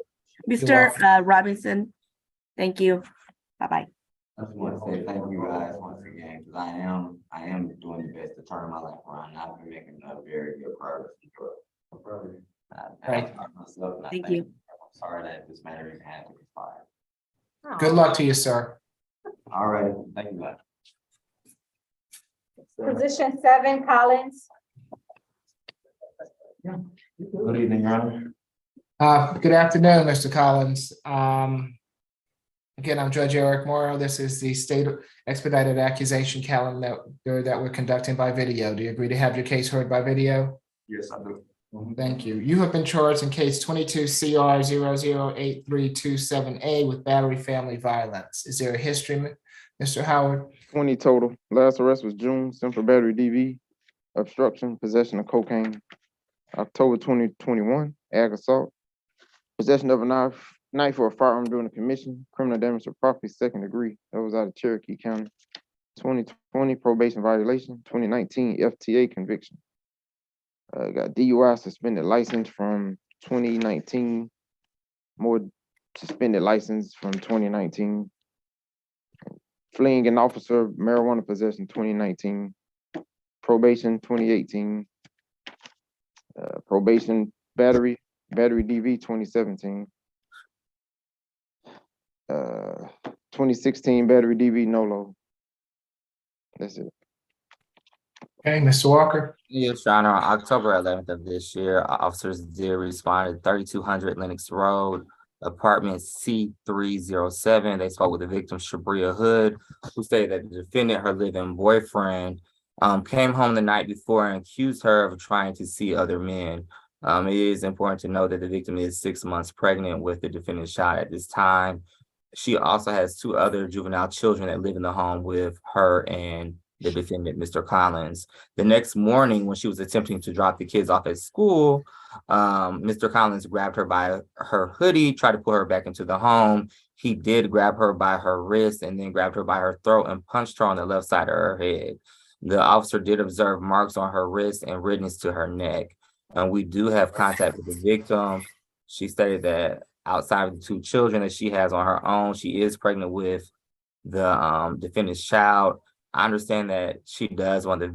[SPEAKER 15] Mr.
[SPEAKER 1] welcome.
[SPEAKER 15] Robinson, thank you. Bye-bye.
[SPEAKER 20] I just want to say thank you guys once again, because I am doing the best to turn my life around. I've been making a very good progress.
[SPEAKER 1] Right.
[SPEAKER 15] Thank you.
[SPEAKER 20] I'm sorry that this matter even had to be filed.
[SPEAKER 1] Good luck to you, sir.
[SPEAKER 20] All right, thank you, guys.
[SPEAKER 16] Position 7, Collins.
[SPEAKER 20] Good evening, Your Honor.
[SPEAKER 1] Good afternoon, Mr. Collins. Again, I'm Judge Eric Morrow. This is the state expedited accusation calendar that we're conducting by video. Do you agree to have your case heard by video?
[SPEAKER 20] Yes, I do.
[SPEAKER 1] Thank you. You have been charged in case 22 CR 008327A with battery family violence. Is there a history, Mr. Howard?
[SPEAKER 7] 20 total. Last arrest was June, simple battery DV, obstruction, possession of cocaine. October 2021, ag assault, possession of a knife or a firearm during a commission, criminal damage to property, 2nd degree. That was out of Cherokee County. 2020 probation violation, 2019 FTA conviction. Got DUI, suspended license from 2019, more suspended license from 2019. Fleeing an officer, marijuana possession 2019, probation 2018, probation battery DV 2017, 2016 battery DV NOLO. That's it.
[SPEAKER 1] Okay, Mr. Walker.
[SPEAKER 4] Yes, Your Honor. On October 11th of this year, officers did respond to 3200 Lenox Road, apartment C307. They spoke with the victim, Shabria Hood, who stated that the defendant, her living boyfriend, came home the night before and accused her of trying to see other men. It is important to know that the victim is 6 months pregnant with the defendant's child at this time. She also has 2 other juvenile children that live in the home with her and the defendant, Mr. Collins. The next morning, when she was attempting to drop the kids off at school, Mr. Collins grabbed her by her hoodie, tried to pull her back into the home. He did grab her by her wrist and then grabbed her by her throat and punched her on the left side of her head. The officer did observe marks on her wrist and redness to her neck. And we do have contact with the victim. She stated that outside of the 2 children that she has on her own, she is pregnant with the defendant's child. I understand that she does want the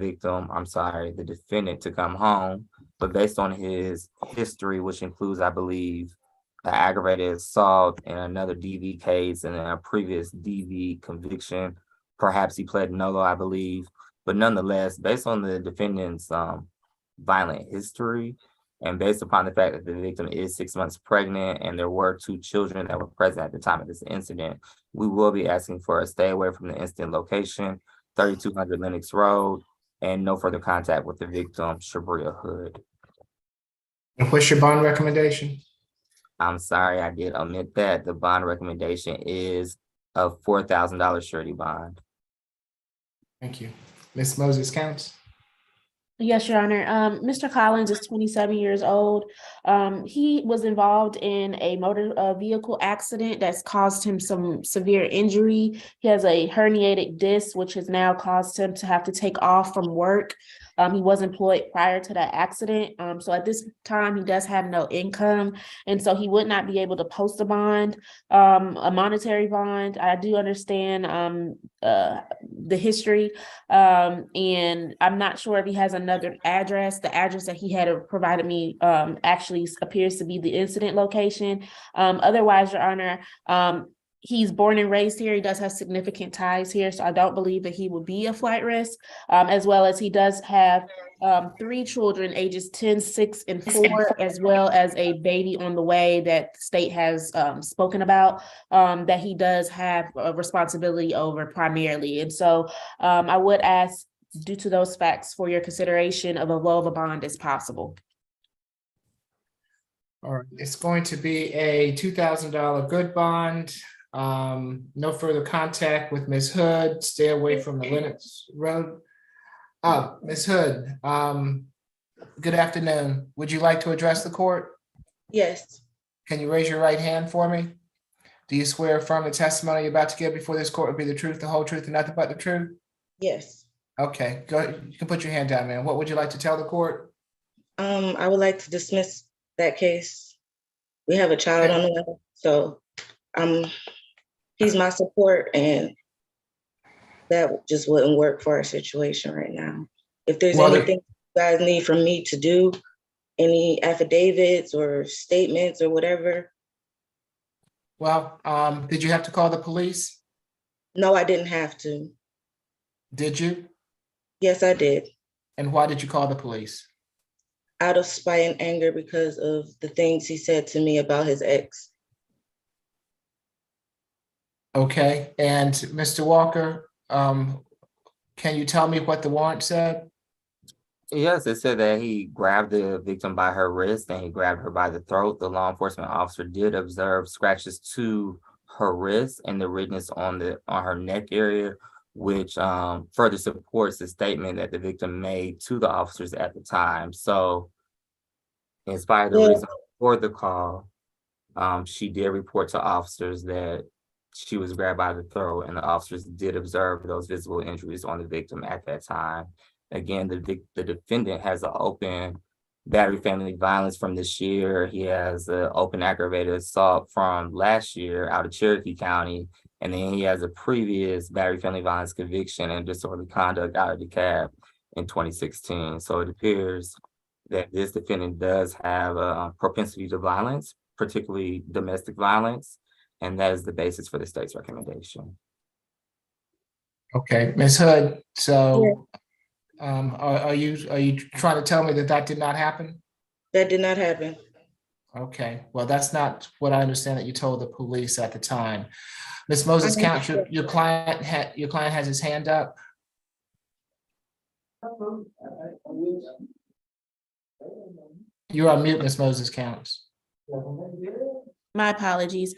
[SPEAKER 4] defendant to come home, but based on his history, which includes, I believe, the aggravated assault and another DV case and a previous DV conviction, perhaps he pled NOLO, I believe. But nonetheless, based on the defendant's violent history and based upon the fact that the victim is 6 months pregnant and there were 2 children that were present at the time of this incident, we will be asking for a stay away from the incident location, 3200 Lenox Road, and no further contact with the victim, Shabria Hood.
[SPEAKER 1] And what's your bond recommendation?
[SPEAKER 4] I'm sorry, I did omit that. The bond recommendation is a $4,000 surety bond.
[SPEAKER 1] Thank you. Ms. Moses Counts.
[SPEAKER 5] Yes, Your Honor. Mr. Collins is 27 years old. He was involved in a motor vehicle accident that's caused him some severe injury. He has a herniated disc, which has now caused him to have to take off from work. He was employed prior to that accident. So at this time, he does have no income. And so he would not be able to post a bond, a monetary bond. I do understand the history. And I'm not sure if he has another address. The address that he had provided me actually appears to be the incident location. Otherwise, Your Honor, he's born and raised here. He does have significant ties here, so I don't believe that he would be a flight risk, as well as he does have 3 children, ages 10, 6, and 4, as well as a baby on the way that the state has spoken about, that he does have a responsibility over primarily. And so I would ask, due to those facts, for your consideration of a low of a bond as possible.
[SPEAKER 1] All right, it's going to be a $2,000 good bond. No further contact with Ms. Hood. Stay away from the Lenox Road. Ms. Hood, Good afternoon. Would you like to address the court?
[SPEAKER 21] Yes,
[SPEAKER 1] Can you raise your right hand for me? Do you swear affirm the testimony you're about to give before this court will be the truth, the whole truth, and nothing but the truth?
[SPEAKER 21] yes.
[SPEAKER 1] Okay, go ahead. You can put your hand down, man. What would you like to tell the court?
[SPEAKER 21] I would like to dismiss that case. We have a child on the way, so he's my support, and that just wouldn't work for our situation right now. If there's
[SPEAKER 1] Well,
[SPEAKER 21] anything you guys need from me to do, any affidavits or statements or whatever.
[SPEAKER 1] Well, did you have to call the police?
[SPEAKER 21] No, I didn't have to.
[SPEAKER 1] Did you?
[SPEAKER 21] Yes, I did.
[SPEAKER 1] And why did you call the police?
[SPEAKER 21] Out of spite and anger because of the things he said to me about his ex.
[SPEAKER 1] Okay, and Mr. Walker, can you tell me what the warrant said?
[SPEAKER 4] Yes, it said that he grabbed the victim by her wrist and he grabbed her by the throat. The law enforcement officer did observe scratches to her wrist and the redness on her neck area, which further supports the statement that the victim made to the officers at the time. So, in spite of the reason for the call, she did report to officers that she was grabbed by the throat, and the officers did observe those visible injuries on the victim at that time. Again, the defendant has an open battery family violence from this year. He has an open aggravated assault from last year out of Cherokee County. And then he has a previous battery family violence conviction and disorderly conduct out of DeKalb in 2016. So it appears that this defendant does have a propensity to violence, particularly domestic violence. And that is the basis for the state's recommendation.
[SPEAKER 1] Okay, Ms. Hood, so are you trying to tell me that that did not happen?
[SPEAKER 21] That did not happen.
[SPEAKER 1] Okay, well, that's not what I understand that you told the police at the time. Ms. Moses Count, your client has his hand up. You're on mute, Ms. Moses Counts.
[SPEAKER 5] My apologies.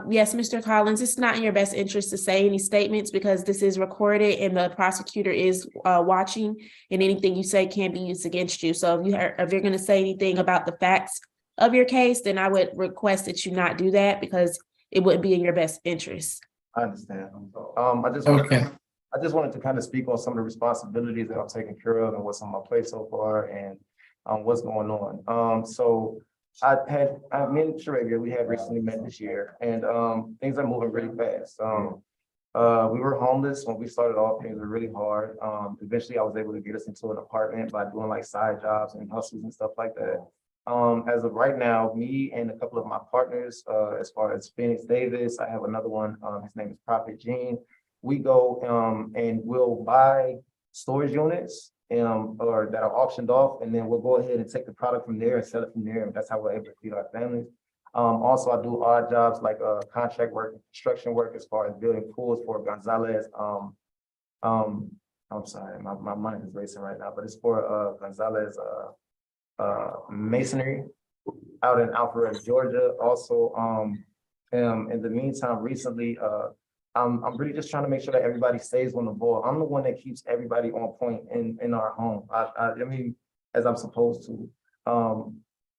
[SPEAKER 5] Yes, Mr. Collins, it's not in your best interest to say any statements because this is recorded and the prosecutor is watching, and anything you say can be used against you. So if you're going to say anything about the facts of your case, then I would request that you not do that because it wouldn't be in your best interest.
[SPEAKER 6] I understand. I just wanted to kind of speak on some of the responsibilities that I'm taking care of and what's on my plate so far and what's going on. So me and Sharabia, we had recently met this year, and things are moving really fast. We were homeless when we started off. Things were really hard. Eventually I was able to get us into an apartment by doing like side jobs and hustles and stuff like that. As of right now, me and a couple of my partners, as far as Phoenix Davis, I have another one, his name is Prophet Gene. We go and we'll buy storage units or that are auctioned off, and then we'll go ahead and take the product from there and sell it from there, and that's how we're able to feed our families. Also, I do odd jobs like contract work and construction work as far as building pools for Gonzalez. I'm sorry, my mind is racing right now, but it's for Gonzalez Masonry out in Alpharetta, Georgia. Also, in the meantime, recently, I'm really just trying to make sure that everybody stays on the ball. I'm the one that keeps everybody on point in our home. I mean, as I'm supposed to.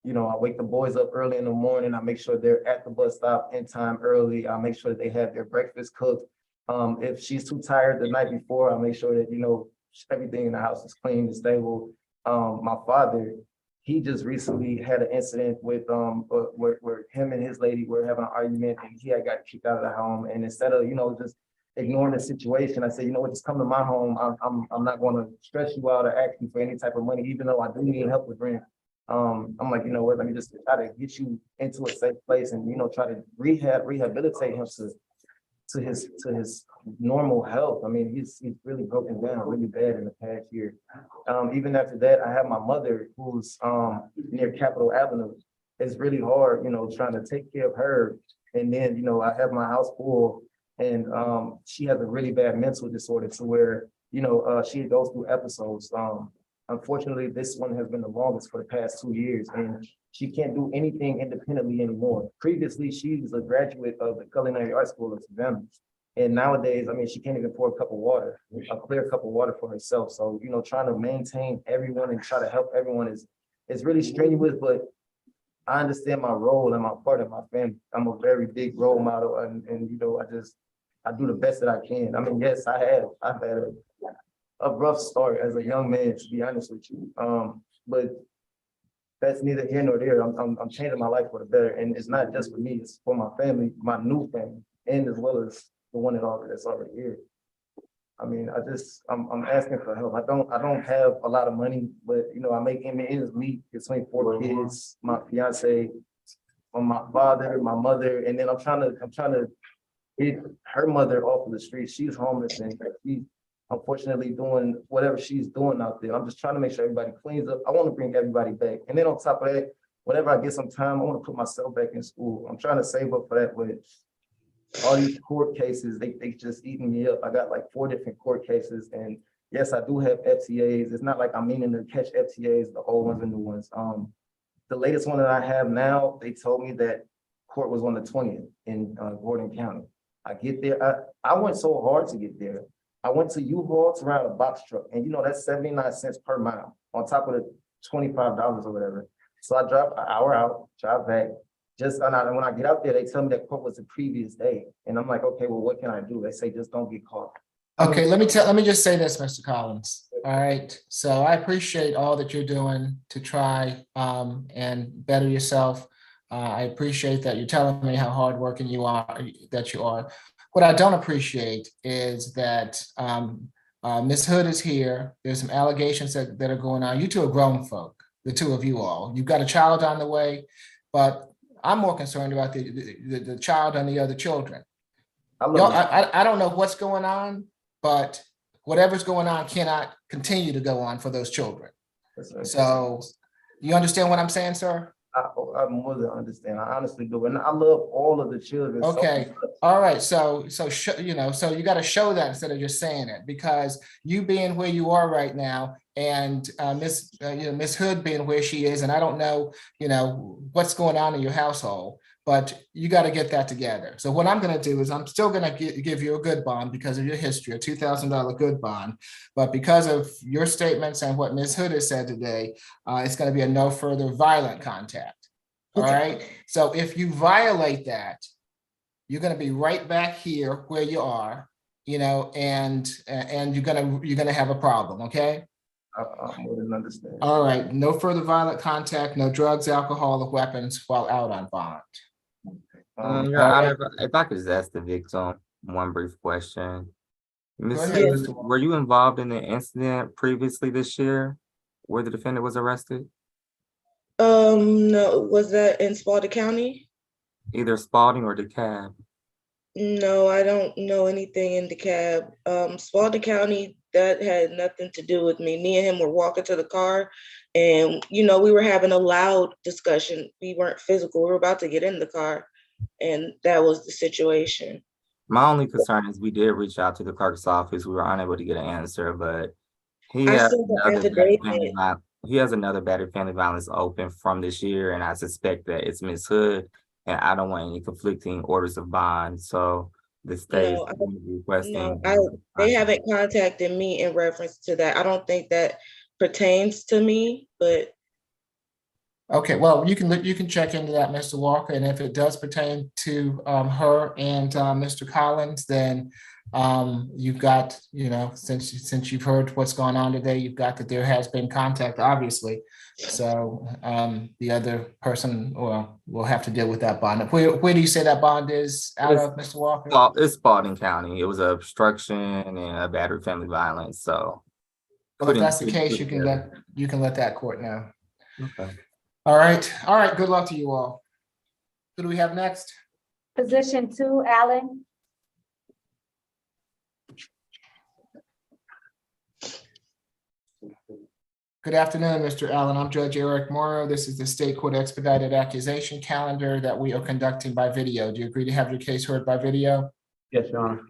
[SPEAKER 6] You know, I wake the boys up early in the morning. I make sure they're at the bus stop in time early. I make sure that they have their breakfast cooked. If she's too tired the night before, I make sure that, you know, everything in the house is clean and stable. My father, he just recently had an incident with where him and his lady were having an argument, and he had got kicked out of the home. And instead of, you know, just ignoring the situation, I said, you know what, just come to my home. I'm not going to stress you out or ask you for any type of money, even though I do need help with rent. I'm like, you know what, let me just try to get you into a safe place and, you know, try to rehabilitate him to his normal health. I mean, he's really broken down really bad in the past year. Even after that, I have my mother who's near Capitol Avenue. It's really hard, you know, trying to take care of her. And then, you know, I have my house full, and she has a really bad mental disorder to where, you know, she goes through episodes. Unfortunately, this one has been the longest for the past 2 years, and she can't do anything independently anymore. Previously, she was a graduate of the Culinary Arts School of Savannah. And nowadays, I mean, she can't even pour a clear cup of water for herself. So, you know, trying to maintain everyone and try to help everyone is really strenuous, but I understand my role and my part of my family. I'm a very big role model and you know, I do the best that I can. I mean, yes, I've had a rough start as a young man, to be honest with you. But that's neither here nor there. I'm changing my life for the better. And it's not just for me, it's for my family, my new family, and as well as the one that's already here. I mean, I'm asking for help. I don't have a lot of money, but you know, I make ends meet between 4 kids, my fiance, my father, my mother, and then I'm trying to get her mother off of the street. She's homeless and she's unfortunately doing whatever she's doing out there. I'm just trying to make sure everybody cleans up. I want to bring everybody back. And then on top of that, whenever I get some time, I want to put myself back in school. I'm trying to save up for that, but all these court cases, they just eating me up. I got like 4 different court cases, and yes, I do have FTAs. It's not like I'm meaning to catch FTAs, the old ones and new ones. The latest one that I have now, they told me that court was on the 20th in Gordon County. I get there, I went so hard to get there. I went to U-Haul to ride a box truck, and you know, that's 79 cents per mile on top of the $25 or whatever. So I drive an hour out, drive back. And when I get out there, they tell me that court was the previous day. And I'm like, okay, well, what can I do? They say, just don't get caught.
[SPEAKER 1] Okay, let me just say this, Mr. Collins. All right. So I appreciate all that you're doing to try and better yourself. I appreciate that you're telling me how hardworking you are, What I don't appreciate is that Ms. Hood is here. There's some allegations that are going on. You two are grown folk, the two of you all. You've got a child on the way, but I'm more concerned about the child and the other children. I don't know what's going on, but whatever's going on cannot continue to go on for those children. So you understand what I'm saying, sir?
[SPEAKER 6] I more than understand. I honestly do. And I love all of the children.
[SPEAKER 1] Okay. All right. So you got to show that instead of just saying it, because you being where you are right now and Miss Hood being where she is, and I don't know, what's going on in your household, but you got to get that together. So what I'm going to do is I'm still going to give you a good bond because of your history, a $2,000 good bond. But because of your statements and what Ms. Hood has said today, it's going to be a no further violent contact. All right. So if you violate that, you're going to be right back here where you are, and you're going to have a problem. Okay.
[SPEAKER 6] I more than understand.
[SPEAKER 1] All right. No further violent contact, no drugs, alcohol, or weapons while out on bond.
[SPEAKER 4] Your Honor, if I could just ask the victim one brief question. Ms. Hood, were you involved in the incident previously this year where the defendant was arrested?
[SPEAKER 21] No, was that in Spalding County?
[SPEAKER 4] Either Spalding or DeKalb?
[SPEAKER 21] No, I don't know anything in DeKalb. Spalding County, that had nothing to do with me. Me and him were walking to the car and, we were having a loud discussion. We weren't physical. We were about to get in the car and that was the situation.
[SPEAKER 4] My only concern is we did reach out to the clerk's office. We were unable to get an answer, but he has another battered family violence open from this year, and I suspect that it's Ms. Hood, and I don't want any conflicting orders of bond. So the state is requesting.
[SPEAKER 21] They haven't contacted me in reference to that. I don't think that pertains to me, but.
[SPEAKER 1] Okay, well, you can check into that, Mr. Walker, and if it does pertain to her and Mr. Collins, then you've got, since you've heard what's going on today, you've got that there has been contact, obviously. So the other person will have to deal with that bond. Where do you say that bond is out of, Mr. Walker?
[SPEAKER 4] It's Spalding County. It was obstruction and a battered family violence. So,
[SPEAKER 1] well, if that's the case, you can let that court know.
[SPEAKER 4] Okay.
[SPEAKER 1] All right. Good luck to you all. Who do we have next?
[SPEAKER 16] Position 2, Allen.
[SPEAKER 1] Good afternoon, Mr. Allen. I'm Judge Eric Morrow. This is the State Court Expedited Accusation Calendar that we are conducting by video. Do you agree to have your case heard by video?
[SPEAKER 12] Yes, Your Honor.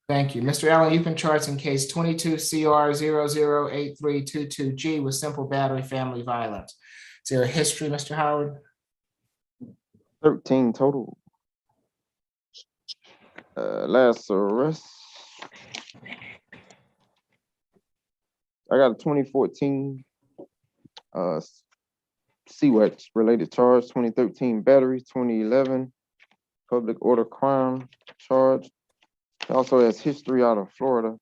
[SPEAKER 1] Thank you. Mr. Allen, you've been charged in case 22 CR 008322G with simple battery family violence. Is there a history, Mr. Howard?
[SPEAKER 7] 13 total. Last arrest. I got a 2014 CWAX related charge, 2013 battery, 2011 public order crime charge. He also has history out of Florida.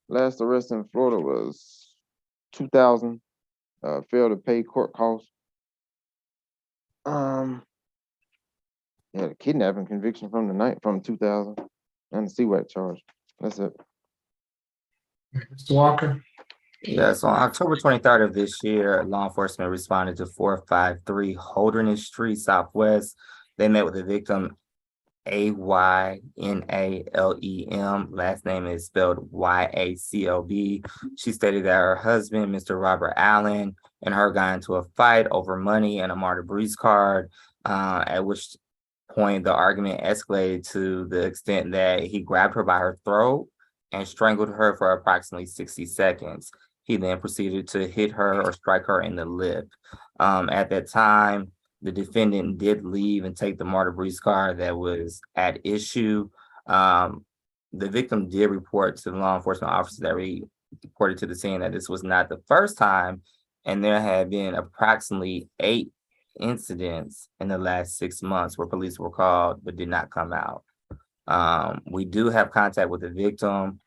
[SPEAKER 7] Last arrest in Florida was 2000. Failed to pay court costs. Yeah, the kidnapping conviction from 2000 and the CWAC charge. That's it.
[SPEAKER 1] Mr. Walker?
[SPEAKER 4] Yes, on October 23rd of this year, law enforcement responded to 453 Holderness Street Southwest. They met with the victim, Aynalem. Last name is spelled Yacob. She stated that her husband, Mr. Robert Allen, and her got into a fight over money and a Marta Breeze card, at which point the argument escalated to the extent that he grabbed her by her throat and strangled her for approximately 60 seconds. He then proceeded to hit her or strike her in the lip. At that time, the defendant did leave and take the Marta Breeze car that was at issue. The victim did report to the law enforcement officer that reported to the scene that this was not the first time, and there had been approximately 8 incidents in the last 6 months where police were called but did not come out. We do have contact with the victim.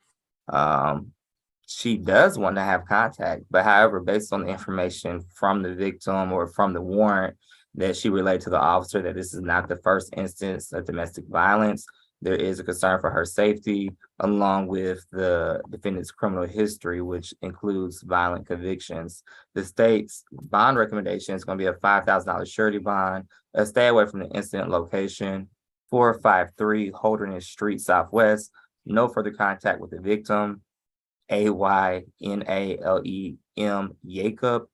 [SPEAKER 4] She does want to have contact, but however, based on the information from the victim or from the warrant that she relayed to the officer that this is not the first instance of domestic violence, there is a concern for her safety, along with the defendant's criminal history, which includes violent convictions. The state's bond recommendation is going to be a $5,000 surety bond, a stay away from the incident location, 453 Holderness Street Southwest, no further contact with the victim, Aynalem, Jacob,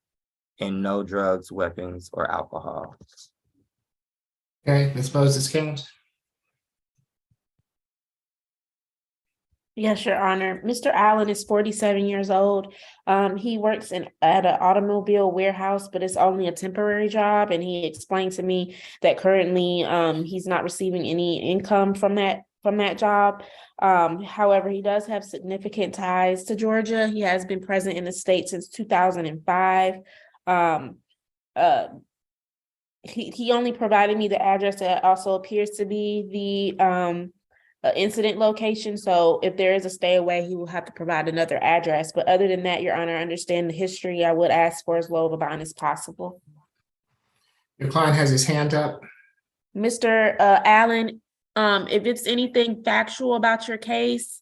[SPEAKER 4] and no drugs, weapons, or alcohol.
[SPEAKER 1] Okay, Ms. Moses-Kings?
[SPEAKER 5] Yes, Your Honor. Mr. Allen is 47 years old. He works at an automobile warehouse, but it's only a temporary job. And he explained to me that currently he's not receiving any income from that job. However, he does have significant ties to Georgia. He has been present in the state since 2005. He only provided me the address that also appears to be the incident location. So if there is a stay away, he will have to provide another address. But other than that, Your Honor, I understand the history. I would ask for as low of a bond as possible.
[SPEAKER 1] Your client has his hand up.
[SPEAKER 5] Mr. Allen, if it's anything factual about your case,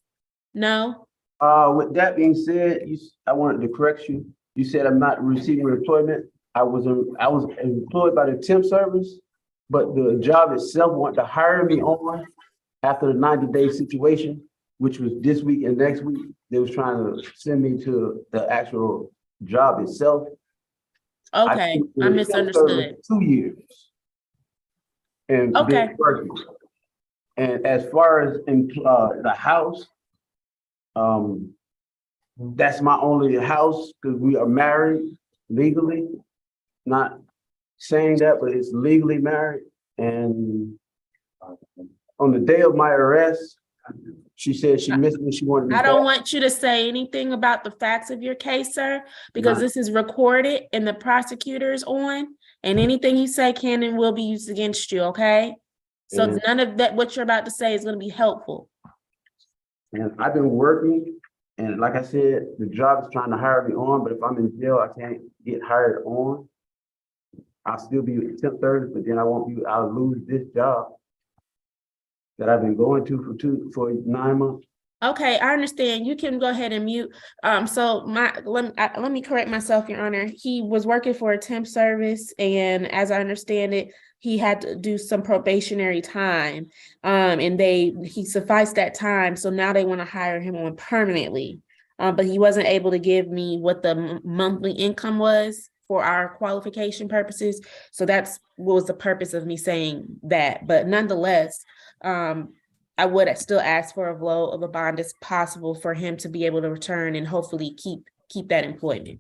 [SPEAKER 5] no?
[SPEAKER 12] With that being said, I wanted to correct you. You said I'm not receiving employment. I was employed by the temp service, but the job itself wanted to hire me on after the 90-day situation, which was this week and next week. They was trying to send me to the actual job itself.
[SPEAKER 5] Okay, I misunderstood.
[SPEAKER 12] 2 years. And
[SPEAKER 5] okay.
[SPEAKER 12] been working. And as far as in the house, that's my only house because we are married legally. Not saying that, but it's legally married. And on the day of my arrest, she said she missed me. She wanted me
[SPEAKER 5] I don't
[SPEAKER 12] back.
[SPEAKER 5] want you to say anything about the facts of your case, sir, because this is recorded and the prosecutor's on, and anything you say can and will be used against you, okay? So none of that, what you're about to say is going to be helpful.
[SPEAKER 12] And I've been working, and like I said, the job is trying to hire me on, but if I'm in jail, I can't get hired on. I'll still be with temp service, but then I'll lose this job that I've been going to for 9 months.
[SPEAKER 5] Okay, I understand. You can go ahead and mute. So let me correct myself, Your Honor. He was working for a temp service, and as I understand it, he had to do some probationary time. And he sufficed that time, so now they want to hire him on permanently. But he wasn't able to give me what the monthly income was for our qualification purposes. So that's what was the purpose of me saying that. But nonetheless, I would still ask for as low of a bond as possible for him to be able to return and hopefully keep that employment.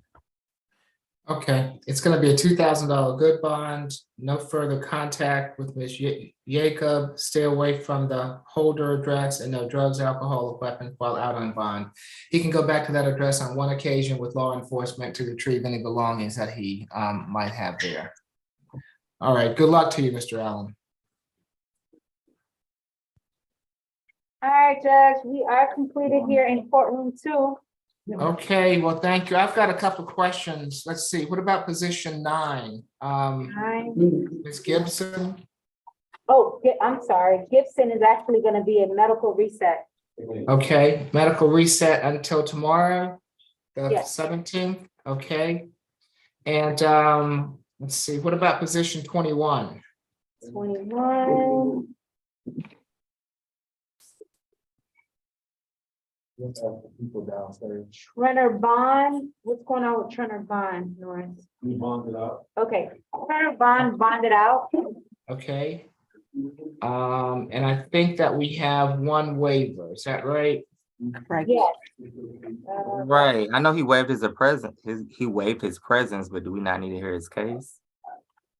[SPEAKER 1] Okay, it's gonna be a $2,000 good bond, no further contact with Ms. Jacob, stay away from the holder address, and no drugs, alcohol, or weapons while out on bond. He can go back to that address on one occasion with law enforcement to retrieve any belongings that he might have there. All right, good luck to you, Mr. Allen.
[SPEAKER 16] All right, Judge, we are completed here in courtroom 2.
[SPEAKER 1] Okay, well, thank you. I've got a couple of questions. Let's see, what about position 9? Ms. Gibson?
[SPEAKER 16] Oh, I'm sorry. Gibson is actually going to be a medical reset.
[SPEAKER 1] Okay, medical reset until tomorrow, the
[SPEAKER 16] Yes.
[SPEAKER 1] 17th, okay. And let's see, what about position 21?
[SPEAKER 16] 21.
[SPEAKER 6] People downstairs.
[SPEAKER 16] Trenner Bond. What's going on with Trenner Bond, Norris?
[SPEAKER 6] We bonded out.
[SPEAKER 16] Okay, Trenner Bond bonded out.
[SPEAKER 1] Okay. And I think that we have one waiver, is that right?
[SPEAKER 15] Right.
[SPEAKER 16] Yes.
[SPEAKER 4] Right. I know he waived he waived his presence, but do we not need to hear his case?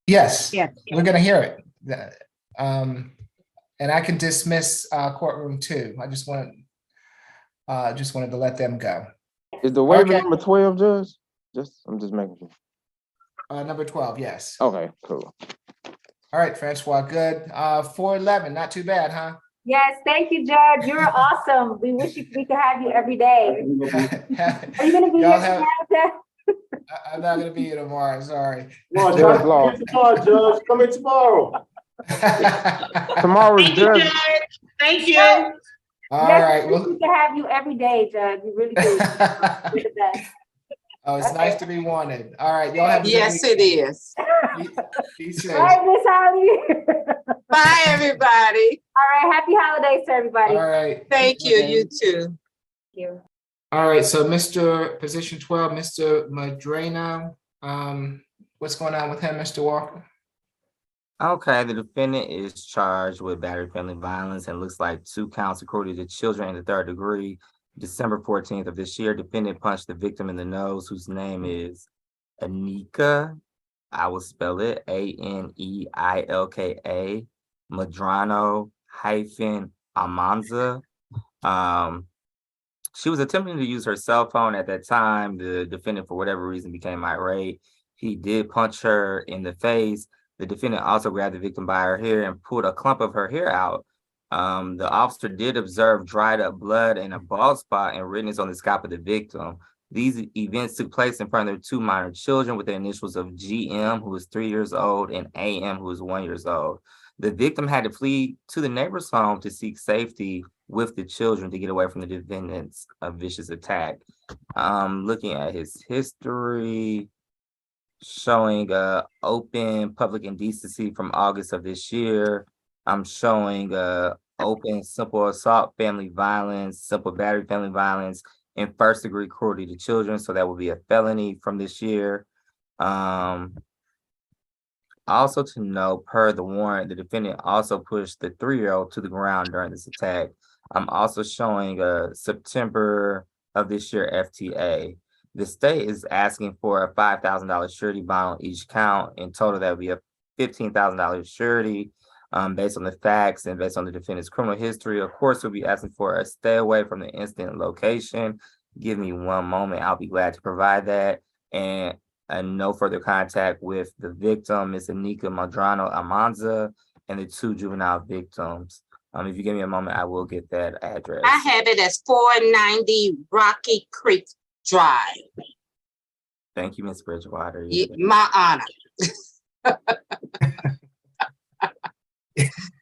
[SPEAKER 1] Yes.
[SPEAKER 15] Yes.
[SPEAKER 1] We're gonna hear it. And I can dismiss courtroom 2. I just wanted to let them go.
[SPEAKER 7] Is the waiver
[SPEAKER 1] Okay.
[SPEAKER 7] number 12, Judge? I'm just making sure.
[SPEAKER 1] Number 12, yes.
[SPEAKER 7] Okay, cool.
[SPEAKER 1] All right, Francois, good. 411, not too bad, huh?
[SPEAKER 16] Yes, thank you, Judge. You're awesome. We wish we could have you every day. Are you going to be
[SPEAKER 1] Y'all
[SPEAKER 16] here
[SPEAKER 1] have-
[SPEAKER 16] tomorrow?
[SPEAKER 1] I'm not gonna be here tomorrow, sorry.
[SPEAKER 13] Come on,
[SPEAKER 7] Judge
[SPEAKER 13] Judge.
[SPEAKER 7] Law.
[SPEAKER 13] Come tomorrow, Judge. Come in tomorrow.
[SPEAKER 7] Tomorrow's
[SPEAKER 3] Thank you,
[SPEAKER 7] judge.
[SPEAKER 3] Judge. Thank you.
[SPEAKER 1] All
[SPEAKER 16] Yes,
[SPEAKER 1] right,
[SPEAKER 16] we wish
[SPEAKER 1] well,
[SPEAKER 16] we could have you every day, Judge. We really do. You're the best.
[SPEAKER 1] oh, it's nice to be wanted. All right, y'all have a good
[SPEAKER 2] Yes, it
[SPEAKER 1] weekend.
[SPEAKER 2] is.
[SPEAKER 1] Be safe.
[SPEAKER 16] All right, Miss Holly.
[SPEAKER 2] Bye, everybody.
[SPEAKER 16] All right, happy holidays to everybody.
[SPEAKER 1] All right.
[SPEAKER 2] Thank you, you too.
[SPEAKER 16] Thank you.
[SPEAKER 1] All right, so Mr. Position 12, Mr. Madrano, what's going on with him, Mr. Walker?
[SPEAKER 4] Okay, the defendant is charged with battery family violence and looks like 2 counts according to children in the 3rd degree. December 14th of this year, defendant punched the victim in the nose, whose name is Anika. I will spell it Aneilka, Madrano Almanza. She was attempting to use her cell phone at that time. The defendant, for whatever reason, became irate. He did punch her in the face. The defendant also grabbed the victim by her hair and pulled a clump of her hair out. The officer did observe dried up blood and a bald spot and redness on the scalp of the victim. These events took place in front of their 2 minor children with the initials of GM, who was 3 years old, and AM, who was 1 year old. The victim had to flee to the neighbor's home to seek safety with the children to get away from the defendant's vicious attack. Looking at his history, showing open public indecency from August of this year. I'm showing open simple assault family violence, simple battery family violence, and 1st degree cruelty to children. So that will be a felony from this year. Also to note, per the warrant, the defendant also pushed the 3-year-old to the ground during this attack. I'm also showing September of this year FTA. The state is asking for a $5,000 surety bond on each count. In total, that would be a $15,000 surety based on the facts and based on the defendant's criminal history. Of course, we'll be asking for a stay away from the incident location. Give me one moment. I'll be glad to provide that. And no further contact with the victim, Ms. Anika Madrano Almanza, and the 2 juvenile victims. If you give me a moment, I will get that address.
[SPEAKER 2] I have it as 490 Rocky Creek Drive.
[SPEAKER 4] Thank you, Ms. Bridgewater.
[SPEAKER 2] My honor.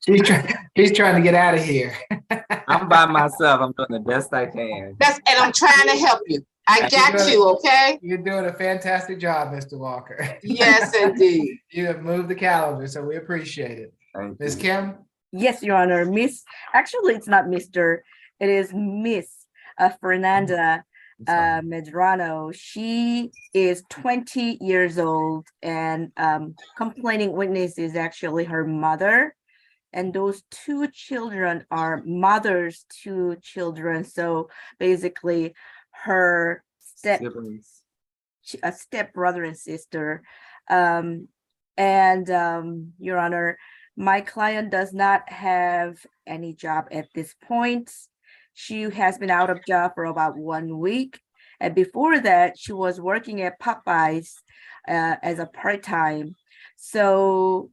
[SPEAKER 1] He's trying to get out of here.
[SPEAKER 4] I'm by myself. I'm doing the best I can.
[SPEAKER 2] And I'm trying to help you. I got you, okay?
[SPEAKER 1] You're doing a fantastic job, Mr. Walker.
[SPEAKER 2] Yes, indeed.
[SPEAKER 1] You have moved the calendar, so we appreciate it. Ms. Kim?
[SPEAKER 15] Yes, Your Honor. Actually, it's not Mr. It is Miss Fernanda Medrano. She is 20 years old, and complaining witness is actually her mother. And those 2 children are mother's 2 children. So basically, her a stepbrother and sister. Your Honor, my client does not have any job at this point. She has been out of job for about 1 week. And before that, she was working at Popeyes as a part-time. So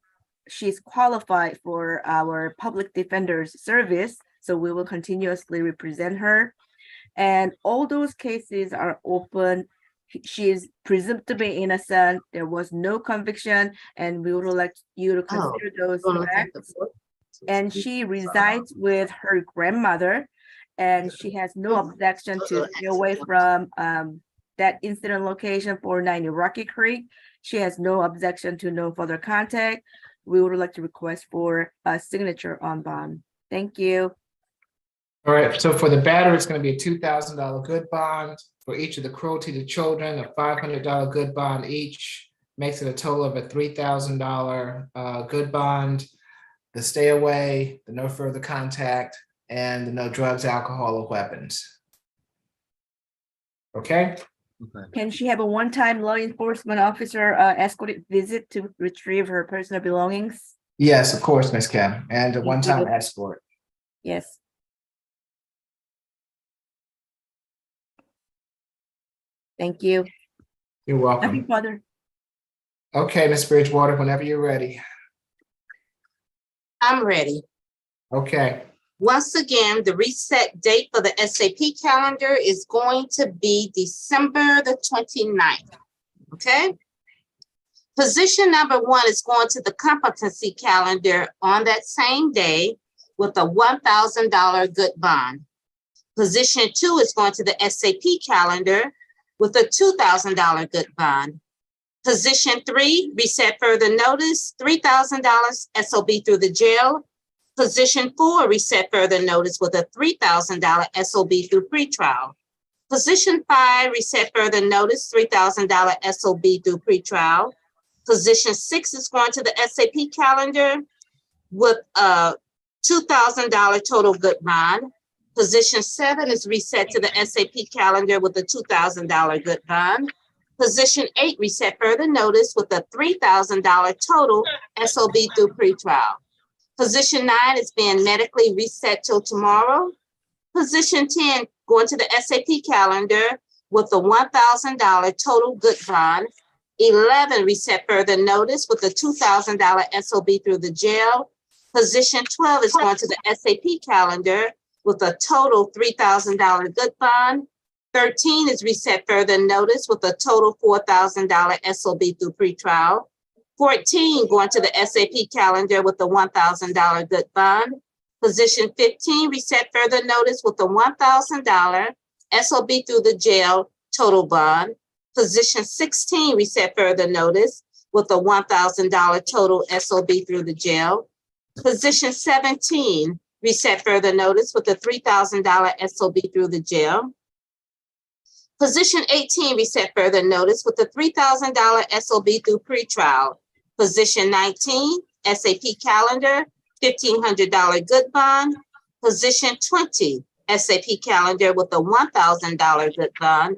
[SPEAKER 15] she's qualified for our public defender's service. So we will continuously represent her. And all those cases are open. She is presumed to be innocent. There was no conviction, and we would like you to consider those facts. And she resides with her grandmother, and she has no objection to stay away from that incident location, 490 Rocky Creek. She has no objection to no further contact. We would like to request for a signature on bond. Thank you.
[SPEAKER 1] All right, so for the battery, it's going to be a $2,000 good bond. For each of the cruelty to children, a $500 good bond each, makes it a total of a $3,000 good bond. The stay away, the no further contact, and the no drugs, alcohol, or weapons. Okay?
[SPEAKER 15] Can she have a one-time law enforcement officer escorted visit to retrieve her personal belongings?
[SPEAKER 1] Yes, of course, Ms. Kim, and a
[SPEAKER 15] Thank
[SPEAKER 1] one-time
[SPEAKER 15] you.
[SPEAKER 1] escort.
[SPEAKER 15] Yes. Thank you.
[SPEAKER 1] You're welcome.
[SPEAKER 15] Happy Father.
[SPEAKER 1] Okay, Ms. Bridgewater, whenever you're ready.
[SPEAKER 2] I'm ready.
[SPEAKER 1] Okay.
[SPEAKER 2] Once again, the reset date for the SAP calendar is going to be December the 29th. Okay. Position number 1 is going to the competency calendar on that same day with a $1,000 good bond. Position 2 is going to the SAP calendar with a $2,000 good bond. Position 3, reset further notice, $3,000 SOB through the jail. Position 4, reset further notice with a $3,000 SOB through pretrial. Position 5, reset further notice, $3,000 SOB through pretrial. Position 6 is going to the SAP calendar with a $2,000 total good bond. Position 7 is reset to the SAP calendar with a $2,000 good bond. Position 8, reset further notice with a $3,000 total SOB through pretrial. Position 9 is being medically reset till tomorrow. Position 10, going to the SAP calendar with a $1,000 total good bond. 11, reset further notice with a $2,000 SOB through the jail. Position 12 is going to the SAP calendar with a total $3,000 good bond. 13 is reset further notice with a total $4,000 SOB through pretrial. 14 going to the SAP calendar with a $1,000 good bond. Position 15 reset further notice with a $1,000 SOB through the jail total bond. Position 16 reset further notice with a $1,000 total SOB through the jail. Position 17 reset further notice with a $3,000 SOB through the jail. Position 18 reset further notice with a $3,000 SOB through pretrial. Position 19 SAP calendar, $1,500 good bond. Position 20 SAP calendar with a $1,000 good bond.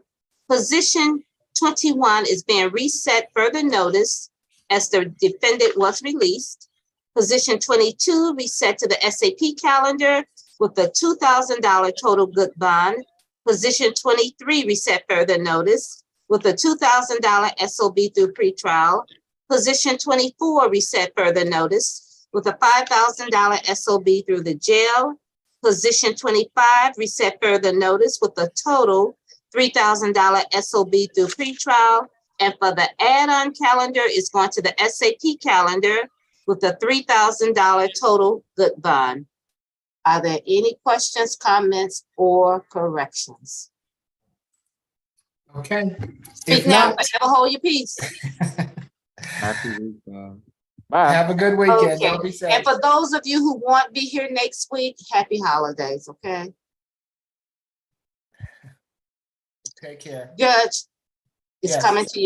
[SPEAKER 2] Position 21 is being reset further notice as the defendant was released. Position 22 reset to the SAP calendar with a $2,000 total good bond. Position 23 reset further notice with a $2,000 SOB through pretrial. Position 24 reset further notice with a $5,000 SOB through the jail. Position 25 reset further notice with a total $3,000 SOB through pretrial. And for the add-on calendar is going to the SAP calendar with a $3,000 total good bond. Are there any questions, comments, or corrections?
[SPEAKER 1] Okay.
[SPEAKER 2] Speak now, forever hold your peace.
[SPEAKER 4] Happy weekend.
[SPEAKER 7] Bye.
[SPEAKER 1] Have a good weekend.
[SPEAKER 2] Okay.
[SPEAKER 1] Y'all be safe.
[SPEAKER 2] And for those of you who won't be here next week, happy holidays, okay?
[SPEAKER 1] Take care.
[SPEAKER 2] Judge, it's
[SPEAKER 1] Yes.
[SPEAKER 2] coming to you.